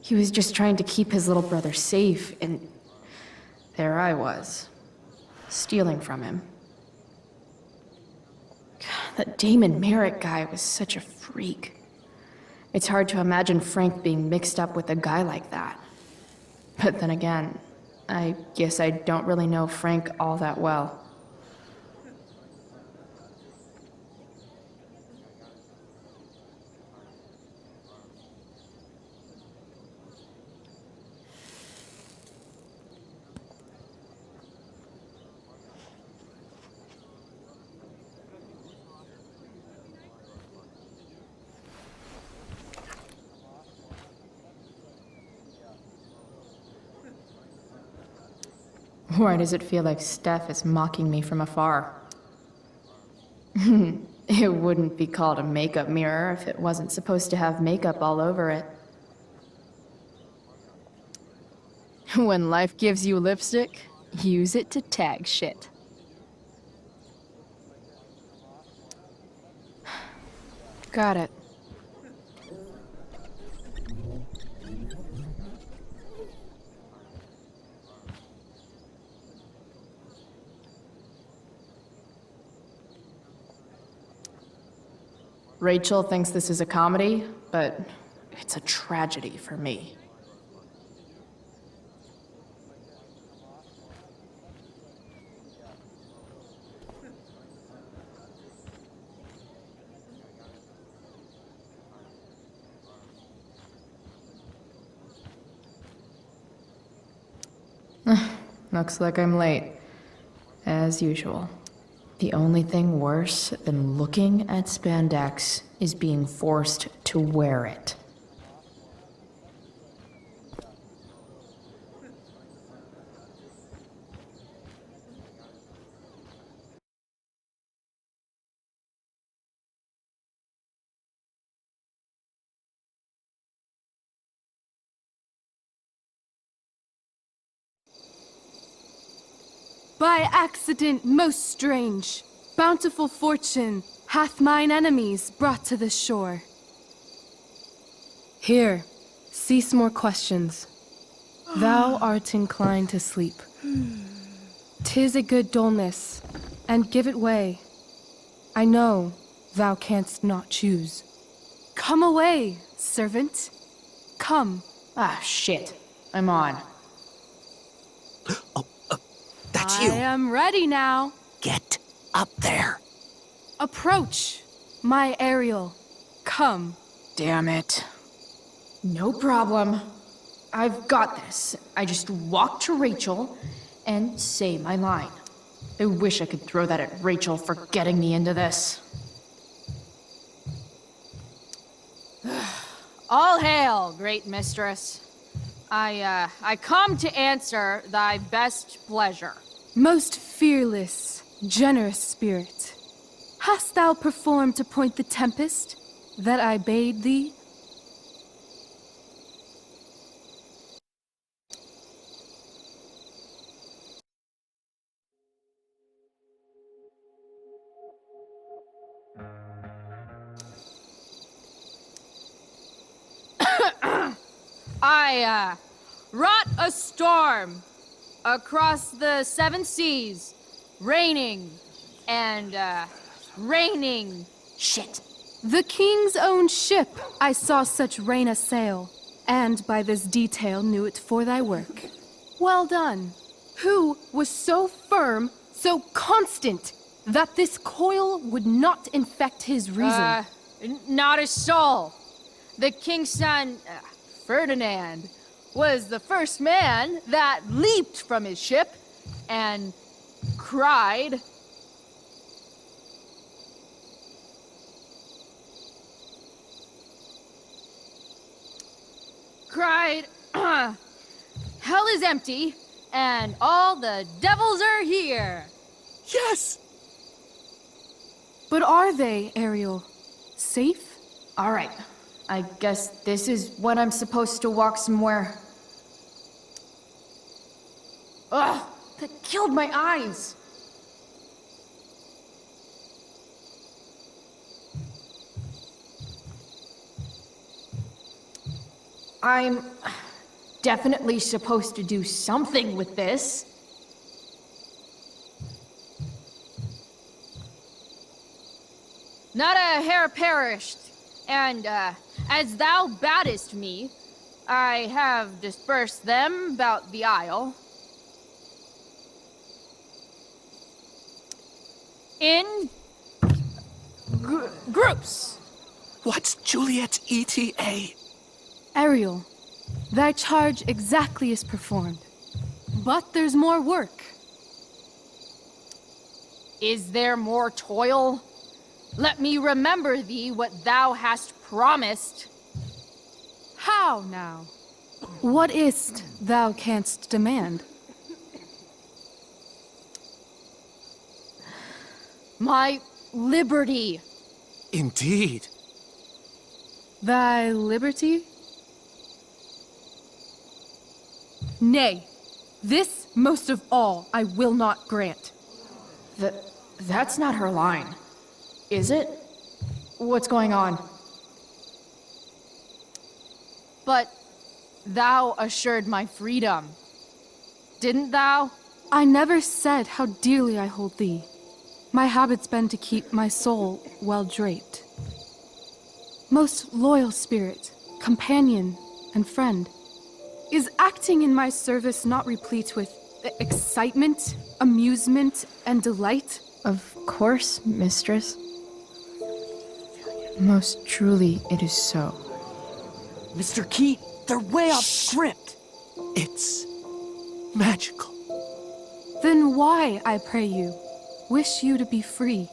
He was just trying to keep his little brother safe, and there I was, stealing from him. That Damon Merritt guy was such a freak. It's hard to imagine Frank being mixed up with a guy like that. But then again, I guess I don't really know Frank all that well. Why does it feel like Steph is mocking me from afar? It wouldn't be called a makeup mirror if it wasn't supposed to have makeup all over it. When life gives you lipstick, use it to tag shit. Got it. Rachel thinks this is a comedy, but it's a tragedy for me. Looks like I'm late, as usual. The only thing worse than looking at spandex is being forced to wear it. By accident most strange, bountiful fortune hath mine enemies brought to this shore. Here, cease more questions. Thou art inclined to sleep. 'Tis a good dullness, and give it way. I know thou canst not choose. Come away, servant. Come. Ah, shit. I'm on. That's you. I am ready now. Get up there. Approach, my Ariel. Come. Damn it. No problem. I've got this. I just walk to Rachel and say my line. I wish I could throw that at Rachel for getting me into this. All hail, great mistress. I come to answer thy best pleasure. Most fearless, generous spirit, hast thou performed to point the tempest that I bade thee? I wrought a storm across the 7 seas, raining and raining. Shit. The king's own ship I saw such rain a sail, and by this detail knew it for thy work. Well done. Who was so firm, so constant, that this coil would not infect his reason? Not a soul. The king's son, Ferdinand, was the first man that leaped from his ship and cried. Hell is empty, and all the devils are here. Yes! But are they, Ariel? Safe? All right. I guess this is when I'm supposed to walk somewhere. Ugh! That killed my eyes! I'm definitely supposed to do something with this. Not a hair perished, and as thou baddest me, I have dispersed them about the isle. In groups. What's Juliet's ETA? Ariel, thy charge exactly is performed. But there's more work. Is there more toil? Let me remember thee what thou hast promised. How now? What is't thou canst demand? My liberty. Indeed. Thy liberty? Nay, this most of all I will not grant. That's not her line. Is it? What's going on? But thou assured my freedom, didn't thou? I never said how dearly I hold thee. My habit's been to keep my soul well draped. Most loyal spirit, companion, and friend, is acting in my service not replete with excitement, amusement, and delight? Of course, mistress. Most truly, it is so. Mr. Keat, they're way off script. It's magical. Then why, I pray you, wish you to be free?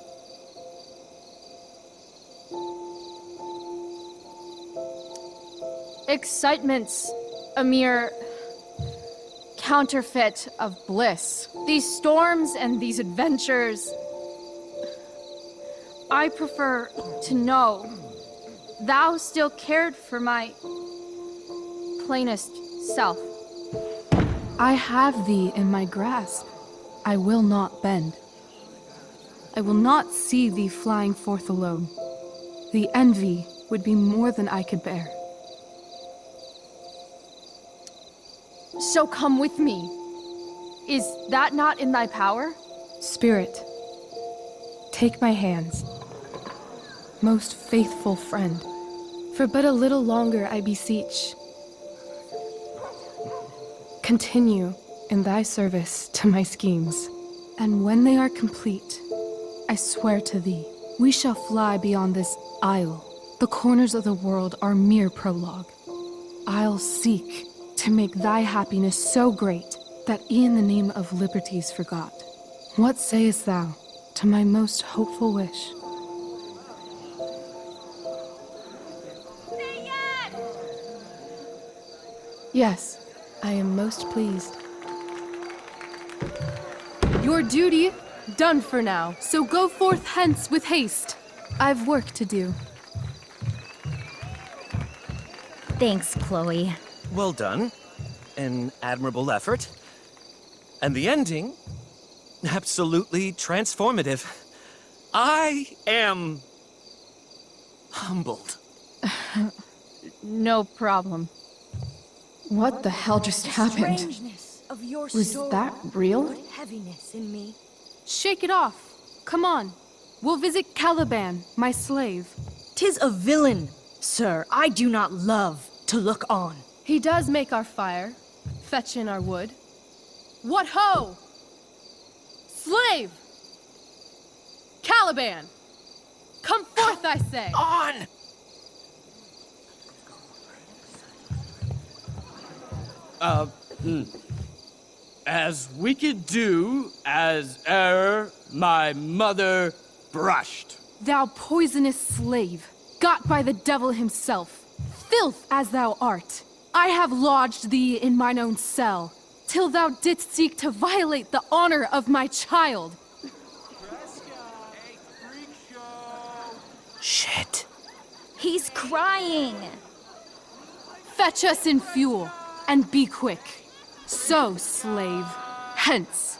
Excitement's a mere counterfeit of bliss. These storms and these adventures, I prefer to know thou still cared for my plainest self. I have thee in my grasp. I will not bend. I will not see thee flying forth alone. The envy would be more than I could bear. So come with me. Is that not in thy power? Spirit, take my hands. Most faithful friend, for but a little longer I beseech. Continue in thy service to my schemes, and when they are complete, I swear to thee, we shall fly beyond this isle. The corners of the world are mere prologue. I'll seek to make thy happiness so great that e'en the name of liberty's forgot. What sayest thou to my most hopeful wish? Yes, I am most pleased. Your duty done for now, so go forth hence with haste. I've work to do. Thanks, Chloe. Well done. An admirable effort. And the ending, absolutely transformative. I am humbled. No problem. What the hell just happened? Strangeness of your Was soul that real? put heaviness in me. Shake it off. Come on. We'll visit Caliban, my slave. 'Tis a villain, sir, I do not love to look on. He does make our fire, fetch in our wood. What ho! Slave! Caliban! Come forth, I say! On! As we could do as e'er my mother brushed. Thou poisonous slave, got by the devil himself, filth as thou art, I have lodged thee in mine own cell, till thou didst seek to violate the honor of my child. Shit. He's crying! Fetch us in fuel, and be quick. So, slave, hence.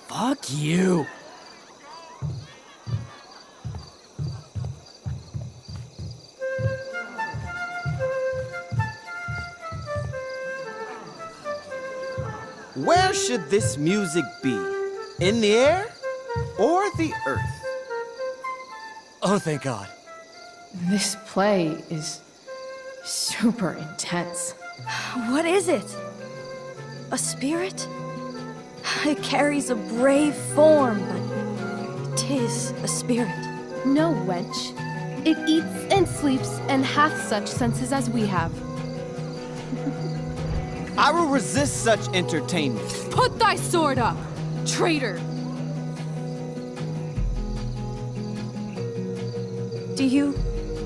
Fuck you. Where should this music be? In the air or the earth? Oh, thank God. This play is super intense. What is it? A spirit? It carries a brave form, but 'tis a spirit. No, wench. It eats and sleeps and hath such senses as we have. I will resist such entertainment. Put thy sword up, traitor! Do you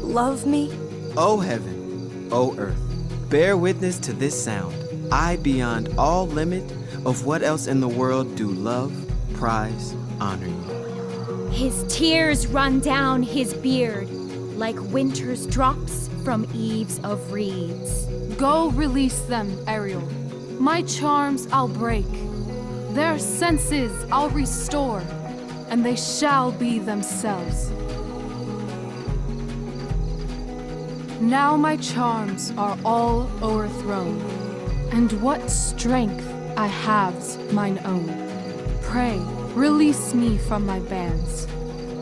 love me? O heaven, O earth, bear witness to this sound. I, beyond all limit of what else in the world do love, prize, honor you. His tears run down his beard like winter's drops from eaves of reeds. Go release them, Ariel. My charms I'll break. Their senses I'll restore, and they shall be themselves. Now my charms are all o'erthrown, and what strength I have's mine own. Pray, release me from my bands,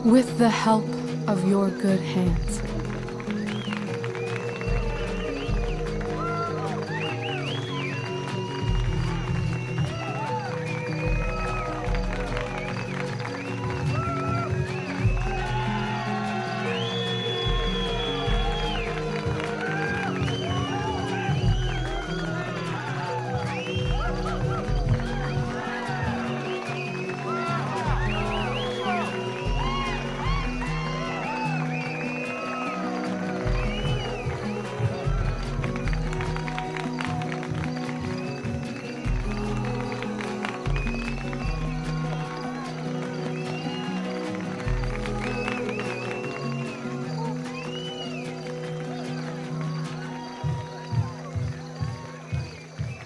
with the help of your good hands.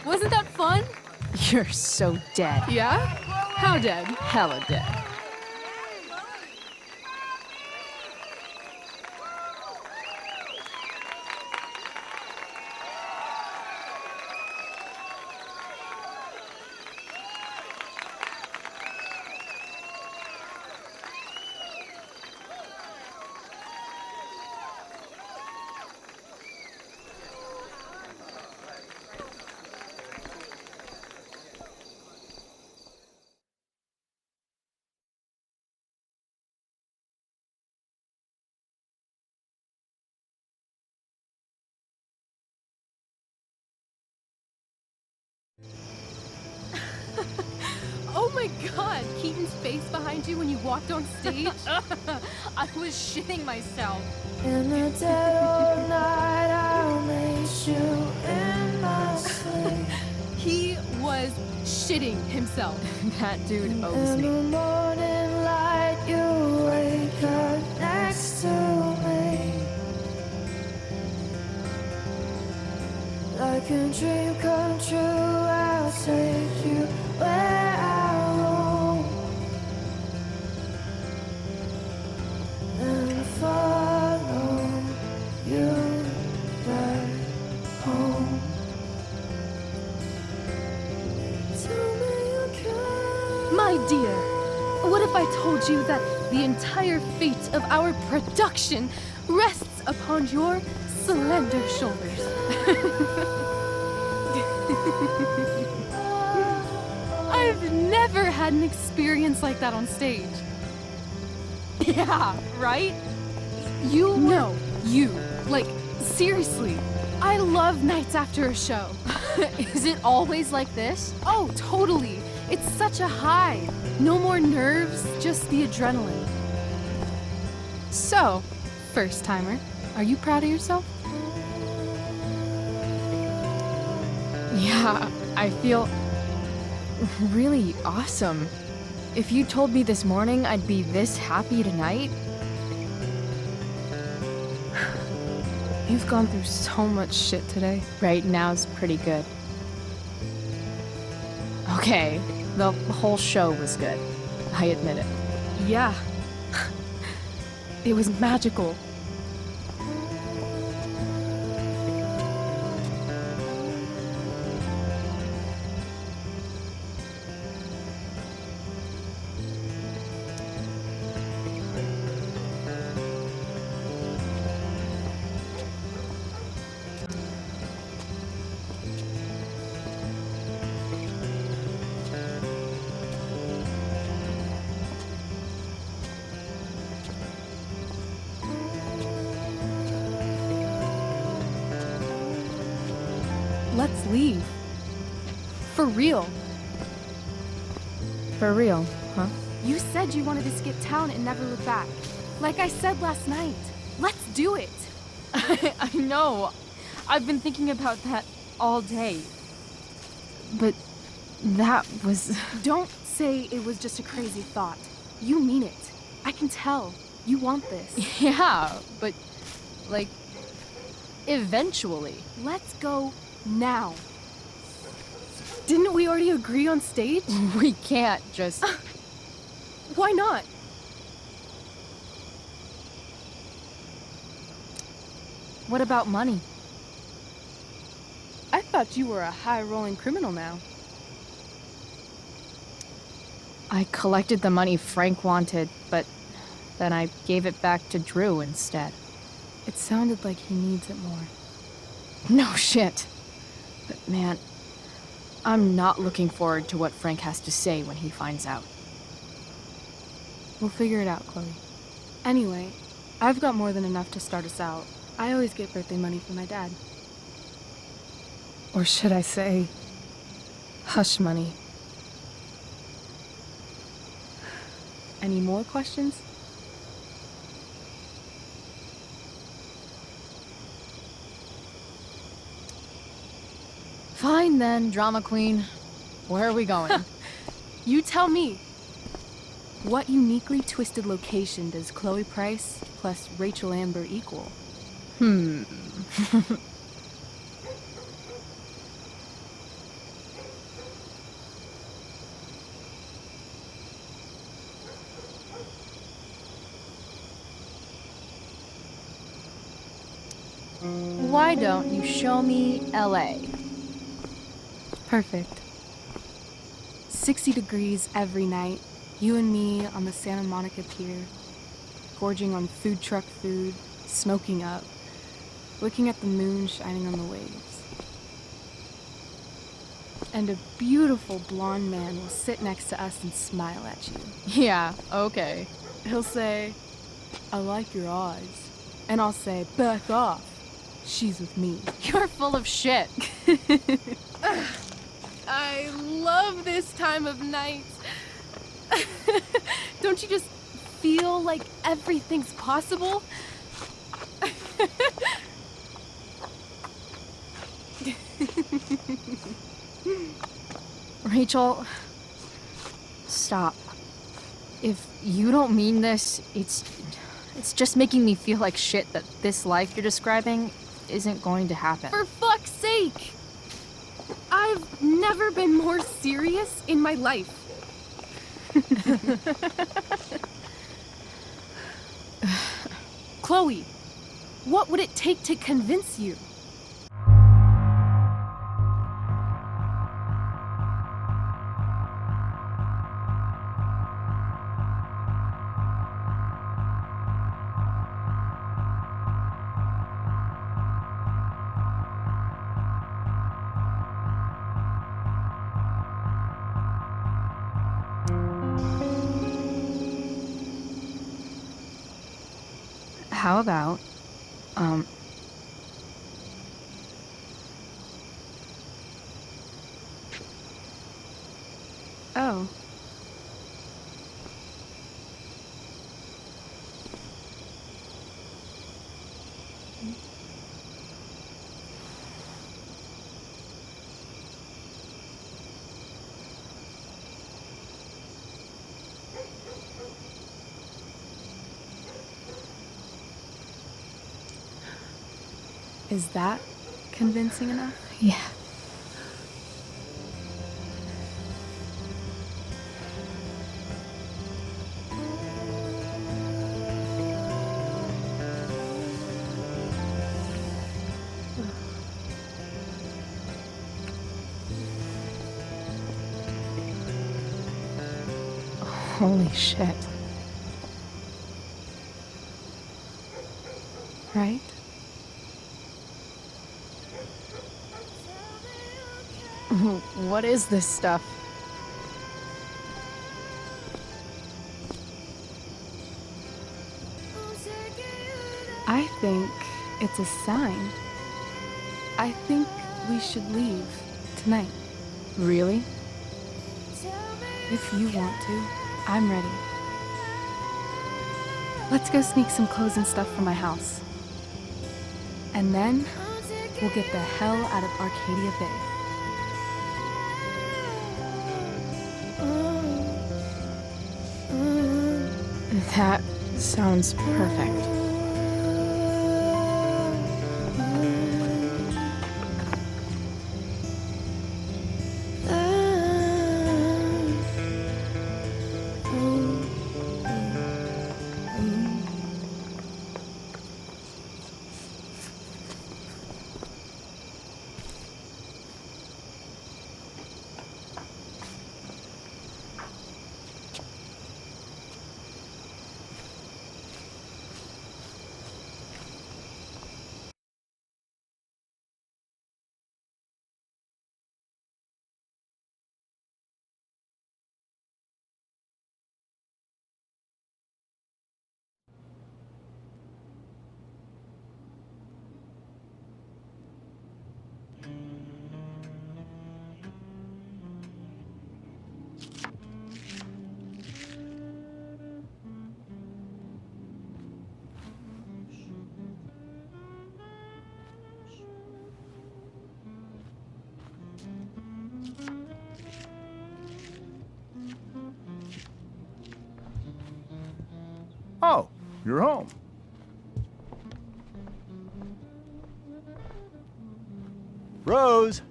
Wasn't that fun? You're so dead. Yeah? How dead? Hella dead. Oh my god, Keaton's face behind you when you walked on stage? I was shitting myself. In the dead of night, I'll meet you in my sleep. He was shitting himself. That dude owes In me. the morning light, you wake up next to me. Like a dream come true, I'll take you where I roam. And follow you back home. Tell me you can. My dear, what if I told you that the entire fate of our production rests upon your slender shoulders? I've never had an experience like that on stage. Yeah, right? You No, you. Like, seriously. I love nights after a show. Is it always like this? Oh, totally. It's such a high. No more nerves, just the adrenaline. So, first timer, are you proud of yourself? Yeah, I feel really awesome. If you told me this morning I'd be this happy tonight, You've gone through so much shit today. right now's pretty good. Okay, the whole show was good. I admit it. Yeah. It was magical. Let's leave. For real. For real, huh? You said you wanted to skip town and never look back. Like I said last night. Let's do it. I know. I've been thinking about that all day. But that was... Don't say it was just a crazy thought. You mean it. I can tell. You want this. Yeah, but, like, eventually. Let's go now. Didn't we already agree on stage? We can't just... Why not? What about money? I thought you were a high-rolling criminal now. I collected the money Frank wanted, but then I gave it back to Drew instead. It sounded like he needs it more. No shit. But man, I'm not looking forward to what Frank has to say when he finds out. We'll figure it out, Chloe. Anyway, I've got more than enough to start us out. I always get birthday money from my dad. Or should I say, hush money. Any more questions? Fine then, drama queen. Where are we going? You tell me. What uniquely twisted location does Chloe Price plus Rachel Amber equal? Why don't you show me LA? Perfect. 60 degrees every night. You and me on the Santa Monica Pier, gorging on food truck food, smoking up, looking at the moon shining on the waves. And a beautiful blonde man will sit next to us and smile at you. Yeah, okay. He'll say, "I like your eyes." And I'll say, "Back off. She's with me." You're full of shit. I love this time of night. Don't you just feel like everything's possible? Rachel, stop. If you don't mean this, it's just making me feel like shit that this life you're describing isn't going to happen. For fuck's sake! I've never been more serious in my life. Chloe, what would it take to convince you? How about, Oh. Is that convincing enough? Yeah. Holy shit. Right? What is this stuff? I think it's a sign. I think we should leave tonight. Really? If you want to, I'm ready. Let's go sneak some clothes and stuff from my house. And then we'll get the hell out of Arcadia Bay. That sounds perfect. Oh, you're home. Rose,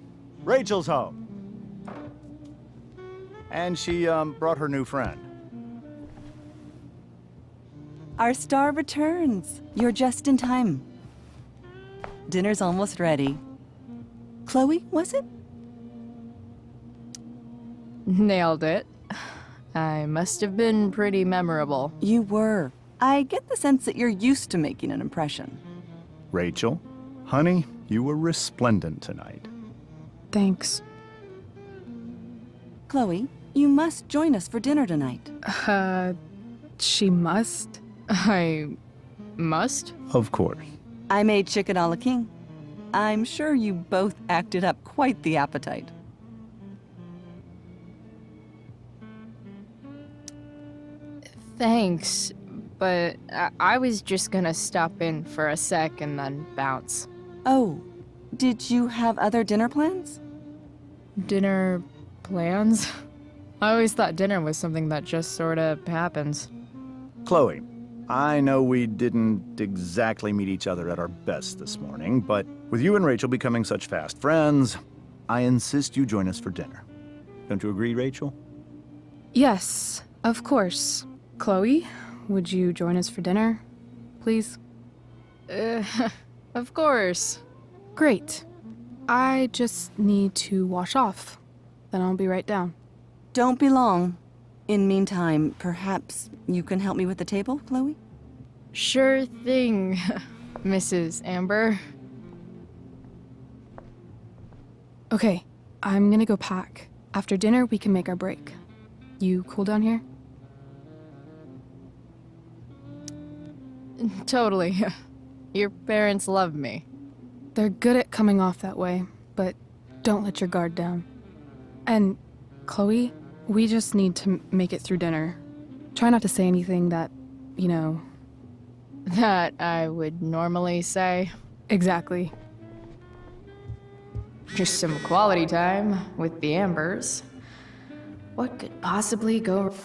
Rachel's home. And she, brought her new friend. Our star returns. You're just in time. Dinner's almost ready. Chloe, was it? Nailed it. I must have been pretty memorable. You were. I get the sense that you're used to making an impression. Rachel, honey, you were resplendent tonight. Thanks. Chloe, you must join us for dinner tonight. She must? I must? Of course. I made chicken a la king. I'm sure you both acted up quite the appetite. Thanks, but I was just gonna stop in for a sec and then bounce. Oh, did you have other dinner plans? Dinner plans? I always thought dinner was something that just sorta happens. Chloe, I know we didn't exactly meet each other at our best this morning, but with you and Rachel becoming such fast friends, I insist you join us for dinner. Don't you agree, Rachel? Yes, of course. Chloe, would you join us for dinner, please? Of course. Great. I just need to wash off. Then I'll be right down. Don't be long. In meantime, perhaps you can help me with the table, Chloe? Sure thing, Mrs. Amber. Okay, I'm gonna go pack. After dinner, we can make our break. You cool down here? Totally. Your parents love me. They're good at coming off that way, but don't let your guard down. And, Chloe, we just need to make it through dinner. Try not to say anything that, you know... That I would normally say. Exactly. Just some quality time with the Ambers. What could possibly go wrong?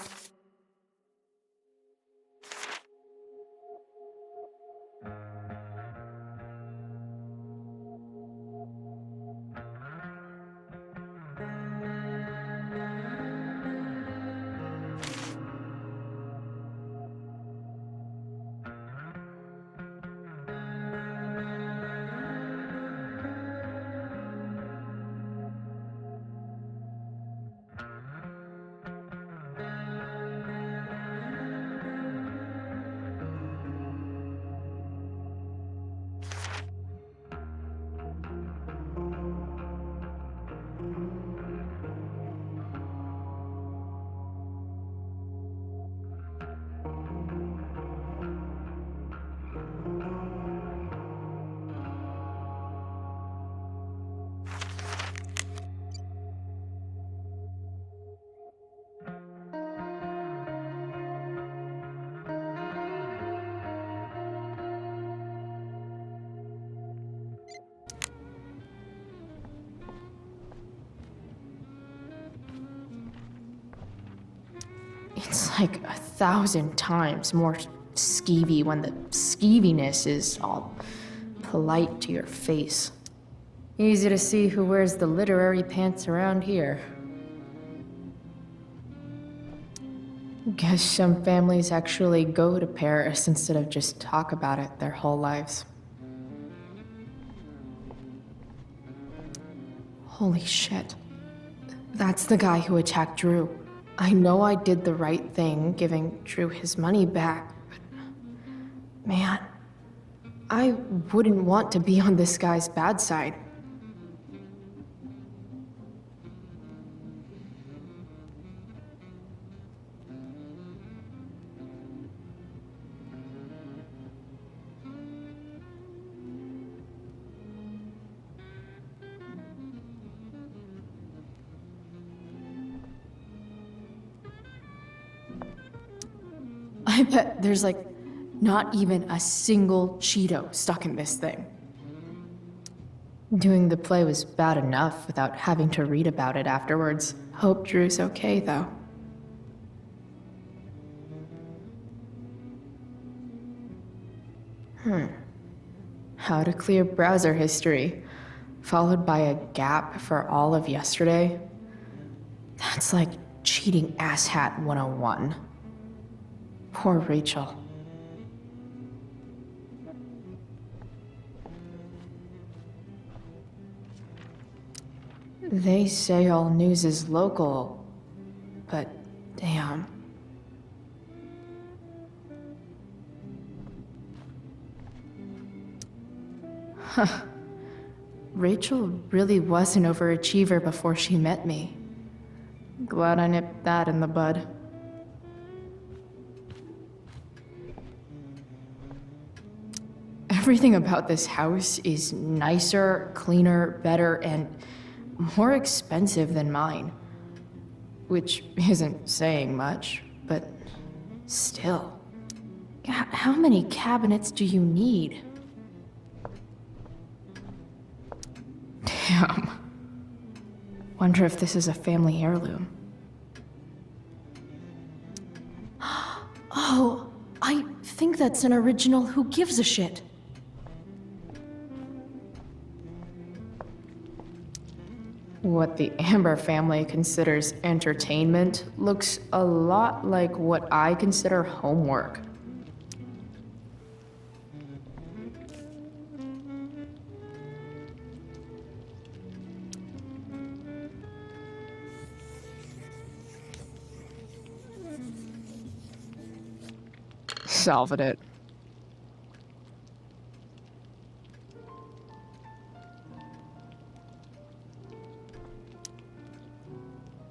like 1,000 times more skeevy when the skeeviness is all polite to your face. Easy to see who wears the literary pants around here. Guess some families actually go to Paris instead of just talk about it their whole lives. Holy shit. That's the guy who attacked Drew. I know I did the right thing giving Drew his money back, but man, I wouldn't want to be on this guy's bad side. I bet there's like not even a single Cheeto stuck in this thing. Doing the play was bad enough without having to read about it afterwards. Hope Drew's okay, though. How to clear browser history, followed by a gap for all of yesterday. That's like cheating asshat 101. Poor Rachel. They say all news is local, but damn. Huh. Rachel really was an overachiever before she met me. Glad I nipped that in the bud. Everything about this house is nicer, cleaner, better, and more expensive than mine. Which isn't saying much, but still. How many cabinets do you need? Damn. Wonder if this is a family heirloom. Oh, I think that's an original Who Gives a Shit. What the Amber family considers entertainment looks a lot like what I consider homework. Solved it.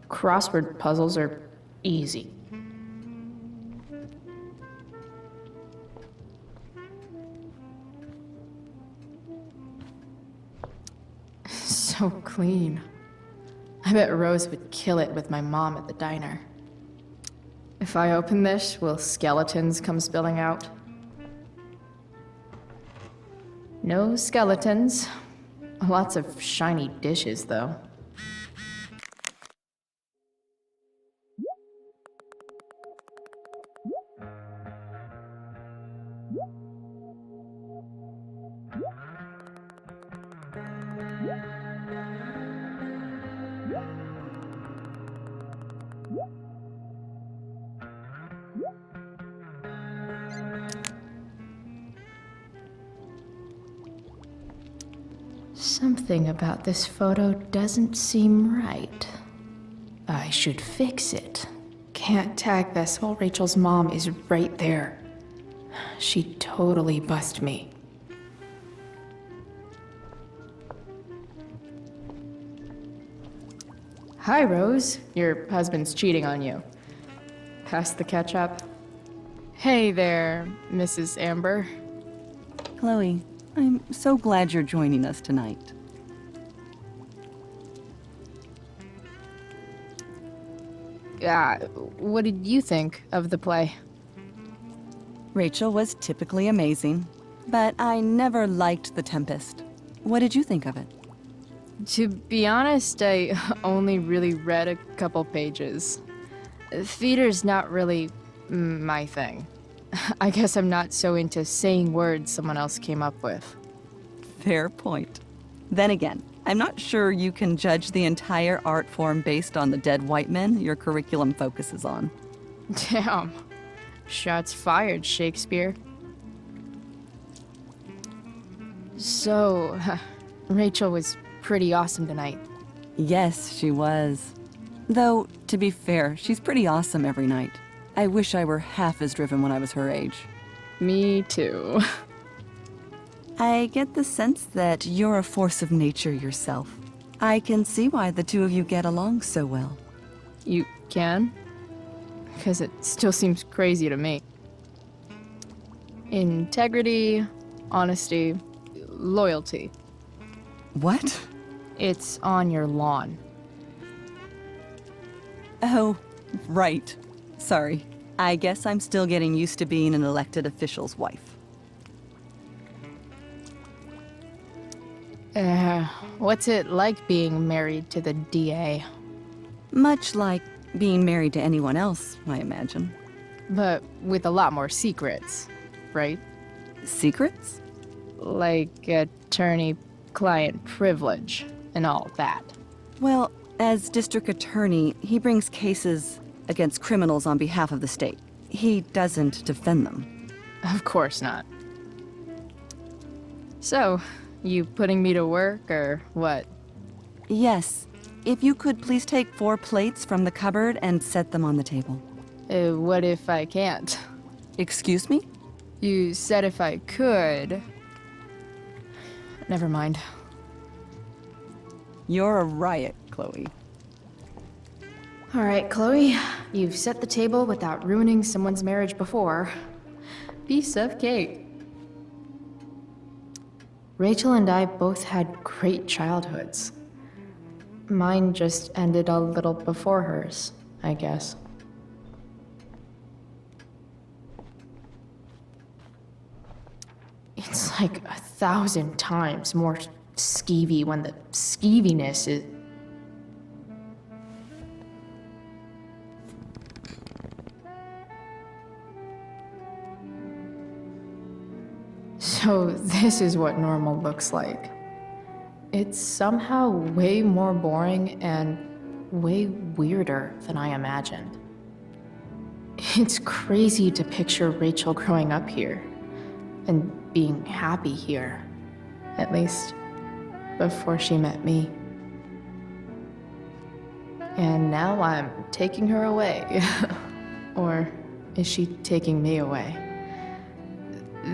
Crossword puzzles are easy. So clean. I bet Rose would kill it with my mom at the diner. If I open this, will skeletons come spilling out? No skeletons. Lots of shiny dishes, though. Something about this photo doesn't seem right. I should fix it. Can't tag this while Rachel's mom is right there. She'd totally bust me. Hi, Rose. Your husband's cheating on you. Pass the ketchup. Hey there, Mrs. Amber. Chloe, I'm so glad you're joining us tonight. What did you think of the play? Rachel was typically amazing, but I never liked The Tempest. What did you think of it? To be honest, I only really read a couple pages. Theater's not really my thing. I guess I'm not so into saying words someone else came up with. Fair point. Then again, I'm not sure you can judge the entire art form based on the dead white men your curriculum focuses on. Damn. Shots fired, Shakespeare. So, Rachel was pretty awesome tonight. Yes, she was. Though, to be fair, she's pretty awesome every night. I wish I were half as driven when I was her age. Me too. I get the sense that you're a force of nature yourself. I can see why the two of you get along so well. You can? Because it still seems crazy to me. Integrity, honesty, loyalty. What? It's on your lawn. Oh, right. Sorry. I guess I'm still getting used to being an elected official's wife. What's it like being married to the DA? Much like being married to anyone else, I imagine. But with a lot more secrets, right? Secrets? Like attorney-client privilege and all that. Well, as district attorney, he brings cases against criminals on behalf of the state. He doesn't defend them. Of course not. So, you putting me to work, or what? Yes. If you could please take 4 plates from the cupboard and set them on the table. What if I can't? Excuse me? You said if I could. Never mind. You're a riot, Chloe. All right, Chloe. You've set the table without ruining someone's marriage before. Piece of cake. Rachel and I both had great childhoods. Mine just ended a little before hers, I guess. It's like 1,000 times more skeevy when the skeeviness is... So this is what normal looks like. It's somehow way more boring and way weirder than I imagined. It's crazy to picture Rachel growing up here and being happy here, at least before she met me. And now I'm taking her away. Or is she taking me away?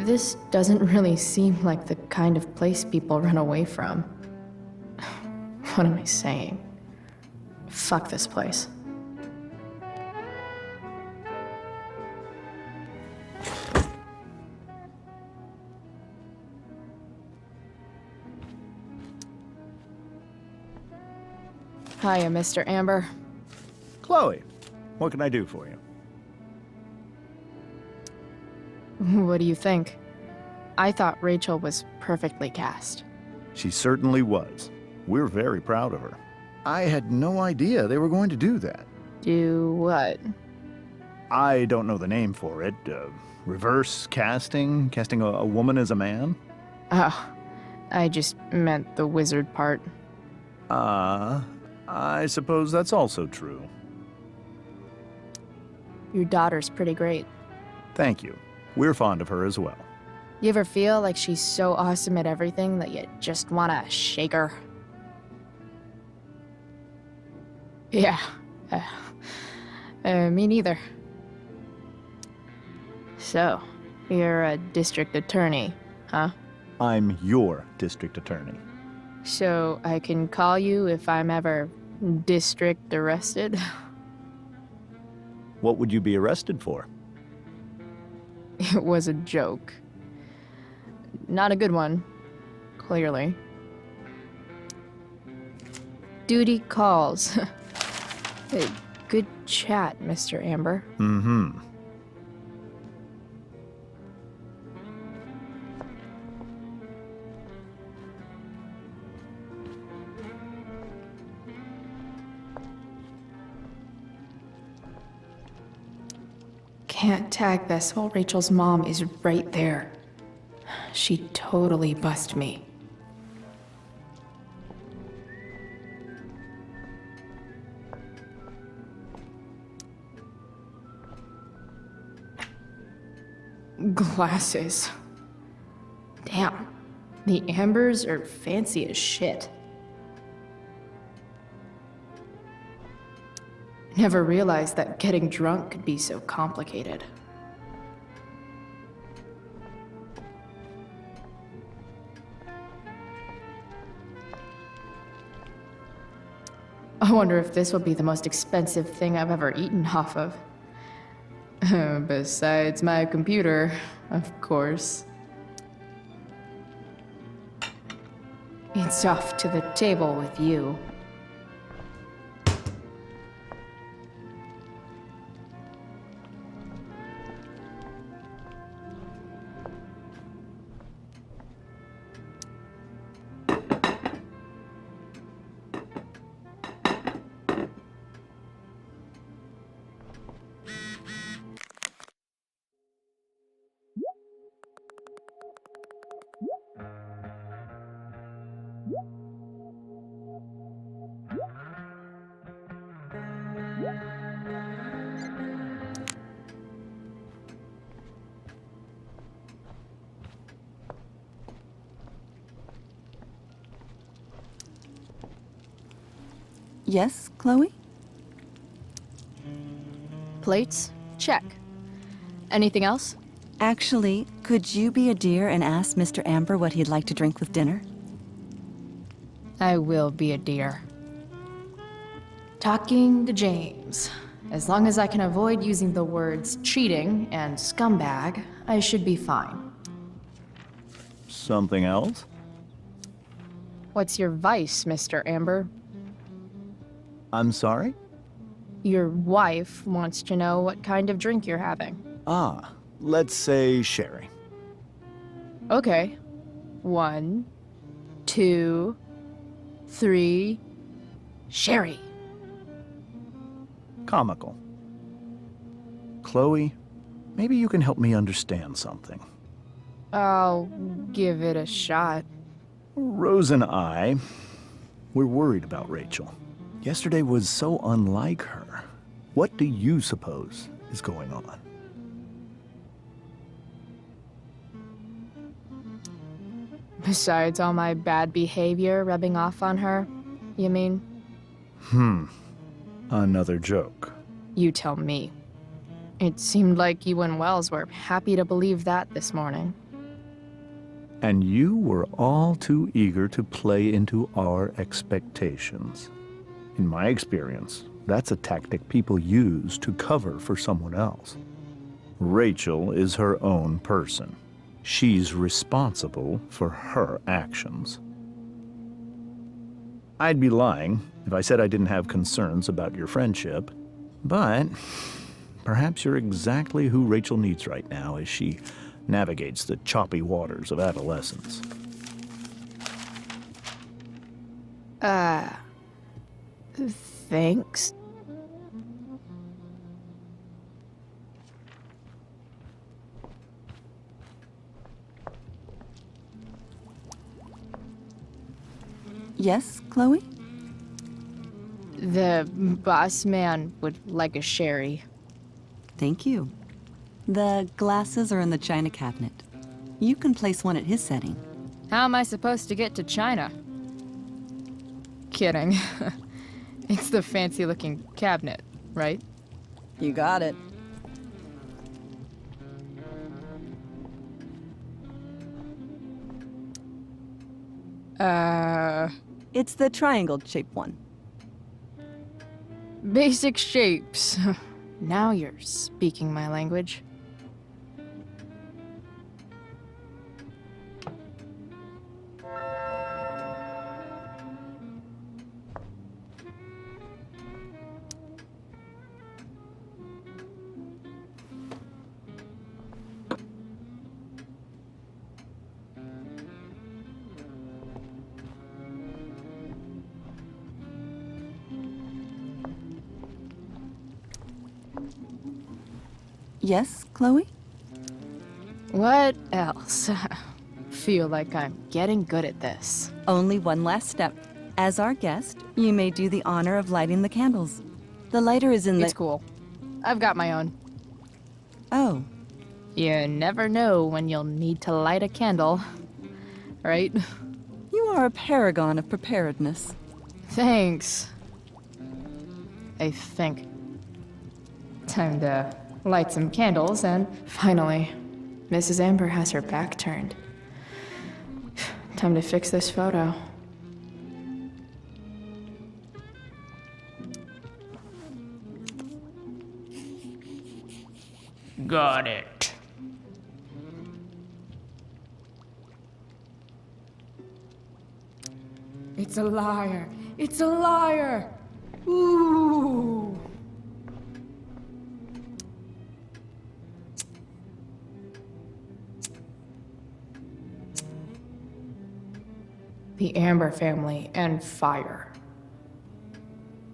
This doesn't really seem like the kind of place people run away from. What am I saying? Fuck this place. Hiya, Mr. Amber. Chloe, what can I do for you? What do you think? I thought Rachel was perfectly cast. She certainly was. We're very proud of her. I had no idea they were going to do that. Do what? I don't know the name for it. Reverse casting? Casting a woman as a man? Oh, I just meant the wizard part. I suppose that's also true. Your daughter's pretty great. Thank you. We're fond of her as well. You ever feel like she's so awesome at everything that you just wanna shake her? Yeah. Me neither. So, you're a district attorney, huh? I'm your district attorney. So I can call you if I'm ever district arrested? What would you be arrested for? It was a joke. Not a good one, clearly. Duty calls. Hey, good chat, Mr. Amber. Mm-hmm. can't tag this while Rachel's mom is right there. She'd totally bust me. Glasses. Damn, the ambers are fancy as shit. Never realized that getting drunk could be so complicated. I wonder if this will be the most expensive thing I've ever eaten off of. Besides my computer, of course. It's off to the table with you. Yes, Chloe? Plates? Check. Anything else? Actually, could you be a dear and ask Mr. Amber what he'd like to drink with dinner? I will be a dear. Talking to James. As long as I can avoid using the words cheating and scumbag, I should be fine. Something else? What's your vice, Mr. Amber? I'm sorry? Your wife wants to know what kind of drink you're having. Ah, let's say sherry. Okay. 1, 2, 3. Sherry. Comical. Chloe, maybe you can help me understand something. I'll give it a shot. Rose and I, we're worried about Rachel. Yesterday was so unlike her. What do you suppose is going on? Besides all my bad behavior rubbing off on her, you mean? Another joke. You tell me. It seemed like you and Wells were happy to believe that this morning. And you were all too eager to play into our expectations. In my experience, that's a tactic people use to cover for someone else. Rachel is her own person. She's responsible for her actions. I'd be lying if I said I didn't have concerns about your friendship, but perhaps you're exactly who Rachel needs right now as she navigates the choppy waters of adolescence. Thanks. Yes, Chloe? The boss man would like a sherry. Thank you. The glasses are in the china cabinet. You can place one at his setting. How am I supposed to get to China? Kidding. It's the fancy-looking cabinet, right? You got it. It's the triangle-shaped one. Basic shapes. Now you're speaking my language. Yes, Chloe? What else? Feel like I'm getting good at this. Only one last step. As our guest, you may do the honor of lighting the candles. The lighter is in the— It's cool. I've got my own. Oh. You never know when you'll need to light a candle, right? You are a paragon of preparedness. Thanks. I think. Time to light some candles and... Finally, Mrs. Amber has her back turned. Time to fix this photo. Got it. It's a liar. It's a liar. Ooh. The Amber family and fire.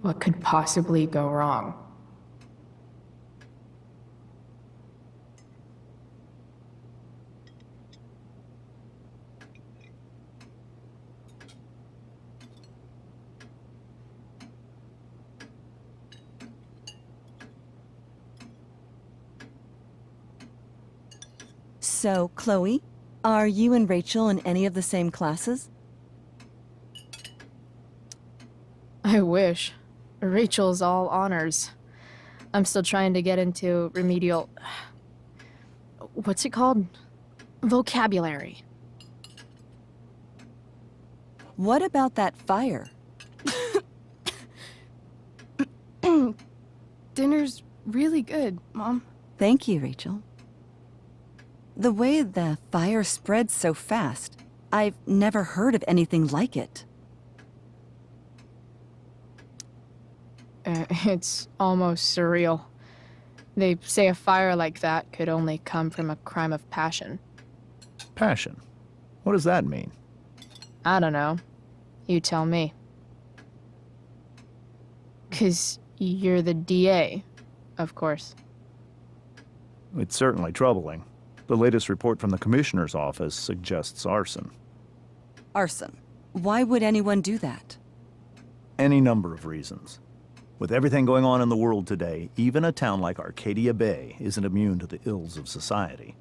What could possibly go wrong? So, Chloe, are you and Rachel in any of the same classes? I wish. Rachel's all honors. I'm still trying to get into remedial... What's it called? Vocabulary. What about that fire? Dinner's really good, Mom. Thank you, Rachel. The way the fire spread so fast, I've never heard of anything like it. It's almost surreal. They say a fire like that could only come from a crime of passion. Passion? What does that mean? I don't know. You tell me. 'Cause you're the DA, of course. It's certainly troubling. The latest report from the Commissioner's office suggests arson. Arson? Why would anyone do that? Any number of reasons. With everything going on in the world today, even a town like Arcadia Bay isn't immune to the ills of society.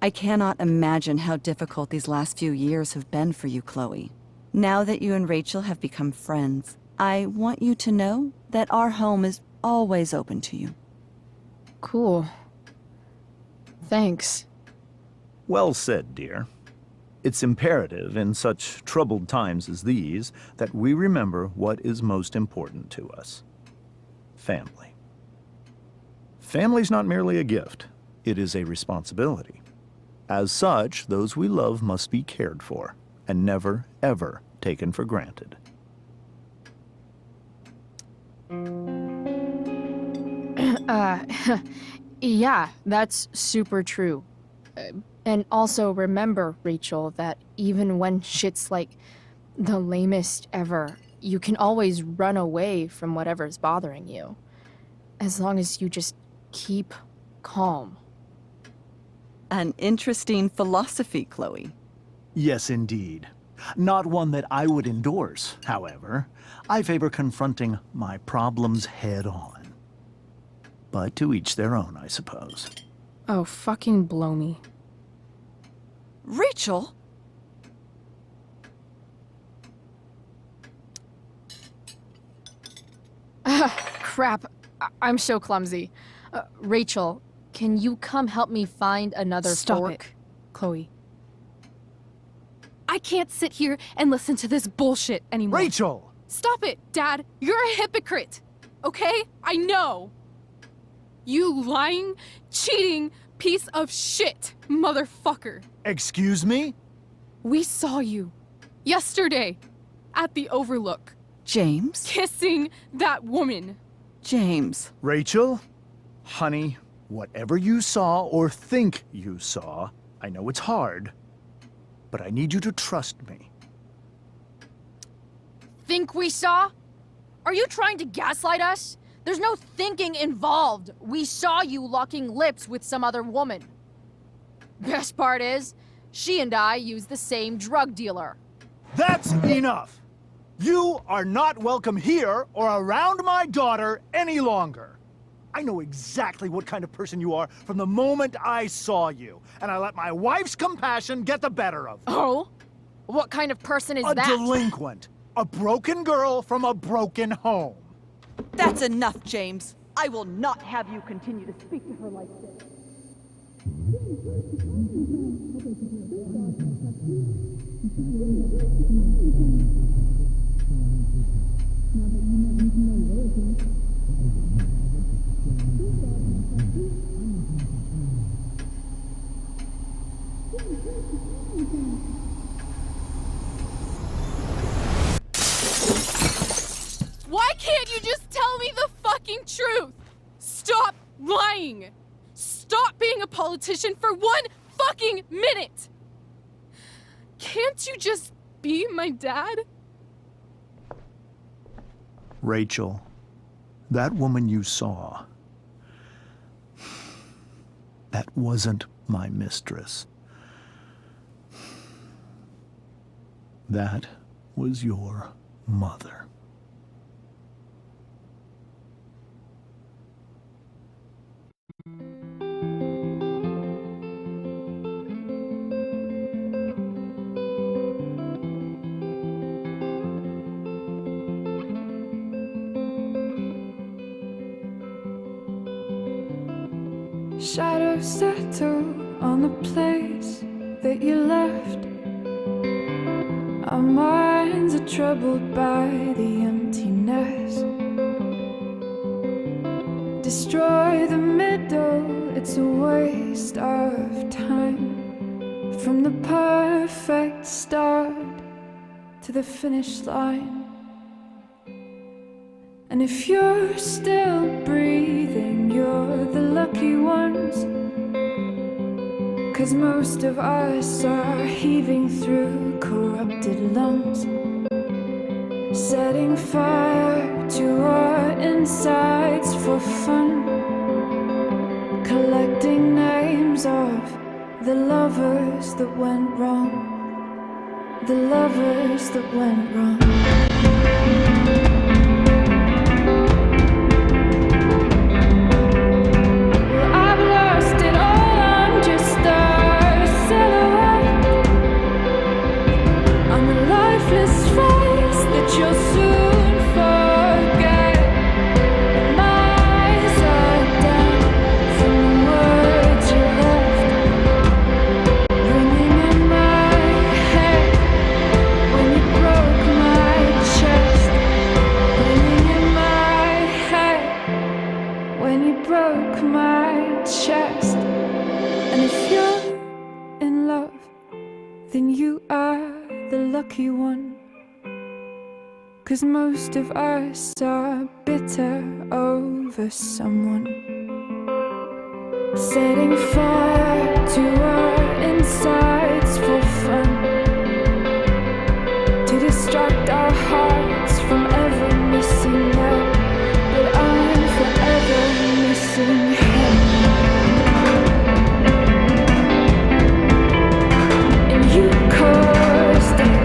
I cannot imagine how difficult these last few years have been for you, Chloe. Now that you and Rachel have become friends, I want you to know that our home is always open to you. Cool. Thanks. Well said, dear. It's imperative in such troubled times as these that we remember what is most important to us. Family. Family's not merely a gift, it is a responsibility. As such, those we love must be cared for and never, ever taken for granted. Yeah, that's super true. And also remember, Rachel, that even when shit's like the lamest ever, you can always run away from whatever's bothering you. As long as you just keep calm. An interesting philosophy, Chloe. Yes, indeed. Not one that I would endorse, however. I favor confronting my problems head on. But to each their own, I suppose. Oh, fucking blow me. Rachel? Crap. I'm so clumsy. Rachel, can you come help me find another Stop fork? it, Chloe. I can't sit here and listen to this bullshit anymore. Rachel! Stop it, Dad! You're a hypocrite! Okay? I know! You lying, cheating piece of shit, motherfucker! Excuse me? We saw you yesterday at the Overlook. James? Kissing that woman. James. Rachel? Honey, whatever you saw or think you saw, I know it's hard, but I need you to trust me. Think we saw? Are you trying to gaslight us? There's no thinking involved. We saw you locking lips with some other woman. Best part is, she and I use the same drug dealer. That's enough! You are not welcome here or around my daughter any longer. I know exactly what kind of person you are from the moment I saw you, and I let my wife's compassion get the better of me. Oh? What kind of person is that? A delinquent. A broken girl from a broken home. That's enough, James. I will not have you continue to speak to her like this. Why can't you just tell me the fucking truth? Stop lying! Stop being a politician for 1 fucking minute! Can't you just be my dad? Rachel, that woman you saw, that wasn't my mistress. That was your mother. Shadows settle on the place that you left. Our minds are troubled by the emptiness. Destroy the middle, it's a waste of time. From the perfect start to the finish line. And if you're still breathing, you're the lucky ones. 'Cause most of us are heaving through corrupted lungs, setting fire to our insides for fun, collecting names of the lovers that went wrong, the lovers that went wrong. You'll soon forget. My eyes are down from the words you left, ringing in my head when you broke my chest, ringing in my head when you broke my chest. And if you're in love, then you are the lucky one. 'Cause most of us are bitter over someone, setting fire to our insides for fun, to distract our hearts from ever missing out. But I'm forever missing him. And you caused it.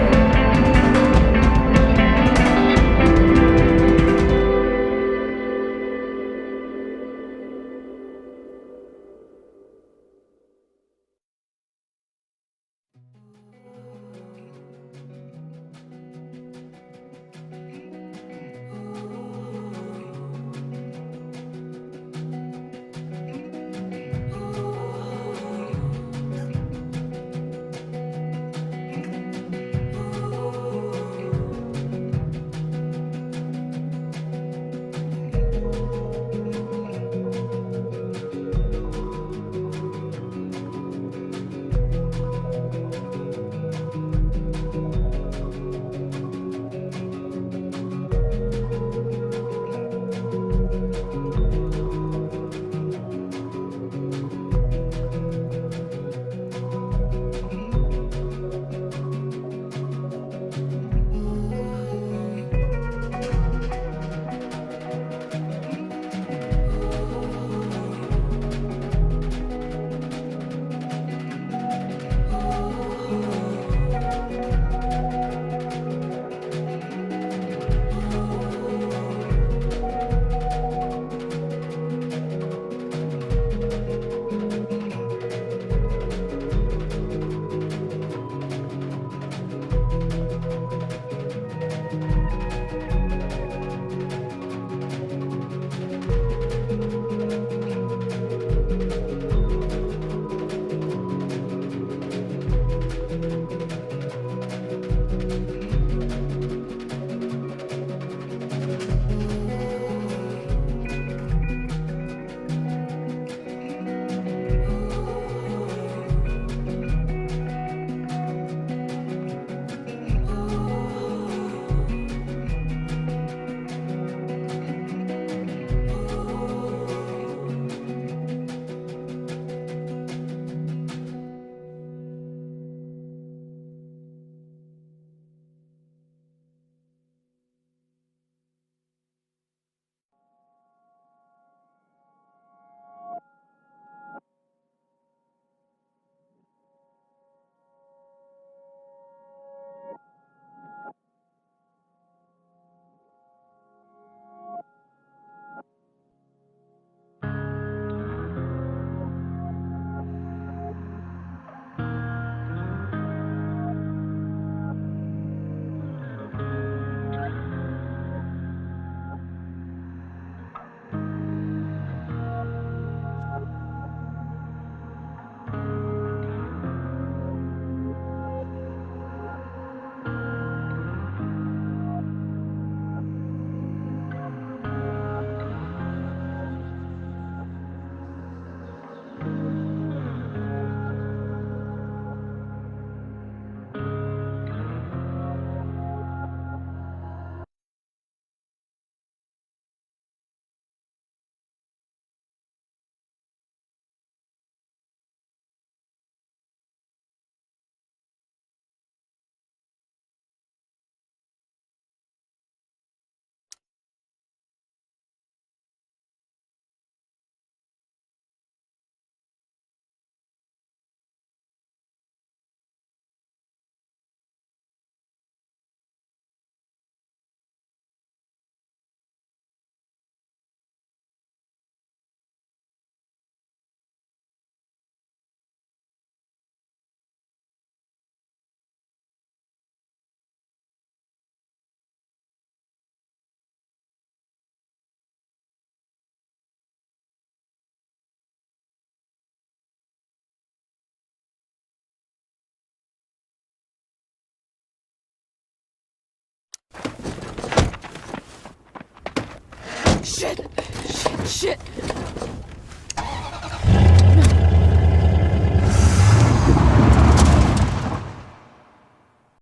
Shit! Shit! Shit!